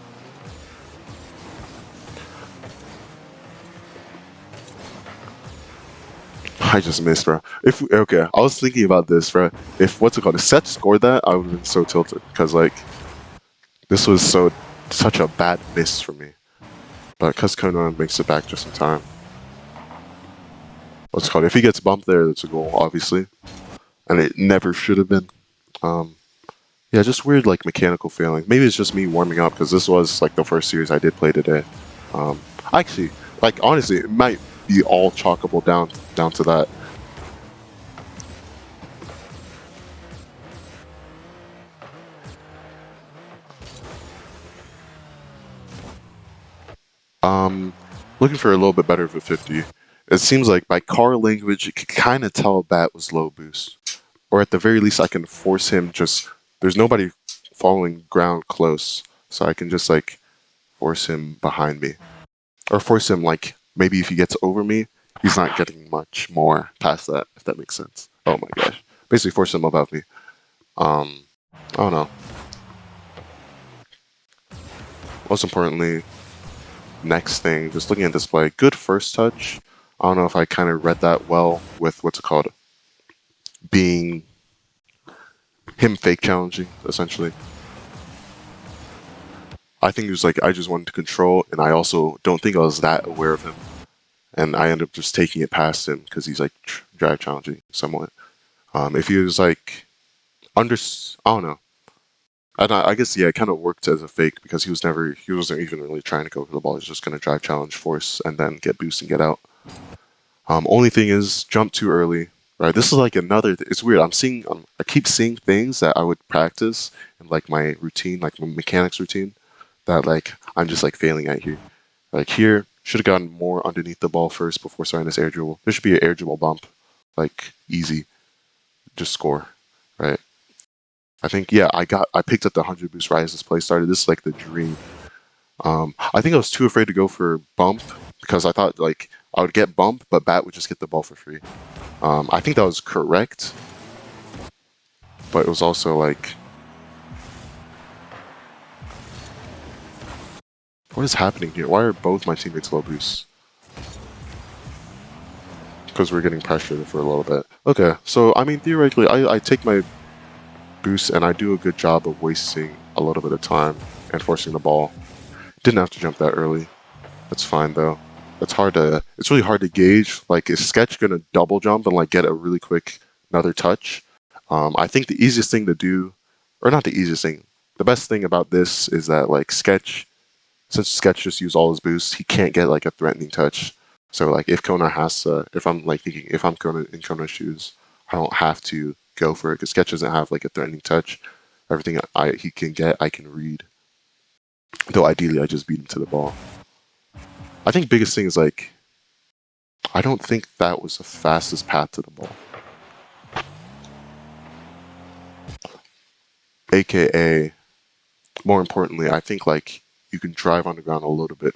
I just missed, bro. Okay, I was thinking about this, bro. If if Seth scored that, I would have been so tilted because like this was such a bad miss for me. But because Kona makes it back just in time. If he gets bumped there, that's a goal, obviously, and it never should have been. Yeah, just weird like mechanical failing. Maybe it's just me warming up because this was like the first series I did play today. Actually, like honestly, it might be all chalkable down to that. Looking for a little bit better of a 50. It seems like by car language, you could kind of tell Bat was low boost, or at the very least, I can force him. There's nobody following ground close, so I can just like force him behind me, or force him like maybe if he gets over me, he's not getting much more past that. If that makes sense. Oh my gosh, basically force him above me. I don't know. Most importantly, next thing, just looking at this play, good first touch. I don't know if I kind of read that well with being him fake challenging, essentially. I think it was like I just wanted to control, and I also don't think I was that aware of him. And I ended up just taking it past him because he's like drive challenging somewhat. If he was like I don't know. I guess yeah, it kind of worked as a fake because he wasn't even really trying to go for the ball. He was just gonna drive challenge, force, and then get boost and get out. Only thing is jump too early. Right, this is like it's weird. I keep seeing things that I would practice in like my routine, like my mechanics routine, that like I'm just like failing at here. Like here, should have gotten more underneath the ball first before starting this air dribble. There should be an air dribble bump, like easy, just score, right? I think yeah, I picked up the 100 boost right as this play started. This is like the dream. I think I was too afraid to go for bump because I thought like I would get bump, but Bat would just get the ball for free. I think that was correct, but it was also like, what is happening here? Why are both my teammates low boost? Because we're getting pressured for a little bit. Okay, so I mean theoretically, I take my boost and I do a good job of wasting a little bit of time and forcing the ball. Didn't have to jump that early. That's fine though. It's really hard to gauge. Like, is Sketch gonna double jump and like get a really quick another touch? I think the easiest thing to do, or not the easiest thing, the best thing about this is that like since Sketch just used all his boosts, he can't get like a threatening touch. So like if Kona if I'm Kona in Kona's shoes, I don't have to go for it because Sketch doesn't have like a threatening touch. Everything he can get, I can read. Though ideally, I just beat him to the ball. I think biggest thing is like, I don't think that was the fastest path to the ball. AKA, more importantly, I think like you can drive on the ground a little bit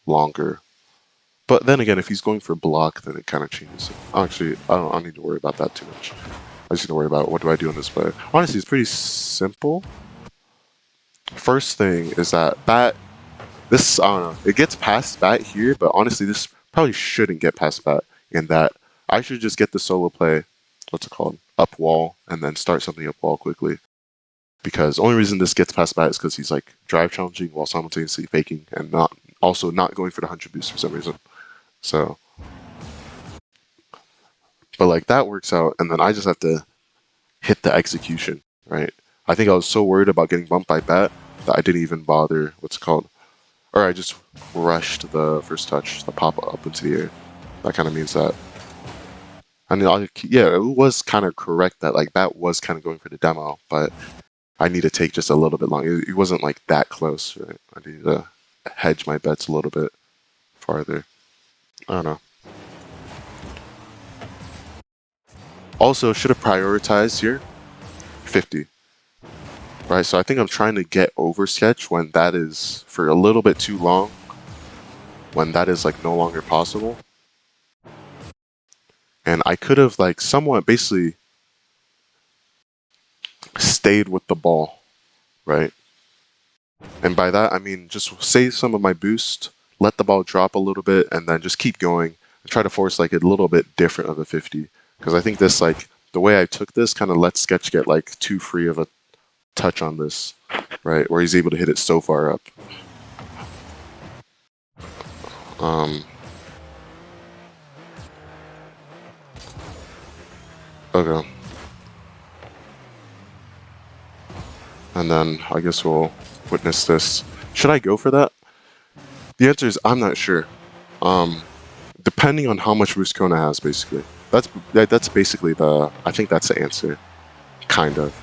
longer. But then again, if he's going for block, then it kind of changes. Actually, I don't need to worry about that too much. I just need to worry about what do I do in this play. Honestly, it's pretty simple. First thing is that Bat, I don't know, it gets past Bat here, but honestly, this probably shouldn't get past Bat in that I should just get the solo play, up wall, and then start something up wall quickly. Because the only reason this gets past Bat is because he's like drive challenging while simultaneously faking and not going for the 100 boost for some reason. So, but like that works out, and then I just have to hit the execution, right? I think I was so worried about getting bumped by Bat that I didn't even bother, or I just rushed the first touch, the pop up into the air. That kind of means that. I mean, yeah, it was kind of correct that like Bat was kind of going for the demo, but I need to take just a little bit longer. It wasn't like that close, right? I needed to hedge my bets a little bit farther. I don't know. Also, should have prioritized here 50. Right, so I think I'm trying to get over sketch when that is for a little bit too long, when that is like no longer possible. And I could have like somewhat basically stayed with the ball, right? And by that, I mean just save some of my boost, let the ball drop a little bit, and then just keep going and try to force like a little bit different of a 50. Because I think this, like, the way I took this kind of let sketch get like too free of a touch on this, right? Where he's able to hit it so far up. Okay. And then I guess we'll witness this. Should I go for that? The answer is I'm not sure. Depending on how much boost Kona has, basically. That's basically the. I think that's the answer, kind of.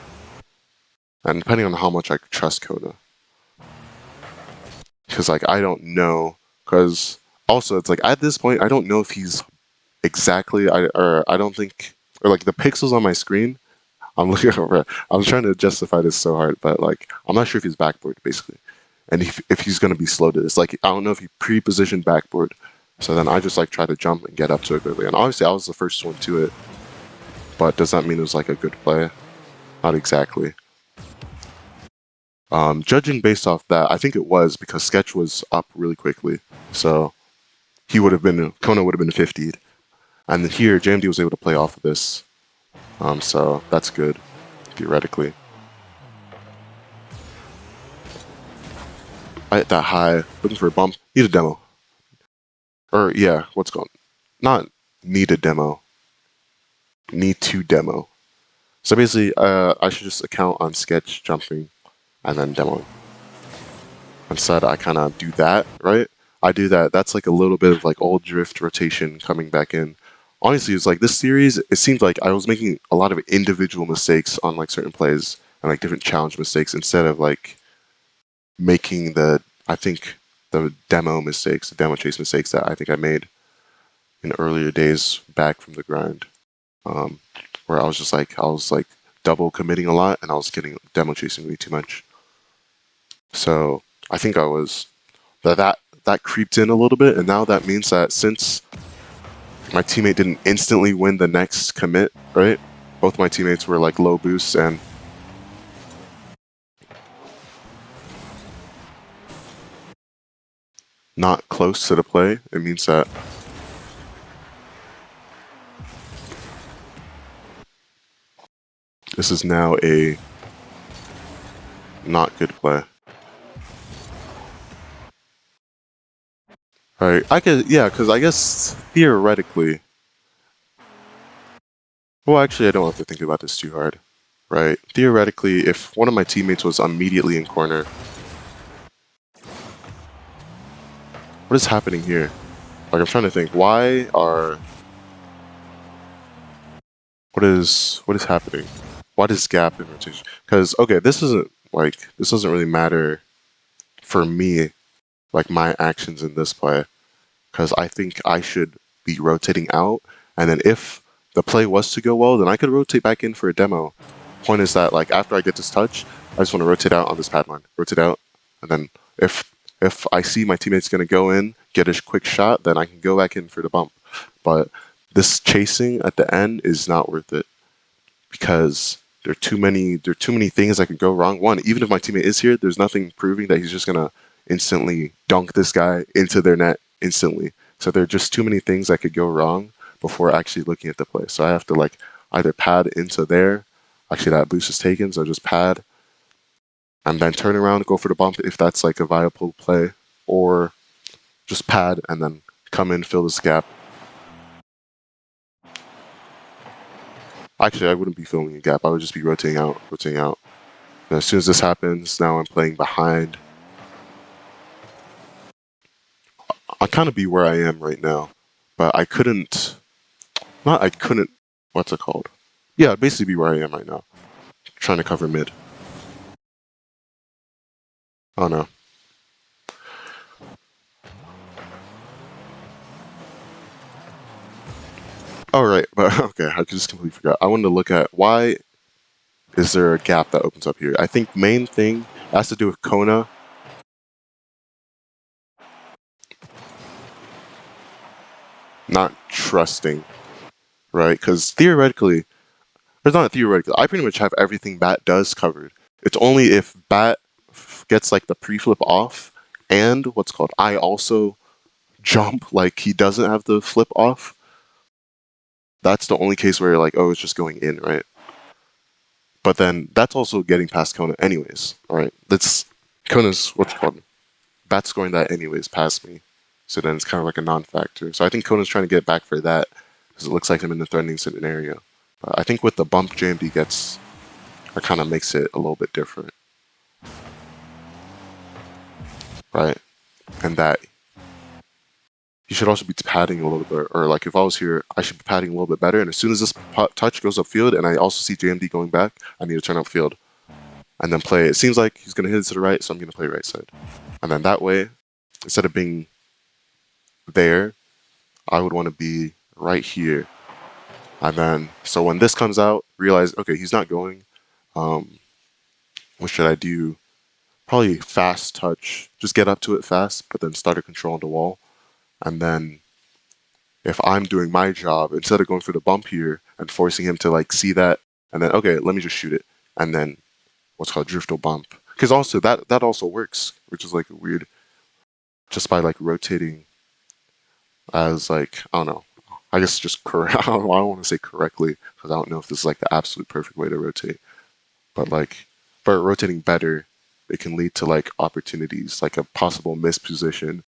And depending on how much I trust Kona, because like I don't know. Because also it's like at this point I don't know if he's exactly. I don't think, or like the pixels on my screen. I'm looking over. I'm trying to justify this so hard, but like I'm not sure if he's backboard basically, and if he's gonna be slow to this. Like I don't know if he pre-positioned backboard, so then I just like try to jump and get up to it quickly. And obviously I was the first one to it, but does that mean it was like a good play? Not exactly. Judging based off that, I think it was because sketch was up really quickly, so he would have been Kona would have been 50'd, and then here JMD was able to play off of this. So that's good, theoretically. I hit that high, looking for a bump. Need a demo. Or, yeah, what's going on? Not need a demo. Need to demo. So basically, I should just account on sketch jumping and then demoing. Instead, I kind of do that, right? I do that. That's like a little bit of like old drift rotation coming back in. Honestly, it's like this series, it seems like I was making a lot of individual mistakes on like certain plays and like different challenge mistakes instead of like making I think the demo mistakes, the demo chase mistakes that I think I made in earlier days back from the grind, where I was like double committing a lot and I was getting demo chasing way too much. So I think I was that creeped in a little bit, and now that means that since my teammate didn't instantly win the next commit, right? Both my teammates were like low boosts and not close to the play. It means that this is now a not good play. Alright, yeah, because I guess theoretically, well, actually, I don't have to think about this too hard, right? Theoretically, if one of my teammates was immediately in corner, what is happening here? Like, I'm trying to think, what is happening? What is gap in rotation? Because, okay, this doesn't really matter for me, like my actions in this play, because I think I should be rotating out, and then if the play was to go well, then I could rotate back in for a demo. Point is that like after I get this touch, I just want to rotate out on this pad line, rotate out, and then if I see my teammate's gonna go in, get a quick shot, then I can go back in for the bump. But this chasing at the end is not worth it because there are too many things that could go wrong. One, even if my teammate is here, there's nothing proving that he's just gonna instantly dunk this guy into their net instantly. So there are just too many things that could go wrong before actually looking at the play. So I have to like either pad into there. Actually, that boost is taken, so just pad and then turn around, go for the bump if that's like a viable play, or just pad and then come in, fill this gap. Actually, I wouldn't be filling a gap. I would just be rotating out. And as soon as this happens, now I'm playing behind. I'll kind of be where I am right now, but I couldn't. What's it called? Yeah, basically be where I am right now, trying to cover mid. Oh no. Oh, right. But okay, I just completely forgot. I wanted to look at why is there a gap that opens up here. I think main thing has to do with Kona. Not trusting, right? Because theoretically, it's not theoretical. I pretty much have everything Bat does covered. It's only if Bat gets like the pre-flip off and what's called I also jump like he doesn't have the flip off. That's the only case where you're like, oh, it's just going in, right? But then that's also getting past Kona anyways. All right, that's Kona's what's called Bat's going that anyways past me. So then it's kind of like a non-factor. So I think Kona's trying to get back for that because it looks like I'm in the threatening scenario. But I think with the bump JMD gets, it kind of makes it a little bit different, right? And that he should also be padding a little bit, or like if I was here, I should be padding a little bit better. And as soon as this touch goes upfield, and I also see JMD going back, I need to turn upfield and then play. It seems like he's gonna hit it to the right, so I'm gonna play right side. And then that way, instead of being there, I would want to be right here. And then, so when this comes out, realize, okay, he's not going. What should I do? Probably fast touch. Just get up to it fast, but then start a control on the wall. And then if I'm doing my job, instead of going for the bump here and forcing him to like see that, and then, okay, let me just shoot it. And then what's called drift or bump. Because also that also works, which is like weird. Just by like rotating as like, I don't know. I guess just correct. I don't want to say correctly because I don't know if this is like the absolute perfect way to rotate. But like, by rotating better, it can lead to like opportunities, like a possible misposition,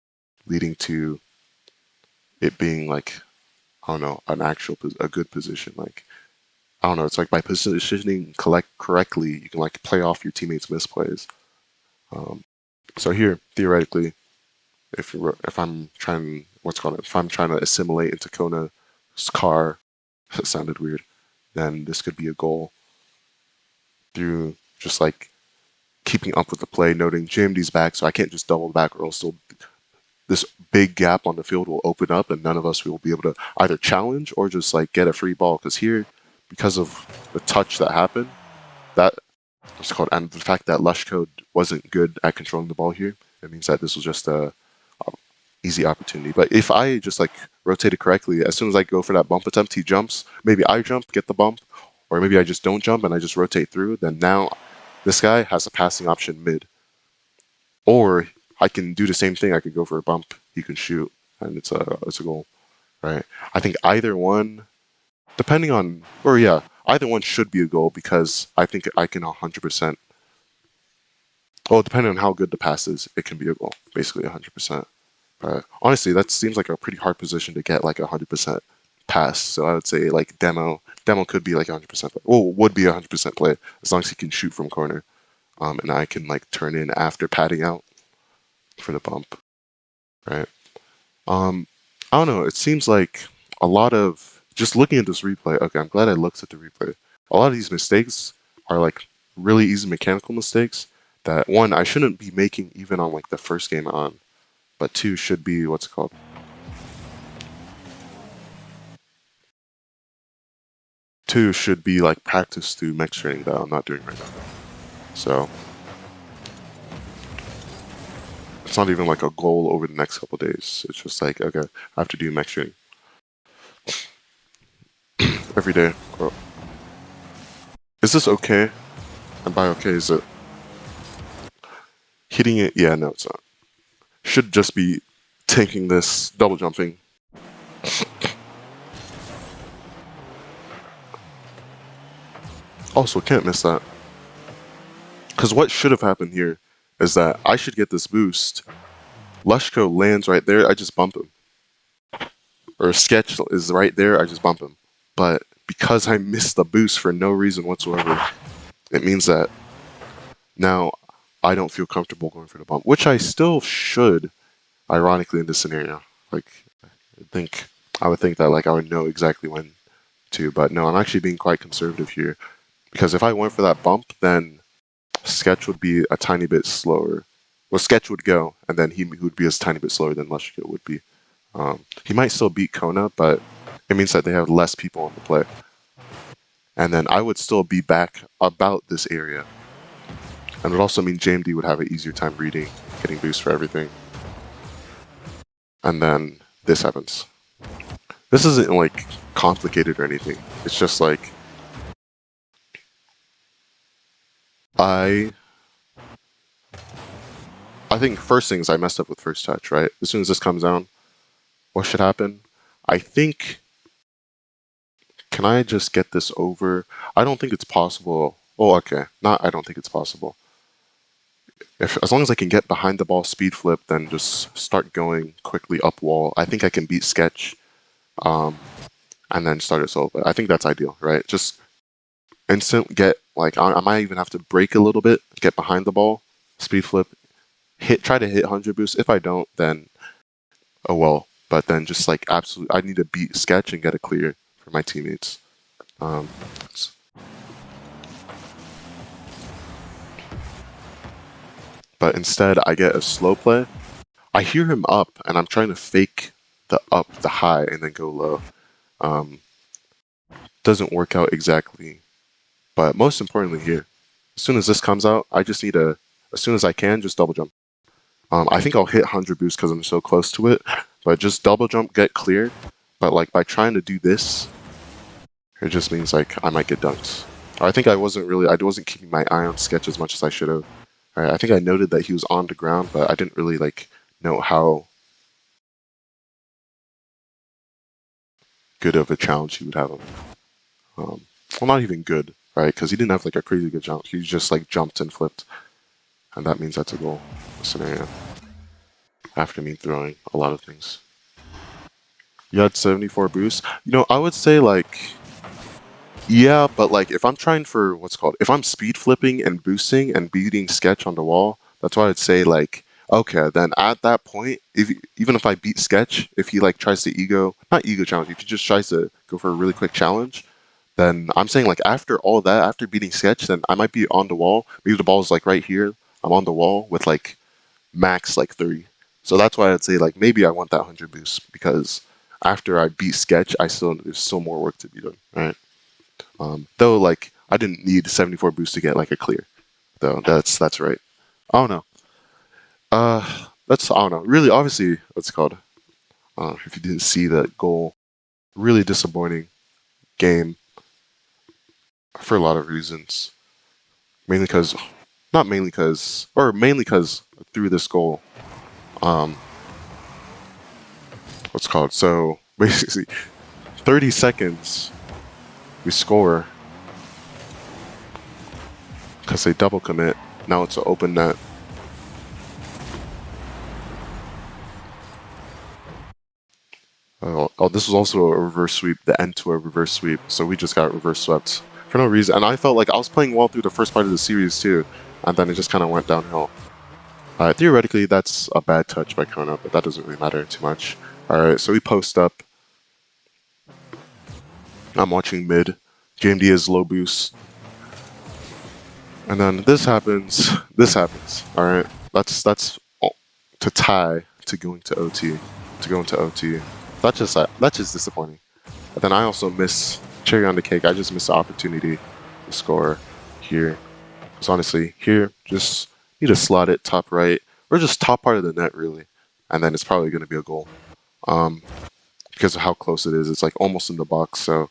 leading to it being like, I don't know, a good position. Like, I don't know. It's like by positioning correctly, you can like play off your teammates' misplays. So here, theoretically, if I'm trying, if I'm trying to assimilate into Kona's car, that sounded weird, then this could be a goal through just like keeping up with the play, noting JMD's back, so I can't just double back, or else this big gap on the field will open up, and none of us will be able to either challenge or just like get a free ball. Because here, because of the touch that happened, what's called, and the fact that Lushcode wasn't good at controlling the ball here, it means that this was just a easy opportunity. But if I just like rotate it correctly, as soon as I go for that bump attempt, he jumps. Maybe I jump, get the bump, or maybe I just don't jump and I just rotate through. Then now this guy has a passing option mid. Or I can do the same thing. I could go for a bump. He can shoot, and it's a goal, right? I think either one, depending on, or yeah, either one should be a goal because I think I can 100%. Well, depending on how good the pass is, it can be a goal, basically 100%. But honestly, that seems like a pretty hard position to get like 100% pass. So I would say like demo could be like 100% play. Well, would be 100% play as long as he can shoot from corner, and I can like turn in after padding out for the bump, right? I don't know. It seems like a lot of just looking at this replay. Okay, I'm glad I looked at the replay. A lot of these mistakes are like really easy mechanical mistakes that one I shouldn't be making even on like the first game on, but two should be what's it called. Two should be like practice through mech training that I'm not doing right now. So it's not even like a goal over the next couple days. It's just like, okay, I have to do mech training every day. Bro. Is this okay? And by okay, is it hitting it? Yeah, no, it's not. Should just be taking this, double jumping. Also, can't miss that. Because what should have happened here is that I should get this boost. Lushko lands right there, I just bump him. Or Sketch is right there, I just bump him. But because I missed the boost for no reason whatsoever, it means that now I don't feel comfortable going for the bump, which I still should, ironically, in this scenario. Like, I would think that like I would know exactly when to, but no, I'm actually being quite conservative here. Because if I went for that bump, then Sketch would be a tiny bit slower. Well, Sketch would go, and then he would be a tiny bit slower than Lushko would be. He might still beat Kona, but it means that they have less people on the play. And then I would still be back about this area. And it would also mean JMD would have an easier time reading, getting boost for everything. And then this happens. This isn't like complicated or anything. It's just like I think first thing is I messed up with first touch, right? As soon as this comes down, what should happen? I think, can I just get this over? I don't think it's possible. Oh, okay. I don't think it's possible. As long as I can get behind the ball, speed flip, then just start going quickly up wall, I think I can beat Sketch, and then start it solo. I think that's ideal, right? Just instant get, like, I might even have to break a little bit, get behind the ball, speed flip, try to hit 100 boost. If I don't, then oh well. But then just like I need to beat Sketch and get a clear for my teammates. But instead, I get a slow play. I hear him up, and I'm trying to fake the high, and then go low. Doesn't work out exactly. But most importantly here, as soon as this comes out, I just need to, as soon as I can, just double jump. I think I'll hit 100 boost because I'm so close to it, but just double jump, get clear. But like by trying to do this, it just means like I might get dunks. I think I wasn't keeping my eye on Sketch as much as I should have. Right, I think I noted that he was on the ground, but I didn't really like know how good of a challenge he would have him. Well, not even good, right? Because he didn't have like a crazy good jump. He just like jumped and flipped, and that means that's a goal scenario. After me throwing a lot of things. You had 74 boosts. You know, I would say like, yeah, but like if I'm trying for if I'm speed flipping and boosting and beating Sketch on the wall, that's why I'd say like, okay, then at that point, even if I beat Sketch, if he like tries to not ego challenge, if he just tries to go for a really quick challenge, then I'm saying like after all that, after beating Sketch, then I might be on the wall. Maybe the ball's like right here. I'm on the wall with like max like 30. So that's why I'd say like maybe I want that 100 boost because after I beat Sketch, there's still more work to be done, right? Though like I didn't need 74 boost to get like a clear, though. That's right. I don't know. I don't know. Really, obviously, what's it called? If you didn't see that goal, really disappointing game for a lot of reasons. Mainly because through this goal, what's it called? So basically, 30 seconds, we score because they double commit. Now it's an open net. Oh, this was also a reverse sweep, the end to a reverse sweep. So we just got reverse swept for no reason. And I felt like I was playing well through the first part of the series too. And then it just kind of went downhill. Theoretically, that's a bad touch by Kona, but that doesn't really matter too much. Alright, so we post up. I'm watching mid. JMD is low boost. And then this happens. Alright, that's to tie to going to OT. That's just disappointing. But then I also miss cherry on the cake. I just missed the opportunity to score here. Because honestly, here, just need to slot it top right, or just top part of the net, really. And then it's probably going to be a goal. Because of how close it is. It's like almost in the box, so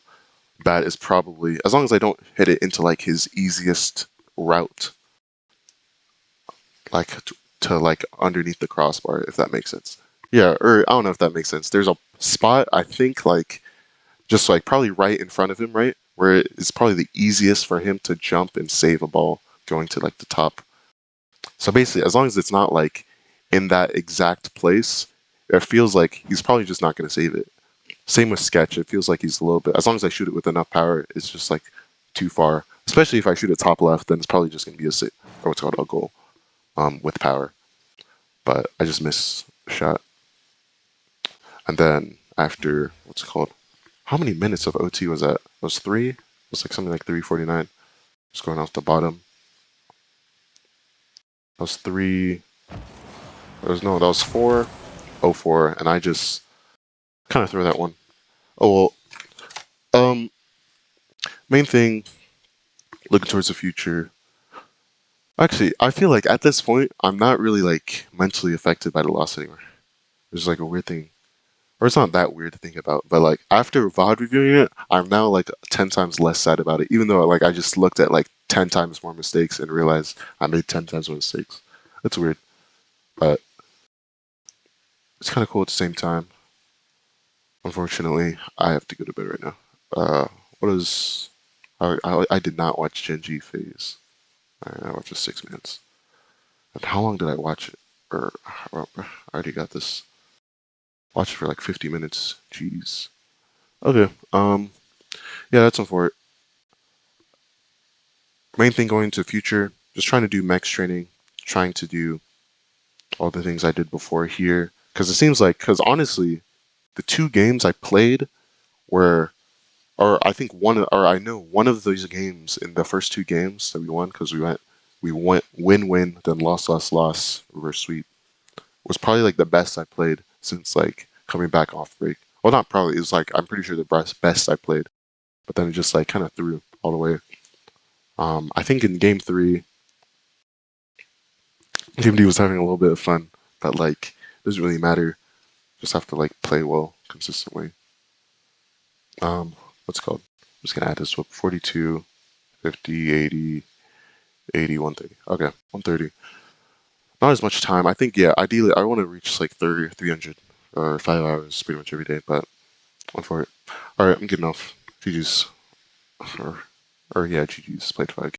that is probably, as long as I don't hit it into like his easiest route, like to like underneath the crossbar, if that makes sense. Yeah, or I don't know if that makes sense. There's a spot, I think, like, just like probably right in front of him, right? Where it's probably the easiest for him to jump and save a ball going to like the top. So basically, as long as it's not like in that exact place, it feels like he's probably just not going to save it. Same with Sketch. It feels like he's a little bit, as long as I shoot it with enough power, it's just like too far. Especially if I shoot it top left, then it's probably just going to be a goal with power. But I just missed a shot. And then after, how many minutes of OT was that? It was 3? It was like something like 3:49. Just going off the bottom. That was 3. That was 4:04, and I just kind of threw that one. Oh, well, Main thing, looking towards the future. Actually, I feel like at this point, I'm not really like mentally affected by the loss anymore. It's like a weird thing, or it's not that weird to think about. But like after VOD reviewing it, I'm now like 10 times less sad about it. Even though like I just looked at like 10 times more mistakes and realized I made 10 times more mistakes. It's weird, but it's kind of cool at the same time. Unfortunately, I have to go to bed right now. What is? I did not watch Genji phase. I watched just 6 minutes. And how long did I watch it? Well, I already got this. Watch it for like 50 minutes. Jeez. Okay. Yeah, that's all for it. Main thing going into the future, just trying to do max training, trying to do all the things I did before here. Because it seems like, because honestly, the 2 games I played were, or I think I know one of those games in the first 2 games that we won, because we went win-win, then loss, reverse sweep, was probably like the best I played since like coming back off break. Well, not probably. It was like I'm pretty sure the best I played, but then it just like kind of threw all the way. I think in game 3, Team D was having a little bit of fun, but like it doesn't really matter. Just have to like play well consistently. What's it called? I'm just gonna add this up. 42, 50, 80, 80, 130. Okay, 130. Not as much time. I think yeah. Ideally, I want to reach like 30, 300 or 5 hours pretty much every day, but went for it. All right, I'm good enough. GG's. Or yeah, GG's. Played 5